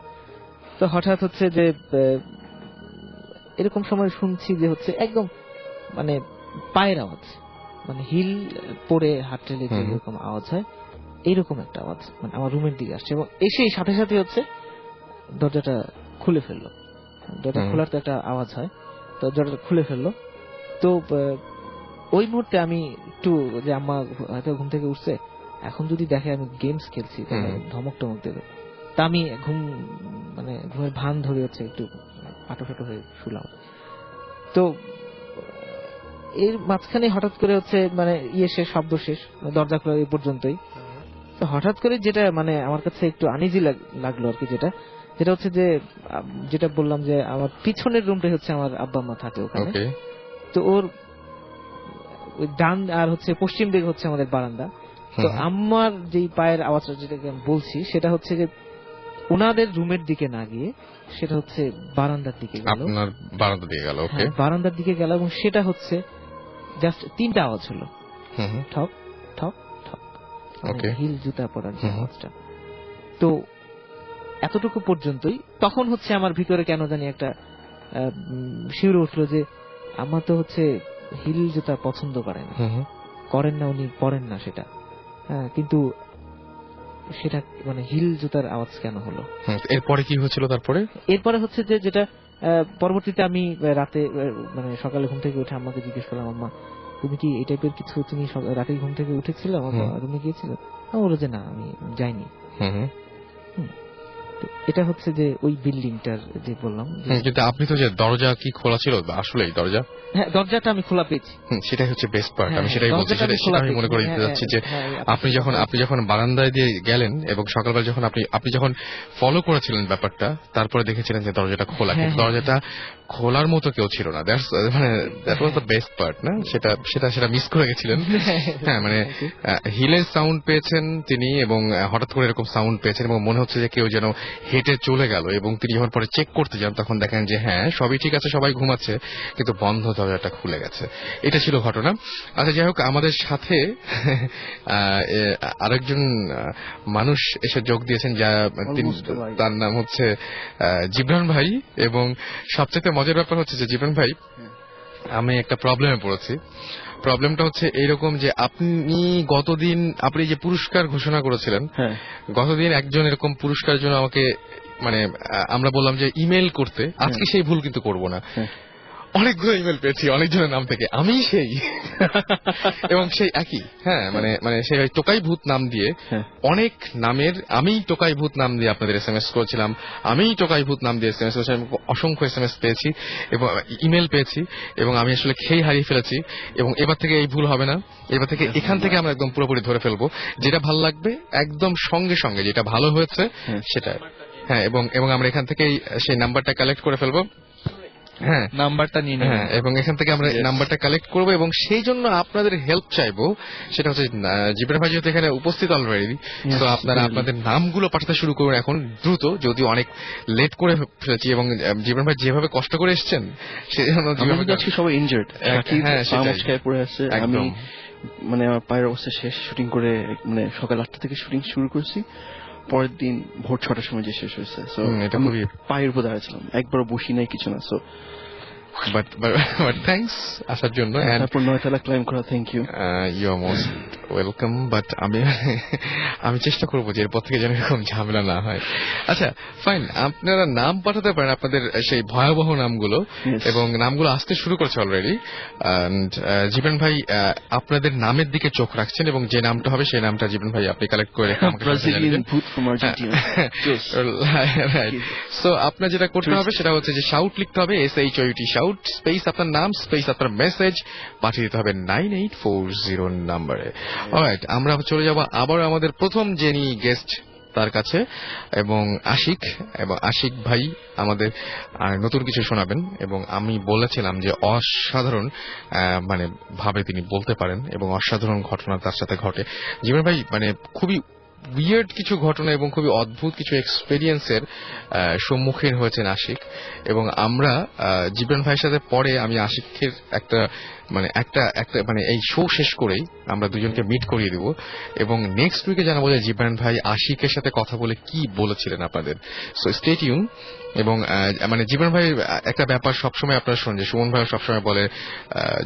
তো হঠাৎ হচ্ছে যে এরকম সময় শুনছি যে হচ্ছে একদম মানে পায়ের আওয়াজ, মানে হিল পরে হাত ঠেলে যেরকম আওয়াজ হয় এইরকম একটা আওয়াজ মানে আমার রুমের দিকে আসছে, এবং এসে সাথে সাথে হচ্ছে দরজাটা খুলে ফেললো। দরজা খোলার তো একটা আওয়াজ হয়, তো দরজাটা খুলে ফেললো। তো ওই মুহূর্তে আমি একটু, যে আম্মা হয়তো ঘুম থেকে উঠছে, এখন যদি দেখে আমি গেমস খেলছি তাহলে ধমক টমক দেবে। তা আমি ঘুমের ভান ধরে হচ্ছে একটু আটো হয়ে শুলাম। তো এর মাঝখানে হঠাৎ করে হচ্ছে শেষ, শব্দ শেষ, দরজা খোলা এই পর্যন্তই। তো হঠাৎ করে যেটা আমার কাছে একটু আনইজি লাগলো আর কি, যেটা হচ্ছে যে যেটা বললাম যে আমার পিছনের রুমটাই হচ্ছে আমার আব্বা আম্মা থাকে ওখানে। তো ওর ডান আর হচ্ছে পশ্চিম দিকে হচ্ছে আমাদের বারান্দা। তো আমার যেই পায়ের আওয়াজটা যেটাকে আমি বলছি, সেটা হচ্ছে যে ওনাদের রুমের দিকে না গিয়ে সেটা হচ্ছে বারান্দার দিকে গেল, আপনার বারান্দার দিকে গেল। ওকে, বারান্দার দিকে গেল, এবং সেটা হচ্ছে জাস্ট 3টা আওয়াজ হলো, ঠক ঠক ঠক, হিল জুতা পরার যে আওয়াজটা। তো এতটুকু পর্যন্তই। তখন হচ্ছে আমার ভিতরে কেন জানি একটা শিউরে উঠলো যে আমার তো হচ্ছে হিল জুতা পছন্দ করেন না উনি, পরেন না সেটা, কিন্তু সেটা হিল জুতার আওয়াজ কেন হলো। এরপরে কি হয়েছিল? এরপরে হচ্ছে যে যেটা পরবর্তীতে আমি রাতে সকালে ঘুম থেকে উঠে আম্মাকে জিজ্ঞেস করলাম, আম্মা তুমি কি এই টাইপের কিছু, তুমি রাতে ঘুম থেকে উঠেছিল, আমার রুমে গিয়েছিল? বললো যে না, আমি যাইনি। এটা হচ্ছে যে ওই বিল্ডিংটার যে বললাম। কিন্তু আপনি তো যে দরজা কি খোলা ছিল, আসলে দরজা, হ্যাঁ দরজাটা আমি খোলা পেয়েছি, সেটাই হচ্ছে বেস্ট পার্ট। আমি সেটাই বলছি, সেটা আমি মনে করে দিতে যাচ্ছি যে আপনি যখন বারান্দায় দিয়ে গেলেন এবং সকালবেলা যখন আপনি যখন ফলো করেছিলেন ব্যাপারটা, তারপরে দেখেছিলেন যে দরজাটা খোলা, কিন্তু দরজাটা খোলার মতো কেউ ছিল না। That was the best part না, সেটা মিস করে গেছিলেন। হ্যাঁ, হিলের সাউন্ড পেয়েছেন তিনি, এবং হঠাৎ করে এরকম সাউন্ড পেয়েছেন, এবং মনে হচ্ছে যে কেউ যেন হেঁটে চলে গেল, এবং তিনি যখন পরে চেক করতে যান তখন দেখেন যে হ্যাঁ সবই ঠিক আছে, সবাই ঘুমাচ্ছে, কিন্তু বন্ধ দরজাটা খুলে গেছে। এটা ছিল ঘটনা। আচ্ছা, যাই হোক, আমাদের সাথে আরেকজন মানুষ এসে যোগ দিয়েছেন, তার নাম হচ্ছে জিবরান ভাই। এবং সবচেয়ে মজার ব্যাপার হচ্ছে যে জিবরান ভাই, আমি একটা প্রবলেমে পড়েছি। প্রবলেমটা হচ্ছে এইরকম যে আপনি যে পুরস্কার ঘোষণা করেছিলেন, গতদিন একজন এরকম পুরস্কারের জন্য আমাকে আমরা বললাম যে ইমেল করতে, আজকে সেই ভুল কিন্তু করব না। অনেকগুলো ইমেল পেয়েছি অনেকজনের নাম থেকে, আমি সেই এবং সেই একই, হ্যাঁ সেই টোকাই ভূত নাম দিয়ে অনেক নামের, আমি টোকাই ভূত নাম দিয়ে আপনাদের SMS করেছিলাম, আমি টোকাই ভূত নাম দিয়ে SMS করেছিলাম, অসংখ্য SMS পেয়েছি এবং ইমেল পেয়েছি, এবং আমি আসলে খেয়ে হারিয়ে ফেলেছি। এবং এবার থেকে এই ভুল হবে না, এবার থেকে এখান থেকে আমরা একদম পুরোপুরি ধরে ফেলবো, যেটা ভালো লাগবে একদম সঙ্গে সঙ্গে, যেটা ভালো হয়েছে সেটা। হ্যাঁ, এবং আমরা এখান থেকেই সেই নাম্বারটা কালেক্ট করে ফেলবো। হ্যাঁ, নাম্বারটা নিয়ে নেব, এবং এখান থেকে আমরা নাম্বারটা কালেক্ট করব, এবং সেই জন্য আপনাদের হেল্প চাইবো। সেটা হচ্ছে জিবরান ভাই যেহেতু এখানে উপস্থিত অলরেডি, তো আপনারা আপনাদের নামগুলো পাঠাতে শুরু করুন এখন দ্রুত, যদিও অনেক লেট করে ফেলেছি, এবং জিবরান ভাই যেভাবে কষ্ট করে এসেছেন সেই জন্য সবাই ইনজার্ড, পড়ে আছে। আমি আমার পায়ের অবস্থা শেষ, শুটিং করে সকাল 8টা থেকে শুটিং শুরু করছি, পরের দিন ভোর 6টার সময় যে শেষ হয়েছে। পায়ের উপর দাঁড়াচ্ছিলাম, একবারও বসি নাই, কিছু না। বাট থ্যাঙ্কস আসার জন্য। তারপর 9 তলা ক্লাইম্ব করা, thank you. You are most welcome. But আমি চেষ্টা করবো যে এরপর থেকে যেন এরকম ঝামেলা না হয়। আচ্ছা ফাইন, আপনারা নাম পাঠাতে পারেন আপনাদের সেই ভয়াবহ নামগুলো, এবং নামগুলো আসতে শুরু করছে অলরেডি। জীবন ভাই আপনাদের নামের দিকে চোখ রাখছেন, এবং যে নামটা হবে সেই নামটা জীবন ভাই আপনি কালেক্ট করে রেখে আমাকে সো আপনার যেটা করতে হবে সেটা হচ্ছে যে শাউট লিখতে হবে, SHOUT শাউট, স্পেস আপনার নাম, স্পেস আপনার মেসেজ, পাঠিয়ে দিতে হবে 9840 নাম্বারে। অলরাইট, আমরা চলে যাব আবার আমাদের প্রথম যিনি গেস্ট তার কাছে, এবং আশিক ভাই আমাদের নতুন কিছু শোনাবেন। এবং আমি বলেছিলাম যে অসাধারণ মানে ভাবে তিনি বলতে পারেন, এবং অসাধারণ ঘটনা তার সাথে ঘটে। জীবন ভাই মানে খুবই উইয়ার্ড কিছু ঘটনা এবং খুবই অদ্ভুত কিছু এক্সপেরিয়েন্সের সম্মুখীন হয়েছেন আশিক। এবং আমরা জীবন ভাইয়ের সাথে পরে আমি আশিকের একটা মানে এই শো শেষ করেই আমরা দুজনকে মিট করিয়ে দেব, এবং নেক্সট উইকে জানাবো যে জীবন ভাই আশিকের সাথে কথা বলে কি বলেছিলেন আপনাদের। So stay tune. এবং মানে জীবন ভাই একটা ব্যাপার সবসময় আপনারা শুনেন যে সুমন ভাই সবসময় বলে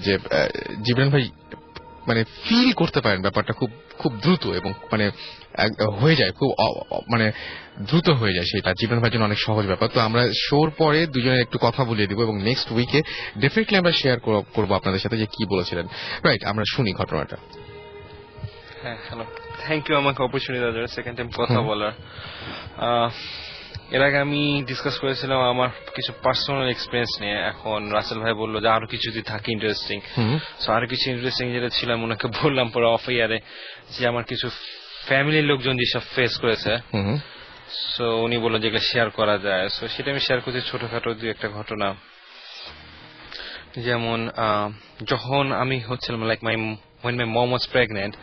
যে জীবন ভাই মানে ফিল করতে পারেন ব্যাপারটা খুব খুব দ্রুত, এবং মানে হয়ে যায় খুব মানে দ্রুত হয়ে যায়, সেটা জীবন ভাইয়ের জন্য অনেক সহজ ব্যাপার। তো আমরা শোর পরে দুজনের একটু কথা বলিয়ে দিব, এবং নেক্সট উইকে ডেফিনেটলি আমরা শেয়ার করবো আপনাদের সাথে যে কি বলেছিলেন। রাইট, আমরা শুনি ঘটনাটা। হ্যাঁ, হ্যালো, থ্যাংক ইউ আমাকে অপরচুনিটি দেওয়ার জন্য, সেকেন্ড টাইম কথা বলার। এর আগে আমি ডিসকাস করেছিলাম আমার কিছু পার্সোনাল এক্সপিরিয়েন্স নিয়ে। এখন রাসেল ভাই বললো যে আরো কিছু যদি থাকে ইন্টারেস্টিং, সো আরো কিছু ইন্টারেস্টিং যেটা ছিলাম ওনাকে বললাম পরে অফ ইয়ারে যে আমার কিছু ফ্যামিলির লোকজন যেসব ফেস করেছে, সো উনি বললো যেগুলো শেয়ার করা যায়। সো সেটা আমি শেয়ার করছি, ছোটখাটো দুই একটা ঘটনা। যেমন যখন আমি হচ্ছিলাম like when my mom was pregnant,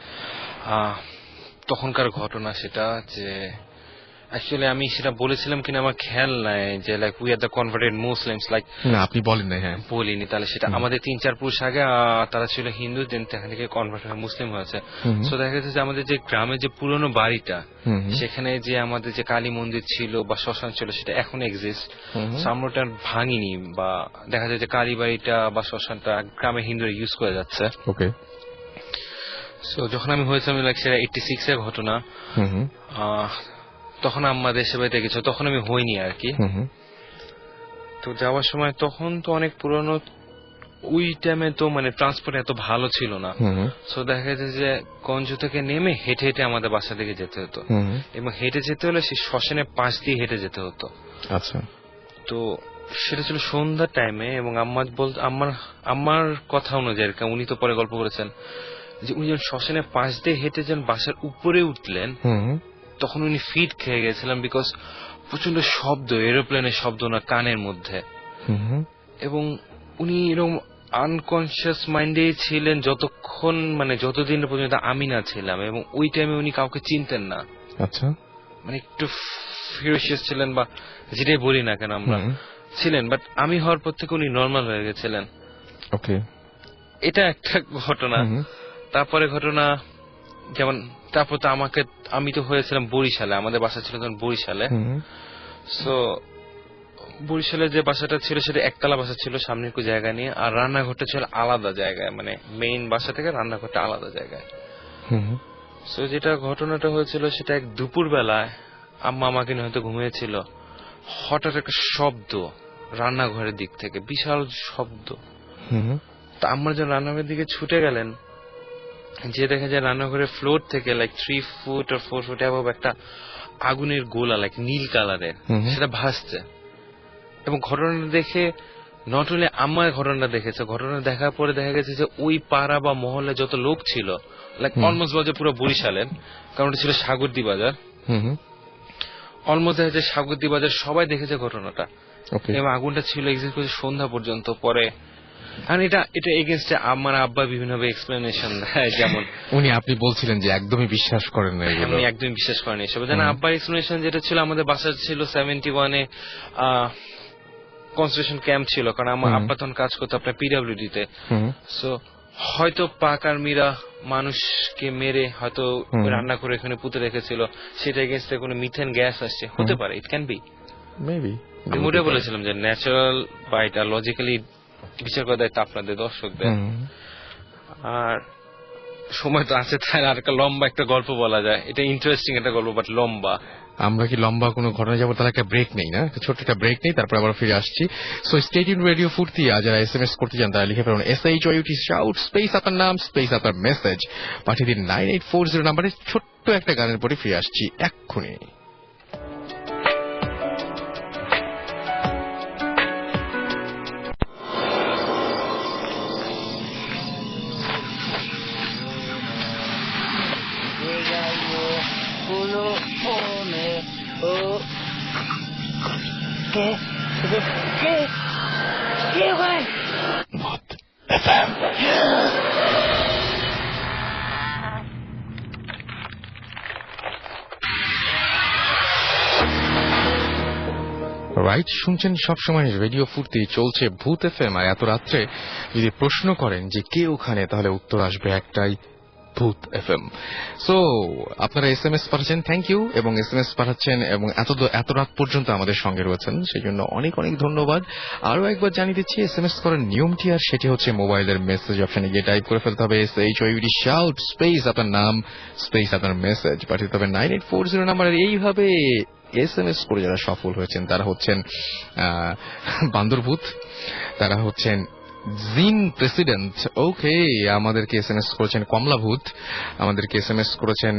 তখনকার ঘটনা সেটা যে অ্যাকচুয়ালি আমি সেটা বলেছিলাম কিনা আমার খেয়াল নাই, যে like we are the converted Muslims, like আপনি বলেন না? হ্যাঁ, বলিনি। তাহলে সেটা আমাদের 3-4 পুরুষ আগে তারা ছিল হিন্দু, দেন সেখান থেকে কনভার্ট হয়ে মুসলিম হয়েছে। সো দেখা যাচ্ছে যে আমাদের যে গ্রামের যে পুরনো বাড়িটা, সেখানে যে আমাদের যে কালী মন্দির ছিল বা শ্মশান ছিল সেটা এখন এক্সিস্ট। সো আমরা ওটা ভাঙিনি, বা দেখা যায় যে কালী বাড়িটা বা শ্মশানটা গ্রামে হিন্দুরা ইউজ করে যাচ্ছে। ওকে। সো যখন আমি হয়েছিলাম লাইক সেটা 86 এর ঘটনা, তখন আম্মা দেশে বাড়িতে গেছে, তখন আমি হইনি আর কি। তো যাওয়ার সময় তখন তো অনেক পুরনো, ওই টাইমে তো মানে ট্রান্সপোর্ট এত ভালো ছিল না। সো দেখা যাচ্ছে যে গঞ্জ থেকে নেমে হেঁটে হেঁটে আমাদের বাসা থেকে যেতে হতো, এবং হেঁটে যেতে হলে সেই শ্মশানের পাশ দিয়ে হেঁটে যেতে হতো। আচ্ছা। তো সেটা ছিল সন্ধ্যার টাইমে, এবং আম্মার কথা অনুযায়ী উনি তো পরে গল্প করেছেন যে উনি যখন শ্মশানের পাশ দিয়ে হেঁটে যখন বাসার উপরে উঠলেন, তখন উনি ফিট খেয়ে গেছিলেন, বিকজ প্রচন্ড শব্দ, এরোপ্লেনের শব্দ ওনার কানের মধ্যে। এবং উনি এরকম আনকনসিয়াস মাইন্ডে ছিলেন যতক্ষণ মানে যতদিন পর্যন্ত আমি না ছিলাম, এবং ওই টাইমে উনি কাউকে চিনতেন না। আচ্ছা। মানে একটু ফিউরিয়াস ছিলেন, বা যেটাই বলি না কেন আমরা ছিলেন, বাট আমি হওয়ার পর থেকে উনি নর্মাল হয়ে গেছিলেন। ওকে, এটা একটা ঘটনা। তারপরে ঘটনা যেমন, তারপর তো আমি তো হয়েছিলাম বরিশালে, আমাদের বাসা ছিল তখন বরিশালে। সো বরিশালে যে বাসাটা ছিল সেটা একতলা বাসা ছিল, সামনে একটু জায়গা নিয়ে, আর রান্নাঘরটা ছিল আলাদা জায়গায়, মানে মেইন বাসা থেকে রান্নাঘরটা আলাদা জায়গায়। সো যেটা ঘটনাটা হয়েছিল সেটা এক দুপুর বেলায় আম্মা আমাকে নিয়ে হয়তো ঘুমিয়েছিল, হঠাৎ একটা শব্দ রান্নাঘরের দিক থেকে, বিশাল শব্দ। তা আম্মা যখন রান্নাঘরের দিকে ছুটে গেলেন, যে দেখা যায় রান্নাঘরের ফ্লোর থেকে লাইক 3 ফুট আর 4 ফুট অ্যাবভ একটা আগুনের গোলা লাইক নীল কালারের, সেটা ভাসছে। এবং ঘটনাটা দেখে নট অনলি আম্মা ঘটনাটা দেখেছে, ঘটনা দেখার পরে দেখা গেছে যে ওই পাড়া বা মহল্লে যত লোক ছিল, লাইক অলমোস্ট বাজার পুরো বরিশালের, কারণ ওটা ছিল সাগরদী বাজার, অলমোস্ট দেখা যায় সাগরদী বাজার সবাই দেখেছে ঘটনাটা। এবং আগুনটা ছিল এক্সিস্ট করেছে সন্ধ্যা পর্যন্ত। পরে এটা এগেইনস্টে আমার আব্বা বিভিন্নভাবে এক্সপ্লেনেশন দেয়, যেমন উনি আপনি বলছিলেন যে একদমই বিশ্বাস করেন না, উনি একদমই বিশ্বাস করেন এসব। যেন আব্বার এক্সপ্লেনেশন যেটা ছিল, আমাদের বাসা ছিল 71-এ কনসেন্ট্রেশন ক্যাম্প ছিল, কারণ আমার আব্বা তখন কাজ করতো আপনার পিডব্লিউডি তে। সো হয়তো পাক আর্মিরা মানুষকে মেরে হয়তো রান্না করে এখানে পুঁতে রেখেছিল, সেটা এগেইনস্টে কোনো মিথেন গ্যাস আসছে, হতে পারে, ইট ক্যান বি, মেবি। আমি বলেছিলাম যে ন্যাচারাল বা এটা লজিক্যালি বিচার করার দায়িত্ব আপনাদের, দর্শকদের। আর সময় তো আছে, তাই আর একটা লম্বা একটা গল্প বলা যায়, এটা ইন্টারেস্টিং একটা গল্প, বাট লম্বা। আমরা কি লম্বা কোনো ঘটনা যাবো, তাহলে একটা ব্রেক নেই, না ছোট্ট একটা ব্রেক নেই, তারপর আবার ফিরে আসছি। সো স্টে টিউনড রেডিও ফুর্তি। আর যারা SMS করতে চান তারা লিখে ফেলুন SHOUT শাউট স্পেস আপনার নাম স্পেস আপনার মেসেজ পাঠিয়ে দিন 9840 নাম্বারে। ছোট্ট একটা গানের পরে ফিরে আসছি এক্ষুনি। রাইট, শুনছেন সবসময় রেডিও ফুর্তি, চলছে ভূত FM। আর এত রাত্রে যদি প্রশ্ন করেন যে কে ওখানে, তাহলে উত্তর আসবে একটাই, ভূত FM। সো আপনারা SMS পাঠাচ্ছেন, থ্যাংক ইউ, এবং SMS পাঠাচ্ছেন এবং এত রাত পর্যন্ত আমাদের সঙ্গে রয়েছেন, সেই জন্য অনেক অনেক ধন্যবাদ। আরো একবার জানিয়ে দিচ্ছি SMS করার নিয়মটি, আর সেটি হচ্ছে মোবাইলের মেসেজ অপশনে গিয়ে টাইপ করে ফেলতে হবে SHOUT শাউট স্পেস আপনার নাম স্পেস আপনার মেসেজ পাঠিয়ে হবে 9840 নাম্বারের। এইভাবে SMS করে যারা সফল হয়েছেন তারা হচ্ছেন বান্দরভূত, তারা হচ্ছেন জিন প্রেসিডেন্ট, ওকে, আমাদেরকে SMS করেছেন কমলাভূত, আমাদেরকে SMS করেছেন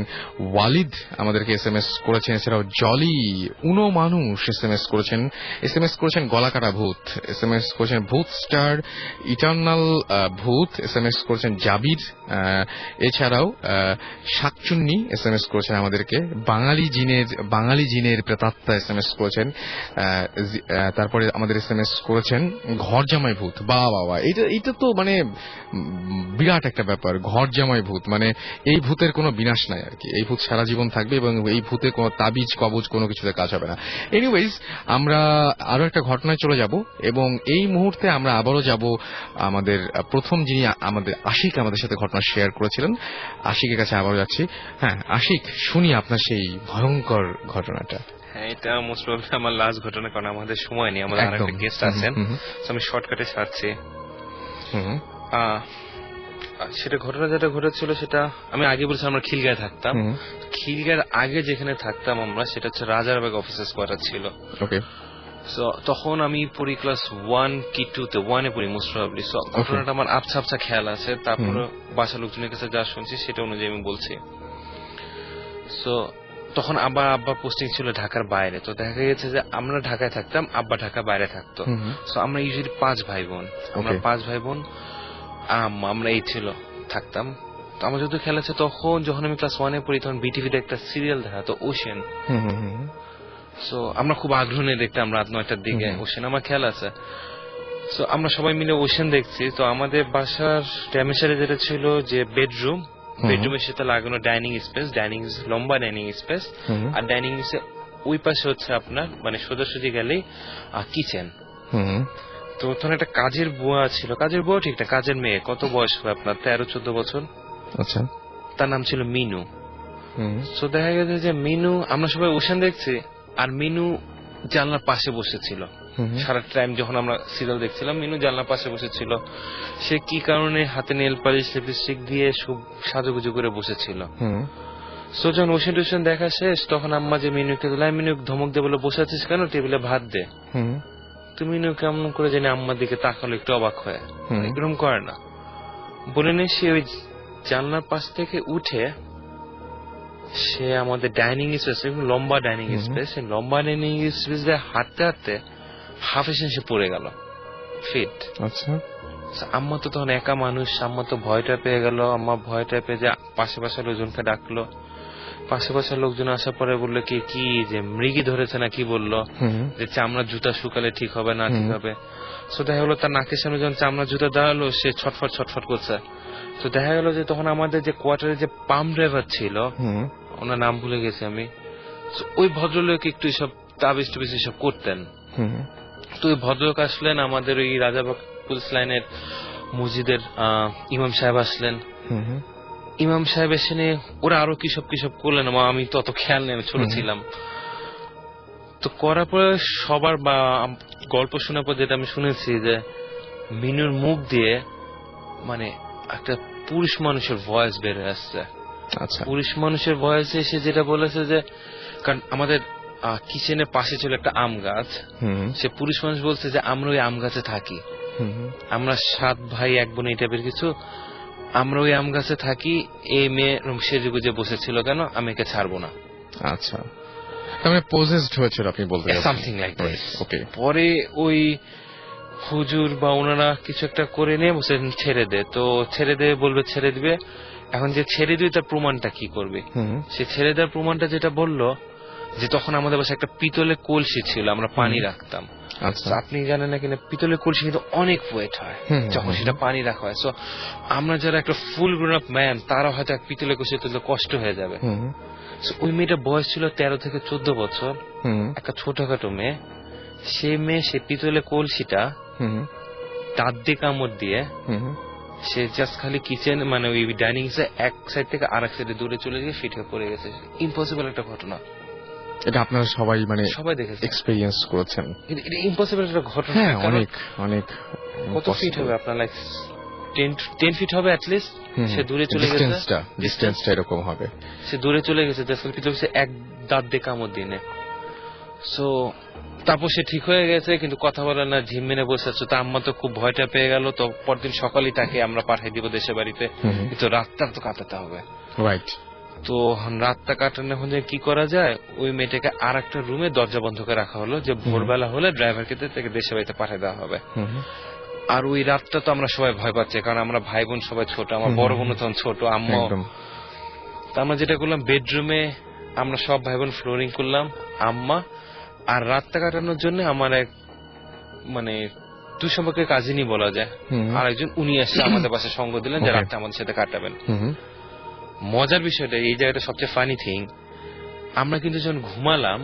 ওয়ালিদ, আমাদেরকে SMS করেছেন এছাড়াও জলি, উনো মানুষ SMS করেছেন গলাকাটা ভূত, SMS করেছেন ভূত স্টার, ইটার্নাল ভূত SMS করেছেন জাবির, এছাড়াও শাকচুন্নি SMS করেছেন আমাদেরকে, বাঙালি জিনের প্রেতাত্মা SMS করেছেন, তারপরে আমাদের SMS করেছেন ঘর জামাই ভূত। বাবা, এটা তো মানে বিরাট একটা ব্যাপার, ঘর জামাই ভূত, মানে এই ভূতের কোনো বিনাশ নাই আর কি, এই ভূত সারা জীবন থাকবে এবং এই ভূতে কোনো তাবিজ কবজ কোনো কিছুতে কাজ হবে না। এনিওয়েজ, আমরা আরো একটা ঘটনায় চলে যাব এবং এই মুহূর্তে আমরা আবারও যাব আমাদের প্রথম যিনি আমাদের আশিক আমাদের সাথে ঘটনা শেয়ার করেছিলেন, আশিকের কাছে আবারও যাচ্ছি। হ্যাঁ আশিক, শুনি আপনার সেই ভয়ঙ্কর ঘটনাটা। হ্যাঁ, এটা মোস্ট প্রবাবলি আমার লাস্ট ঘটনা, কারণ আমাদের সময় নেই, আমাদের আরেকটা গেস্ট আছেন, আমি শর্টকাটে ছাড়ছি। সেটা ঘটনা যেটা ঘটেছিল সেটা আমি আগে বলছিলাম, আমরা খিলগাঁয়ে থাকতাম। খিলগাঁয়ের আগে যেখানে থাকতাম আমরা, সেটা হচ্ছে রাজারবাগ অফিসার্স কোয়ার্টার ছিল। তখন আমি পড়ি ক্লাস 1 কি 2-তে, 1-এ পড়ি মোস্ট প্রবাবলি। ঘটনাটা আমার আবছা আবছা খেয়াল আছে, তারপরে বাসার লোকজনের কাছে যা শুনছি সেটা অনুযায়ী আমি বলছি। সো তখন আব্বা পোস্টিং ছিল ঢাকার বাইরে, তো দেখা গেছে যে আমরা ঢাকায় থাকতাম, আব্বা ঢাকা বাইরে থাকতো। সো আমরা ইউজুয়ালি 5 ভাই বোন, আমরা এই ছিল থাকতাম। তো আমার যত খেয়াল আছে, তখন যখন আমি ক্লাস 1-এ পড়ি, তখন বিটিভিতে একটা সিরিয়াল দেখাতো ওশেন। সো আমরা খুব আগ্রহ নিয়ে দেখতাম রাত 9টার দিকে ওশেন, আমার খেয়াল আছে। সো আমরা সবাই মিলে ওশেন দেখছি। তো আমাদের বাসার ড্যামেশারে যেটা ছিল যে বেডরুমের সাথে লাগানো ডাইনিং স্পেস, লম্বা ডাইনিং স্পেস, আর ডাইনিং স্পেসে ওই পাশে হচ্ছে আপনার মানে সোজাসুজি গেলেই কিচেন। তো তখন একটা কাজের বুয়া ছিল, ঠিক না, কাজের মেয়ে, কত বয়স হবে আপনার, 13-14 বছর। আচ্ছা, তার নাম ছিল মিনু। তো দেখা গেছে যে মিনু, আমরা সবাই ওশেন দেখছি, আর মিনু জানলার পাশে বসেছিল সারা টাইম। যখন আমরা সিরিয়াল দেখছিলাম, মিনু জানলার পাশে বসেছিল। সে কি কারণে হাতে নেল পালিশ লিপস্টিক দিয়ে সব সাজুগুজু করে বসেছিল। সো যখন ওশেন দেখা শেষ, তখন আম্মা যে মিনুকে মিনু ধমক দিয়ে বলে, বসে আছিস কেন, টেবিলে ভাত দে। তো মিনু কেমন করে জানি আম্মার দিকে তাকালো একটু অবাক হয়ে, এরকম করে না বলে নেই। সে ওই জানলার পাশ থেকে উঠে সে আমাদের ডাইনিং স্পেস, লম্বা ডাইনিং স্পেস, লম্বা ডাইনিং স্পেস দিয়ে হাঁটতে হাঁটতে হাফ এসে পড়ে গেল ফিট। আচ্ছা, আম্মা তো তখন একা মানুষ, আম্মা তো ভয়টা পেয়ে গেল। আম্মা ভয়টা পেয়ে যে পাশে লোকজনকে ডাকলো, পাশে লোকজন আসার পরে বললো কি যে মৃগী ধরেছে না কি বললো, যে চামড়ার জুতা শুকালে ঠিক হবে না, ঠিক হবে। তো দেখা গেলো তার নাকের সামনে যখন চামড়ার জুতা দাঁড়ালো, সে ছটফট করছে। তো দেখা গেল যে তখন আমাদের যে কোয়ার্টারে যে পাম্প ড্রাইভার ছিল, ওনার নাম ভুলে গেছি আমি, ওই ভদ্রলোক একটু সব তাবিজ টুবিজ সব করতেন। তো ওই ভদ্রলোক আসলেন, আমাদের ওই রাজাবাগ পুলিশ লাইনের মসজিদের ইমাম সাহেব আসলেন। ইমাম সাহেব এসে নিয়ে ওরা আরো কিসব করলেন, আমি তো অত খেয়াল নেই, আমি ছোট ছিলাম। তো করার পরে সবার গল্প শোনার পর যেটা আমি শুনেছি যে মিনুর মুখ দিয়ে মানে একটা পুরুষ মানুষের ভয়েস বের আসছে। আচ্ছা, পুরুষ মানুষের ভয়েস এসে যেটা বলেছে যে, কারণ আমাদের কিচেনের পাশে ছিল একটা আম গাছ, সে পুরুষ মানুষ বলছে যে আমরা ওই আম গাছে থাকি, আমরা 7 ভাই 1 বোন এই টাইপের কিছু, আমরা ওই আম গাছে থাকি, এই মেয়ে সেজে গুজে বসেছিল কেন, আমি একে ছাড়বো না। আচ্ছা, তাহলে পজেসড হয়েছিল আপনি বলতে চাচ্ছেন? Something like this. ওকে, পরে ওই হুজুর বা ওনারা কিছু একটা করে নিয়ে বসে ছেড়ে দে, তো ছেড়ে দে বলবে ছেড়ে দিবে। এখন যে ছেড়ে দিবে তার প্রমাণটা কি করবে? সে ছেড়ে দেওয়ার প্রমাণটা যেটা বললো যে তখন আমাদের বাসায় একটা পিতলের কলসি ছিল, আমরা পানি রাখতাম। আচ্ছা, আপনি জানেন না কিনা, পিতলের কলসি কিন্তু অনেক ওয়েট হয় যখন সেটা পানি রাখা হয়। সো আমরা যারা একটা ফুল গ্রোন আপ ম্যান, তারা হয়তো এক পিতলের কলসি তুলতে কষ্ট হয়ে যাবে। ওই মেয়েটা বয়স ছিল 13 থেকে 14 বছর, একটা ছোটখাটো মেয়ে। সে মেয়ে সে পিতলের কলসিটা দাঁত দিয়ে কামড় দিয়ে সে জাস্ট খালি কিচেন মানে ওই ডাইনিং এক সাইড থেকে আরেক সাইডে দূরে চলে গিয়ে ফিট হয়ে পড়ে গেছে। ইম্পসিবল একটা ঘটনা। এটা আপনারা সবাই মানে সবাই দেখেছে, এক্সপেরিয়েন্স করেছেন। এটা ইম্পসিবল একটা ঘটনা। হ্যাঁ, অনেক অনেক। কত ফিট হবে আপনার? লাইক 10 ফিট হবে অ্যাট লিস্ট। সে দূরে চলে গেছে, ডিসটেন্সটা এরকম হবে। সে দূরে চলে গেছে, সে এক দাঁত দিয়ে কামড় দিয়ে নেয়। সো তারপর সে ঠিক হয়ে গেছে, কিন্তু কথা বলে না, ঝিম মেনে বসে আছে। তো আম্মা তো খুব ভয়টা পেয়ে গেল। তো পরদিন সকালেই তাকে আমরা পাঠিয়ে দিব দেশের বাড়িতে, কিন্তু রাতটা তো কাটাতে হবে। রাইট। তো রাতটা কাটানো হলে কি করা যায়, ওই মেয়েটাকে আর একটা রুমে দরজা বন্ধ করে রাখা হলো, যে ভোরবেলা হলে ড্রাইভারকে তাকে দেশের বাড়িতে পাঠিয়ে দেওয়া হবে। আর ওই রাতটা তো আমরা সবাই ভয় পাচ্ছি, কারণ আমরা ভাই বোন সবাই ছোট, আমার বড় বোন তখন ছোট, আম্মা। তো আমরা যেটা করলাম, বেডরুমে আমরা সব ভাই বোন ফ্লোরিং করলাম, আম্মা। আর রাতটা কাটানোর জন্য আমার এক মানে 2 সম্পর্কে কাজিনই বলা যায়, আর একজন উনি এসে আমাদের বাসায় সঙ্গ দিলেন যে রাতটা আমাদের সাথে কাটাবেন। মজার বিষয়টা এই জায়গাটা সবচেয়ে ফানি থিং, আমরা কিন্তু যখন ঘুমালাম,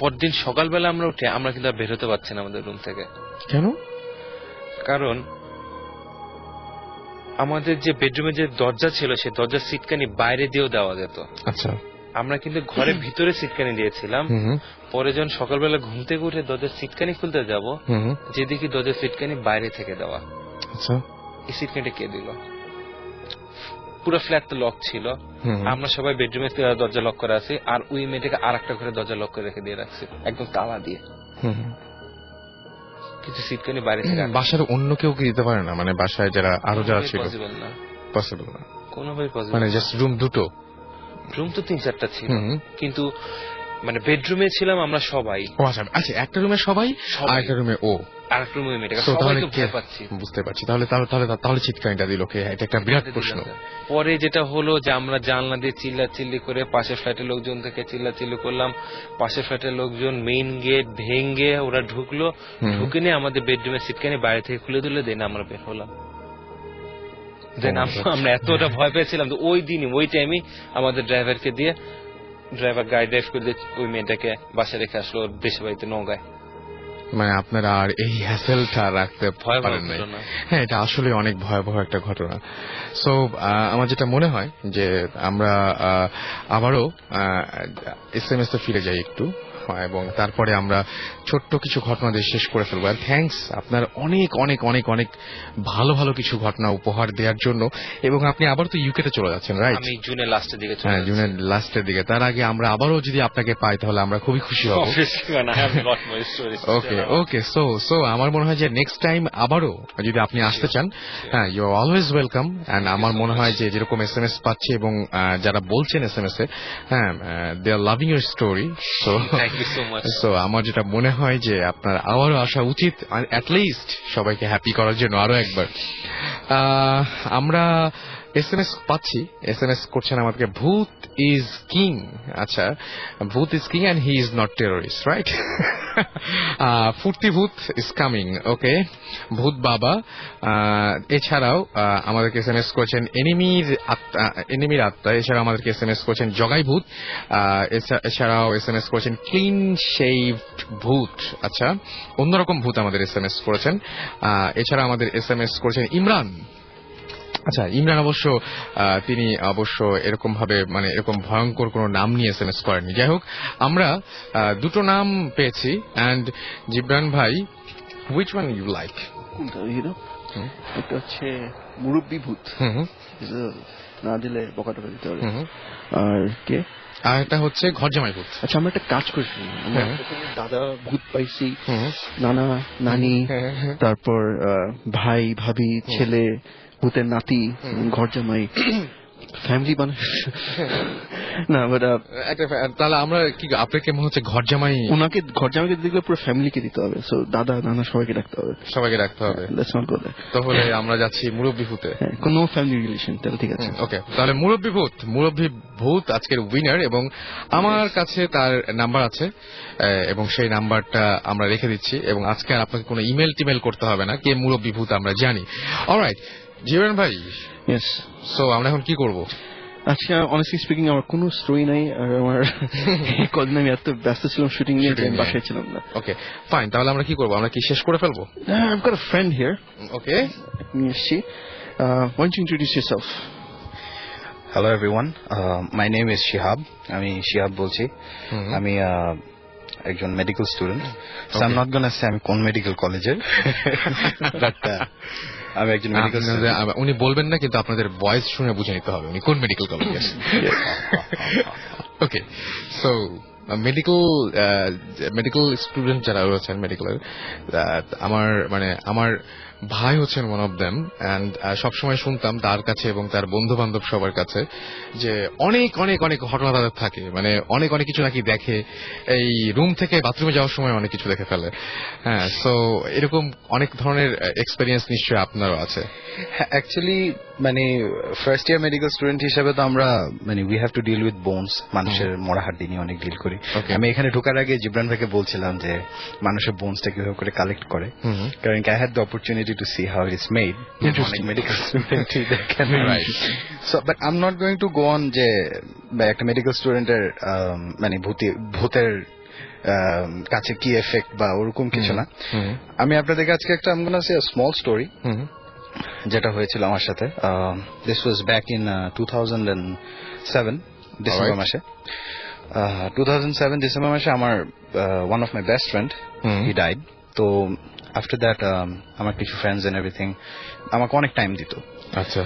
পরদিন সকালবেলা আমরা উঠে আমরা কিন্তু আর বের হতে পারছি না আমাদের রুম থেকে। কেন? কারণ আমাদের যে বেডরুমে যে দরজা ছিল, সেই দরজার সিটকানি বাইরে দিয়েও দেওয়া যেত। আচ্ছা, আমরা কিন্তু ঘরের ভিতরে সিটকানি দিয়েছিলাম। পরে যখন সকালবেলা ঘুম থেকে উঠে দরজার সিটকানি খুলতে যাব, যে দেখি দরজার সিটকানি বাইরে থেকে দেওয়া। আচ্ছা, এই সিটকানিটা কে দিল? পুরো ফ্ল্যাট তো লক ছিল, আমরা সবাই বেডরুমে দরজা লক করে আছি, আর ওই মেয়েটাকে আর একটা ঘরে দরজা লক করে রেখে দিয়ে রাখছি একদম তালা দিয়ে। কিছু সিটকানি বাইরে থেকে। বাসার অন্য কেউ কি দিতে পারে না? মানে বাসায় যারা আরো যারা ছিল? পসিবল না, পসিবল না, কোনোভাবেই পসিবল। মানে জাস্ট রুম দুটো? রুম তো 3-4টা ছিল, কিন্তু মানে বেডরুমে ছিলাম আমরা সবাই। আচ্ছা, একটা রুমে সবাই, আর একটা রুমে ও, আর একটা রুমে মেয়েটাকে সবাই তো ভয় পাচ্ছি। বুঝতে পারছি। তাহলে চিৎকারটা দিল কে? এটা একটা বিরাট প্রশ্ন। পরে যেটা হলো যে আমরা জানলা দিয়ে চিল্লাচিল্লি করে পাশের ফ্ল্যাটের লোকজন থেকে চিল্লাচিল্লি করলাম, পাশের ফ্ল্যাটের লোকজন মেইন গেট ভেঙে ওরা ঢুকলো, ঢুকে নিয়ে আমাদের বেডরুমের সিটকানি বাইরে থেকে খুলে দিলে, দেন আমরা বের হলাম। দেন আমরা এতটা ভয় পেয়েছিলাম, তো ওই দিনই ওই টাইমে আমাদের ড্রাইভারকে দিয়ে, ড্রাইভার গাড়ি ড্রাইভ করে দিয়ে ওই মেয়েটাকে বাসায় রেখে আসলো দেশের বাড়িতে নওগাঁয়। মানে আপনারা আর এই হ্যাসেলটা রাখতে পারেন নাই। হ্যাঁ, এটা আসলে অনেক ভয়াবহ একটা ঘটনা। সো আমার যেটা মনে হয় যে আমরা আবারও SMS এ ফিরে যাই একটু, এবং তারপরে আমরা ছোট্ট কিছু ঘটনা দিয়ে শেষ করে ফেলবো। আর থ্যাঙ্কস আপনার অনেক অনেক অনেক অনেক ভালো ভালো কিছু ঘটনা উপহার দেওয়ার জন্য। এবং আপনি আবার তো ইউকেতে চলে যাচ্ছেন, রাইট? আমি জুনের লাস্টের দিকে। হ্যাঁ, জুনের লাস্টের দিকে। তার আগে আমরা আবারও যদি আপনাকে পাই তাহলে আমরা খুবই খুশি হব। ওকে, সো আমার মনে হয় যে নেক্সট টাইম আবারও যদি আপনি আসতে চান, হ্যাঁ, you are always welcome. And আমার মনে হয় যে যেরকম SMS পাচ্ছি এবং যারা বলছেন SMS এ, হ্যাঁ, দে আর লাভিং ইউর স্টোরি। সো আমার যেটা মনে হয় যে আপনার আবারও আসা উচিত, অ্যাটলিস্ট সবাইকে হ্যাপি করার জন্য আরো একবার। আমরা SMS পাচ্ছি, SMS করছেন আমাদেরকে, ভূত ইজ কিং। আচ্ছা, ভূত is king and he is not terrorist, right? ফুর্তি ভূত ইজ কামিং। ওকে, ভূত বাবা। এছাড়াও আমাদেরকে SMS করেছেন এনিমির আত্মা। এছাড়াও আমাদেরকে SMS করেছেন জগাই ভূত। এছাড়াও SMS করেছেন ক্লিন শেভড ভূত। আচ্ছা, অন্যরকম ভূত আমাদের SMS করেছেন। এছাড়া আমাদের SMS করেছেন ইমরান। আচ্ছা, ইমরান তিনি অবশ্য এরকম ভাবে মানে এরকম ভয়ঙ্কর কোন নাম নিয়ে SMS করেননি। যাই হোক, আমরা দুটো নাম পেয়েছি। অ্যান্ড জিবরান ভাই Which one you like? একটা হচ্ছে মুরব্বী ভূত, না দিলে বকা টকা দিতে হবে। আর কে? আর একটা হচ্ছে ঘর জামাই ভূত। আচ্ছা, আমরা একটা কাজ করছি, আমরা দাদা ভূত পাইছি, নানা নানি, তারপর ভাই ভাবি ছেলে, ভূতের নাতি, ঘর জামাই, ফ্যামিলি না। তাহলে আমরা কি আপনাকে মনে হচ্ছে ঘর জামাই, ওনাকে ঘর জামাইকে দেখলে পুরো ফ্যামিলিকে দিতে হবে, সো দাদা নানা সবাইকে রাখতে হবে, তাহলে আমরা যাচ্ছি মুরব্বী ভূতে। কোনো ফ্যামিলি রিলেশন, তাহলে ঠিক আছে। ওকে, তাহলে মুরব্বী ভূত আজকের উইনার, এবং আমার কাছে তার নাম্বার আছে এবং সেই নাম্বারটা আমরা রেখে দিচ্ছি, এবং আজকে আর আপনাকে কোনো ইমেল টিমেল করতে হবে না, কে মুরব্বী ভূত আমরা জানি। অলরাইট জীবন ভাই, ইয়েস, সো আমরা এখন কি করব? আচ্ছা, অনেস্টলি স্পিকিং আমার কোনো স্টোরি নাই, আর আমার কদিন আমি এত ব্যস্ত ছিলাম শুটিং নিয়ে, বাসায় ছিলাম না। ওকে ফাইন, তাহলে আমরা কি করবো? আমরা কি শেষ করে ফেলবো? I've got a friend here. Okay, why don't you introduce yourself? Hello everyone, my name is Shihab. আমি শিহাব বলছি। আমি একজন medical student, so I'm not gonna say আমি কোন মেডিকেল কলেজের, বাট আমি একজন মেডিকেল স্টুডেন্ট। উনি বলবেন না, কিন্তু আপনাদের ভয়েস শুনে বুঝে নিতে হবে উনি কোন মেডিকেল কলেজের। ওকে, সো মেডিকেল স্টুডেন্ট যারা রয়েছেন মেডিকেলের, আমার ভাই হচ্ছেন ওয়ান অফ দেম, অ্যান্ড সবসময় শুনতাম তার কাছে এবং তার বন্ধু বান্ধব সবার কাছে যে অনেক অনেক অনেক ঘটনা তাদের থাকে, মানে অনেক অনেক কিছু নাকি দেখে, এই রুম থেকে বাথরুমে যাওয়ার সময় অনেক কিছু দেখে ফেলে। হ্যাঁ, সো এরকম অনেক ধরনের এক্সপেরিয়েন্স নিশ্চয়ই আপনারও আছে। অ্যাকচুয়ালি মানে ফার্স্ট ইয়ার মেডিকেল স্টুডেন্ট হিসেবে তো আমরা মানে we have to deal with bones, মানুষের মরা হাড্ডি নিয়ে অনেক ডিল করি। আমি এখানে ঢোকার আগে জিবরান ভাইকে বলছিলাম যে মানুষের বোনসটা কিভাবে করে কালেক্ট করে, কারণ I had the opportunity to C how it is made. অনেক মেডিকেল স্টুডেন্টই দেখেন, so but I am not going to go on যে একটা মেডিকেল স্টুডেন্টের মানে ভূতের কাছে কি এফেক্ট বা ওরকম কিছু না। আমি আপনাদেরকে আজকে একটা আম গোনা সে স্মল স্টোরি যেটা হয়েছিল আমার সাথে। This was back in 2007 December মাসে। 2007 ডিসেম্বর মাসে আমার one of my best friend he died. তো আফটার দ্যাট আমার কিছু ফ্রেন্ডস এন্ড এভরিথিং আমাকে অনেক টাইম দিত। আচ্ছা,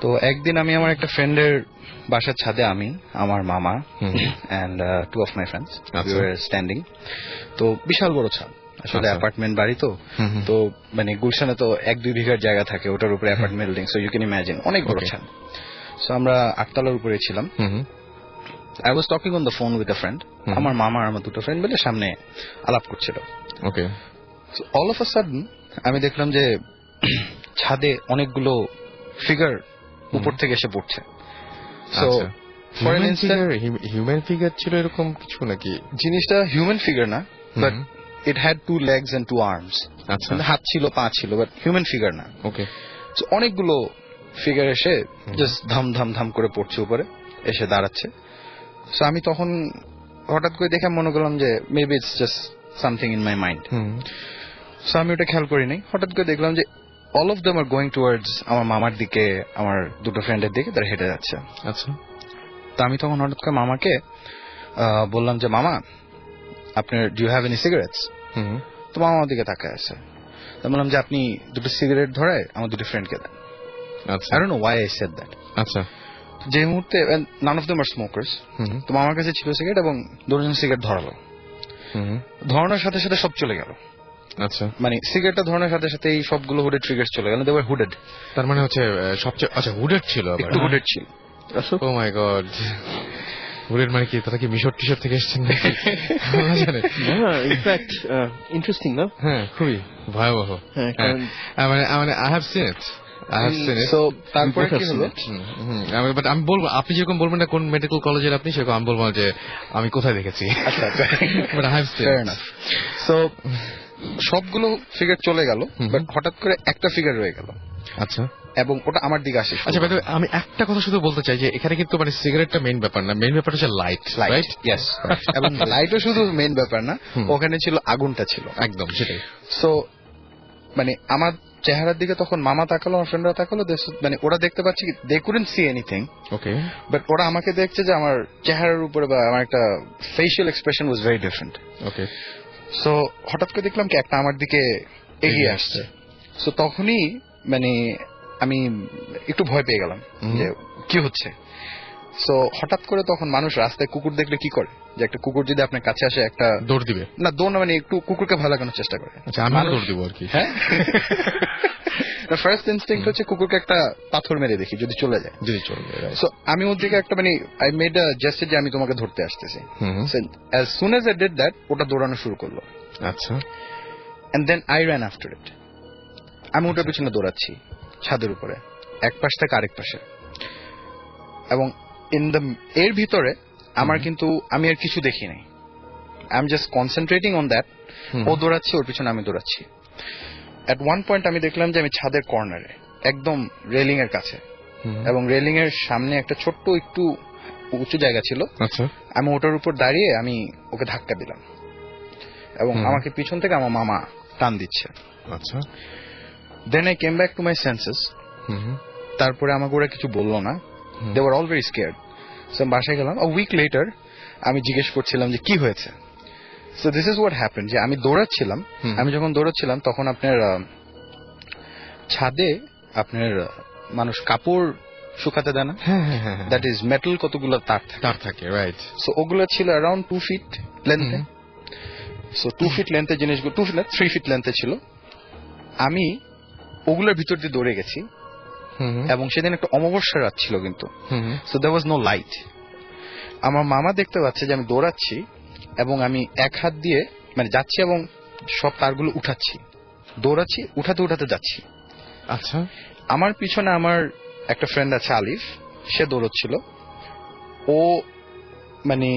তো একদিন আমি আমার একটা ফ্রেন্ডের বাসার ছাদে, আমি, আমার মামা and two of my friends we were standing. তো বিশাল বড় ছাদ, আসলে অ্যাপার্টমেন্ট বাড়ি, তো মানে গুলশানে তো 1-2 বিঘার জায়গা থাকে, ওটার উপরে apartment building, so you can imagine অনেক বড় ছাদ। সো আমরা 8 তলার উপরে ছিলাম। I was talking on the phone with a friend. আমার মামা আর আমার দুটো ফ্রেন্ড মিলে সামনে আলাপ করছিল। Okay, so all of a sudden আমি দেখলাম যে ছাদে অনেকগুলো ফিগার উপর থেকে এসে পড়ছে। So for N instant human figure ছিল এরকম কিছু নাকি? জিনিসটা হিউম্যান ফিগার না, but it had 2 legs and 2 arms. আচ্ছা, হাত ছিল, পা ছিল, বাট হিউম্যান ফিগার না। ওকে, সো অনেকগুলো ফিগার এসে জাস্ট ধাম ধাম ধাম করে পড়ছে উপরে, এসে দাঁড়াচ্ছে। সো আমি তখন হঠাৎ করে দেখে মনে করলাম যে maybe it's just something in my mind. So আমি ওটা খেয়াল করি নাই। হঠাৎ করে দেখলাম যে all of them are going towards আমার মামার দিকে, আমার দুটো ফ্রেন্ডের দিকে, তারা হেঁটে যাচ্ছে। আচ্ছা, তো আমি তখন হঠাৎ করে মামাকে বললাম যে মামা, আপনার do you have any cigarettes? তো মামা আমার দিকে তাকায় আছে। তো বললাম যে আপনি দুটো সিগারেট ধরে আমার দুটো ফ্রেন্ডকে then. I don't know why I said that. আচ্ছা, যে মুহূর্তে none of them are smokers, তো মামার কাছে ছিল সিগারেট এবং দুজন সিগারেট ধরালো। ধরানোর সাথে সাথে সব চলে গেল। আচ্ছা, মানে সিগারেটটা ধরানোর সাথে সাথে এই সবগুলো হুডেড ট্রিগার্স চলে গেল। They were hooded. তার মানে হচ্ছে সবচেয়ে, আচ্ছা হুডেড ছিল, একটু হুডেড ছিল। ও মাই গড, হুডেড মানে কি? তারা কি মিশর টিশর থেকে এসেছেন নাকি? ইনফ্যাক্ট ইন্টারেস্টিং না? হ্যাঁ, খুবই ভয়াবহ। মানে I have seen it. So তারপরে কি হলো? বাট আমি বলবো, আপনি যেরকম বলবেন না কোন মেডিকেল কলেজের আপনি, সেরকম আমি বলবো যে আমি কোথায় দেখেছি। But I have seen it. So সবগুলো ফিগার চলে গেল, বাট হঠাৎ করে একটা ফিগার রয়ে গেল। আচ্ছা, এবং ওটা আমার দিকে আসে। আচ্ছা, আমি একটা কথা শুধু বলতে চাই যে এখানে কিন্তু মানে সিগারেটটা মেইন ব্যাপার না, মেইন ব্যাপার হচ্ছে লাইট। Right, yes. এবং লাইটও শুধু মেইন ব্যাপার না, ওখানে ছিল আগুনটা ছিল। একদম সেটাই। সো মানে আমার চেহারার দিকে তখন মামা তাকালো, আমার ফ্রেন্ডরা তাকালো, মানে ওরা দেখতে পাচ্ছি they couldn't see anything. Okay, but ওরা আমাকে দেখছে যে আমার চেহারার উপরে বা আমার একটা facial expression was very different. Okay, so হঠাৎ করে দেখলাম কি একটা আমার দিকে এগিয়ে আসছে। সো তখনই মানে আমি একটু ভয় পেয়ে গেলাম যে কি হচ্ছে। সো হঠাৎ করে তখন মানুষ রাস্তায় কুকুর দেখলে কি করে, যে একটা কুকুর যদি আপনার কাছে আসে একটা দৌড় দিবে না, দৌড় না, মানে একটু কুকুরকে ভালো লাগানোর চেষ্টা করে। আচ্ছা, আমি দৌড় দিব আর কি। হ্যাঁ, ফার্স্ট ইনস্টিংক্ট হচ্ছে কুকুরকে একটা পাথর মেরে দেখি যদি চলে যায়। সো আমি ওর দিকে একটা মানে আই মেড আ জেস্টার যে আমি তোমাকে ধরতে আসতেছি। As soon as I did that, ওটা দৌড়ানো শুরু করলো। আচ্ছা, and then I ran after it. আমি ওটার পিছনে দৌড়াচ্ছি ছাদের উপরে, এক পাশ থেকে আরেক পাশে, এবং এর ভিতরে আমার কিন্তু আমি আর কিছু দেখি নাই। I am just concentrating on that. ও দৌড়াচ্ছে, ওর পিছনে আমি দৌড়াচ্ছি। এট ওয়ান পয়েন্ট আমি দেখলাম যে আমি ছাদের কর্নারে একদম রেলিং এর কাছে, এবং রেলিং এর সামনে একটা ছোট্ট একটু উঁচু জায়গা ছিল। আচ্ছা, আমি ওটার উপর দাঁড়িয়ে আমি ওকে ধাক্কা দিলাম, এবং আমাকে পিছন থেকে আমার মামা টান দিচ্ছে। আচ্ছা, then I came back to my senses. তারপরে আমাকে ওরা কিছু বললো না, they were all very scared. So বাসায় গেলাম। আ উইক লেটার আমি জিজ্ঞেস করছিলাম যে কি হয়েছে। So this is what happened, যে আমি দৌড়াচ্ছিলাম। আমি যখন দৌড়াচ্ছিলাম তখন আপনার ছাদে আপনার মানুষ কাপড় শুকাতে দেয় না, দ্যাট ইজ মেটাল কতগুলো তার থাকে, রাইট? সো ওগুলো ছিল অ্যারাউন্ড 2 ফিট লেন্থে। সো 2 ফিট লেন্থের জিনিসগুলো 2 ফিট না 3 ফিট লেন্থে ছিল। আমি ওগুলোর ভিতর দিয়ে দৌড়ে গেছি, এবং সেদিন একটা অমাবস্যা রাত ছিল কিন্তু। So there was no light. আমার মামা দেখতে পাচ্ছে যে আমি দৌড়াচ্ছি, এবং আমি এক হাত দিয়ে মানে যাচ্ছি এবং সব তারগুলো উঠাচ্ছি, দৌড়াচ্ছি, উঠাতে উঠাতে যাচ্ছি। আচ্ছা, আমার পিছনে আমার একটা ফ্রেন্ড আছে আলিফ, সে দৌড়চ্ছিল। ও মানে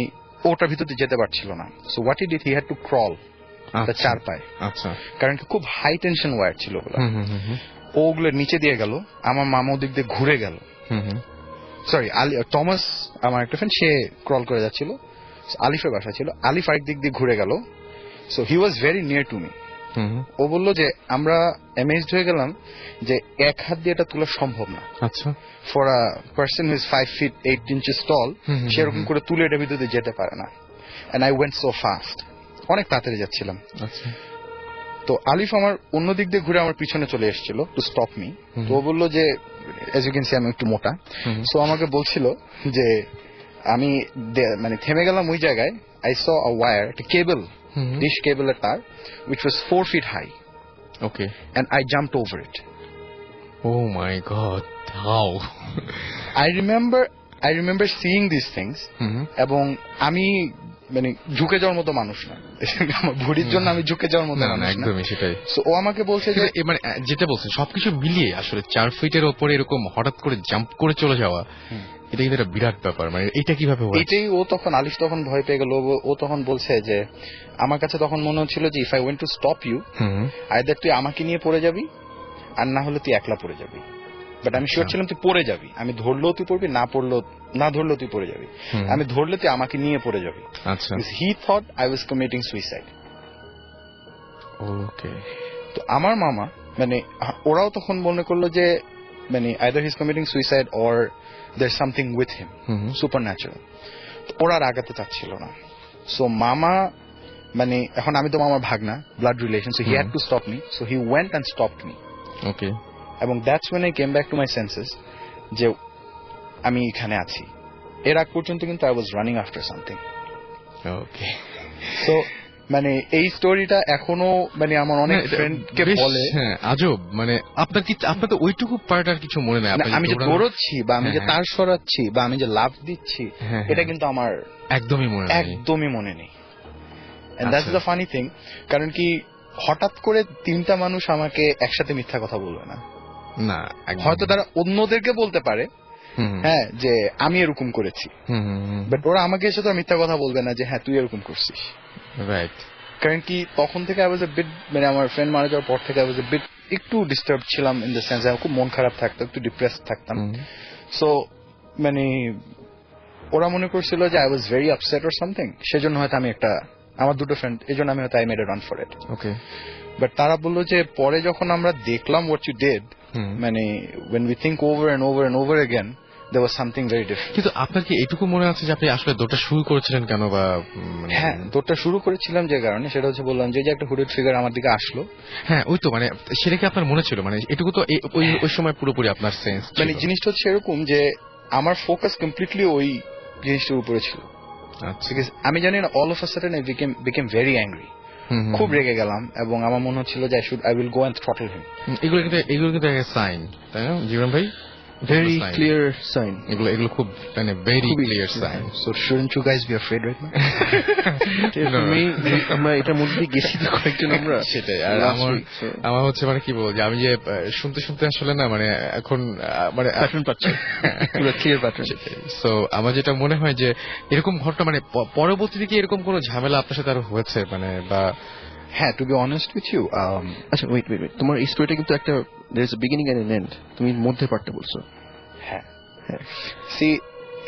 ওটার ভিতর দিয়ে যেতে পারছিল না। So what he did, he had two crawl তার চার পায়ে। আচ্ছা, কারণ খুব হাই টেনশন ওয়্যার ছিল ওগুলো। ওগুলোর নিচে দিয়ে গেল, আমার মামা ওদিক দিয়ে ঘুরে গেল। সরি, টমাস আমার একটা ফ্রেন্ড, সে ক্রল করে যাচ্ছিল, আলিফের বাসা ছিল। আলিফ আরেক দিক দিয়ে ঘুরে গেল। So he was very near to me. ও বললো যে আমরা অ্যামেজড হয়ে গেলাম যে এক হাত দিয়ে এটা তোলা সম্ভব না। আচ্ছা, for a person who is 5 feet 8 inches tall, সেরকম করে তুলে এটা ভিতরে যেতে পারে না। And I went so fast, অনেক তাড়াতাড়ি যাচ্ছিলাম। আচ্ছা, তো আলিফ আমার অন্য দিক দিয়ে ঘুরে আমার পিছনে চলে এসেছিল টু স্টপ মি। তো ও বললো যে এজ ইউ ক্যান সি আমি একটু মোটা। সো আমাকে বলছিল যে আমি মানে থেমে গেলাম ওই জায়গায়। আই স আ ওয়্যার, একটা কেবল, ডিশ কেবলের তার, which was 4 feet high. Okay. And I jumped over it. Oh my God! How? I remember seeing these things. এবং আমি মানে ঝুঁকে যাওয়ার মতো মানুষ না, আমার ভুড়ির জন্য আমি ঝুঁকে যাওয়ার মতো মানুষ না। একদমই সেটাই। সো ও আমাকে বলছে যে মানে যেটা বলছেন সবকিছু মিলিয়ে আসলে 4 ফিটের ওপরে এরকম হঠাৎ করে জাম্প করে চলে যাওয়া, এটা কিন্তু একটা বিরাট ব্যাপার। মানে এটা কিভাবে হয়? এটাই ও তখন আলিফ তখন ভয় পেয়ে গেল। ও তখন বলছে যে আমার কাছে তখন মনে হচ্ছিল যে if I went to stop you, either তুই আমাকে নিয়ে পড়ে যাবি, আর না হলে তুই একলা পড়ে যাবি। বাট আমি শিওর ছিলাম তুই পড়ে যাবি। আমি ধরলেও তুই পড়বি, না ধরলেও তুই পড়ে যাবি। আমি ধরলে তুই আমাকে নিয়ে পড়ে যাবি। আচ্ছা, he thought I was committing suicide. Okay. তো আমার মামা মানে ওরাও তখন মনে করলো যে মানে either he is committing suicide or there something with him supernatural. ওরা আর আগাতে চাচ্ছিল না। সো মামা মানে এখন আমি তো মামার ভাগনা, blood relation, so he had to stop me. So he went and stopped me. Okay. এবং that's when I came back to my senses যে আমি এখানে আছি। এর আগ পর্যন্ত কিন্তু I was running after something. Okay. So মানে এই স্টোরিটা এখনো মানে আমার অনেক ফ্রেন্ডকে বলে। হ্যাঁ, আজব। মানে আপনার তো ওইটুকু পার্ট আর কিছু মনে নেই। আমি যে দৌড়চ্ছি বা আমি যে তার সরাচ্ছি বা আমি যে লাফ দিচ্ছি, এটা কিন্তু আমার একদমই মনে নেই। And that's the funny thing. কারণ কি হঠাৎ করে 3টা মানুষ আমাকে একসাথে মিথ্যা কথা বলবে না। হয়তো তারা অন্যদেরকে বলতে পারে হ্যাঁ যে আমি এরকম করেছি, বাট ওরা আমাকে এসে তো মিথ্যা কথা বলবে না যে হ্যাঁ তুই এরকম করছিস। রাইট। কারণ কি তখন থেকে আই ওয়াজ এ বিট মানে আমার ফ্রেন্ড মারা যাওয়ার পর থেকে আই ওয়াজ এ বিট একটু ডিস্টার্ব ছিলাম, ইন দ্য সেন্স খুব মন খারাপ থাকতো, একটু ডিপ্রেসড থাকতাম। সো মানে ওরা মনে করছিল যে I was very upset or something, সেজন্য হয়তো আমি আমার 2টো ফ্রেন্ড, এই জন্য আমি হয়তো I made a run for it. Okay. But তারা বললো যে পরে যখন আমরা দেখলাম হোয়াট ইউ ডিড, মানে when we think over and over and over again, there was something very different. কিন্তু আপনার কি এটুকু মনে আছে যে আপনি আসলে দৌড়টা শুরু করেছিলেন কেন, বা হ্যাঁ, দৌড়টা শুরু করেছিলাম যে কারণে, সেটা হচ্ছে বললাম যে একটা হুডেড ফিগার আমার দিকে আসলো। হ্যাঁ, ওই তো মানে সেটা কি আপনার মনে ছিল? মানে এটুকু তো ওই সময় পুরোপুরি আপনার সেন্স, মানে জিনিসটা হচ্ছে এরকম যে আমার ফোকাস কমপ্লিটলি ওই জিনিসটার উপরে ছিল। আমি জানি না, all of a sudden I became very angry, খুব রেগে গেলাম, এবং আমার মনে হচ্ছিল যে I will go and throttle him. এগুলো কিন্তু একটা সাইন, তাই না জীবন ভাই? ভেরি ক্লিয়ার সাইন, এগুলো খুব মানে very clear sign. So shouldn't you guys be afraid right now? আমরা এটার মধ্যে গেছি তো কয়েকজন আমরা, সেটাই। আর আমার হচ্ছে মানে কি বলবো, যে আমি যে শুনতে আসলে না মানে এখন মানে প্যাটার্ন পাচ্ছি, পুরো ক্লিয়ার প্যাটার্ন। সো আমার যেটা মনে হয় যে এরকম ঘটনা মানে পরবর্তীতে কি এরকম কোনো ঝামেলা আপনার সাথে আরো হয়েছে মানে, বা? হ্যাঁ, to be honest with you, আচ্ছা ওয়েট, তোমার এই স্টোরিটা কিন্তু একটা there is a beginning and an end, তুমি মধ্যে পার্টটা বলছো। হ্যাঁ, সি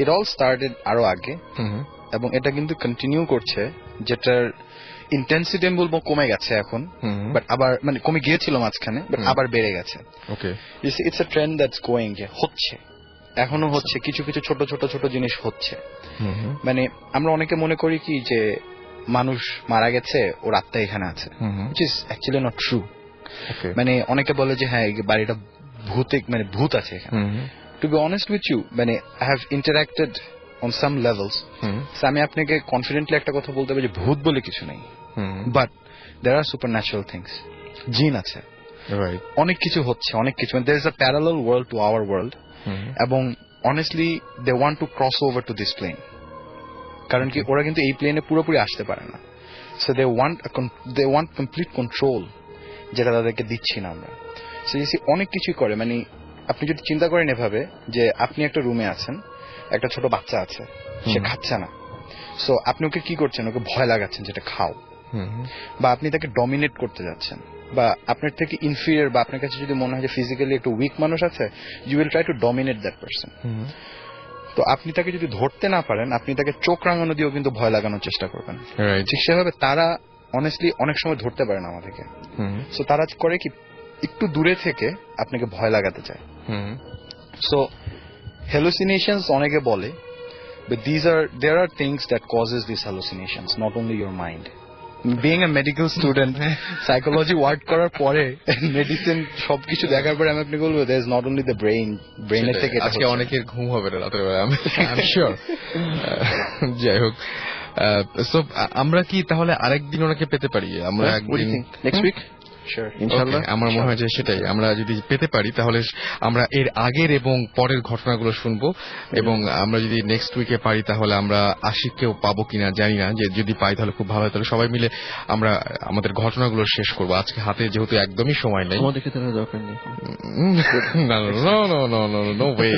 ইট অল স্টার্টেড আরো আগে, এবং এটা কিন্তু কন্টিনিউ করছে, যেটার ইন্টেন্সিটি আমি বলবো কমে গেছে এখন, বাট আবার মানে কমে গিয়েছিল মাঝখানে, বাট আবার বেড়ে গেছে। Okay, it's a trend that's going, যে হচ্ছে, এখনো হচ্ছে, কিছু কিছু ছোট ছোট ছোট জিনিস হচ্ছে। মানে আমরা অনেকে মনে করি কি যে মানুষ মারা গেছে, ওর আত্মা এখানে আছে, which is actually not true. মানে অনেকে বলে যে হ্যাঁ, এই বাড়িটা ভূত আছে এখানে। To be honest with you, মানে I have interacted on some levels. So আমি আপনাকে কনফিডেন্টলি একটা কথা বলতে পারি যে ভূত বলে কিছু নেই, but there are supernatural things. জিন আছে, অনেক কিছু হচ্ছে, অনেক কিছু, there is a parallel world to our world. এবং honestly they want to cross over to this plane, কারণ কি ওরা কিন্তু এই প্লেনে পুরোপুরি আসতে পারে না। So they want complete control, যেটা তাদেরকে দিচ্ছি না আমরা। সো অনেক কিছুই করে, মানে আপনি যদি চিন্তা করেন এভাবে যে আপনি একটা রুমে আছেন, একটা ছোট বাচ্চা আছে, সে খাচ্ছে না, সো আপনি ওকে কি করছেন, ওকে ভয় লাগাচ্ছেন যেটা খাও, বা আপনি তাকে ডমিনেট করতে যাচ্ছেন, বা আপনার থেকে ইনফিরিয়র, বা আপনার কাছে যদি মনে হয় যে ফিজিক্যালি একটু উইক মানুষ আছে, you will try to dominate that person. তো আপনি তাকে যদি ধরতে না পারেন, আপনি তাকে চোখ রাঙানো দিয়েও কিন্তু ভয় লাগানোর চেষ্টা করবেন। ঠিক সেভাবে তারা অনেস্টলি অনেক সময় ধরতে পারে না আমাদেরকে, সো তারা করে কি একটু দূরে থেকে আপনাকে ভয় লাগাতে চায়। সো hallucinations অনেকে বলে, but there are things that causes these hallucinations, not only your mind. Being a medical student, psychology word করার পরে, মেডিসিন সবকিছু দেখার পরে আমি আপনাকে বলবো there is not only the ব্রেনের থেকে আজকে অনেকের ঘুম হবে না রাতের বেলা, I'm sure. যাই হোক, সো আমরা কি তাহলে আরেকদিন ওনাকে পেতে পারি? আমরা একদিন নেক্সট উইক ইনশাআল্লাহ, আমার মনে হয় যে সেটাই, আমরা যদি পেতে পারি তাহলে আমরা এর আগের এবং পরের ঘটনাগুলো শুনবো, এবং আমরা যদি নেক্সট উইকে পারি তাহলে আমরা আশিককেও পাবো কিনা জানি না, যে যদি পাই তাহলে খুব ভালো হয়, তাহলে সবাই মিলে আমরা আমাদের ঘটনাগুলো শেষ করবো। আজকে হাতে যেহেতু একদমই সময় নেই, আমাদেরকে তাহলে দরকার নেই। No way.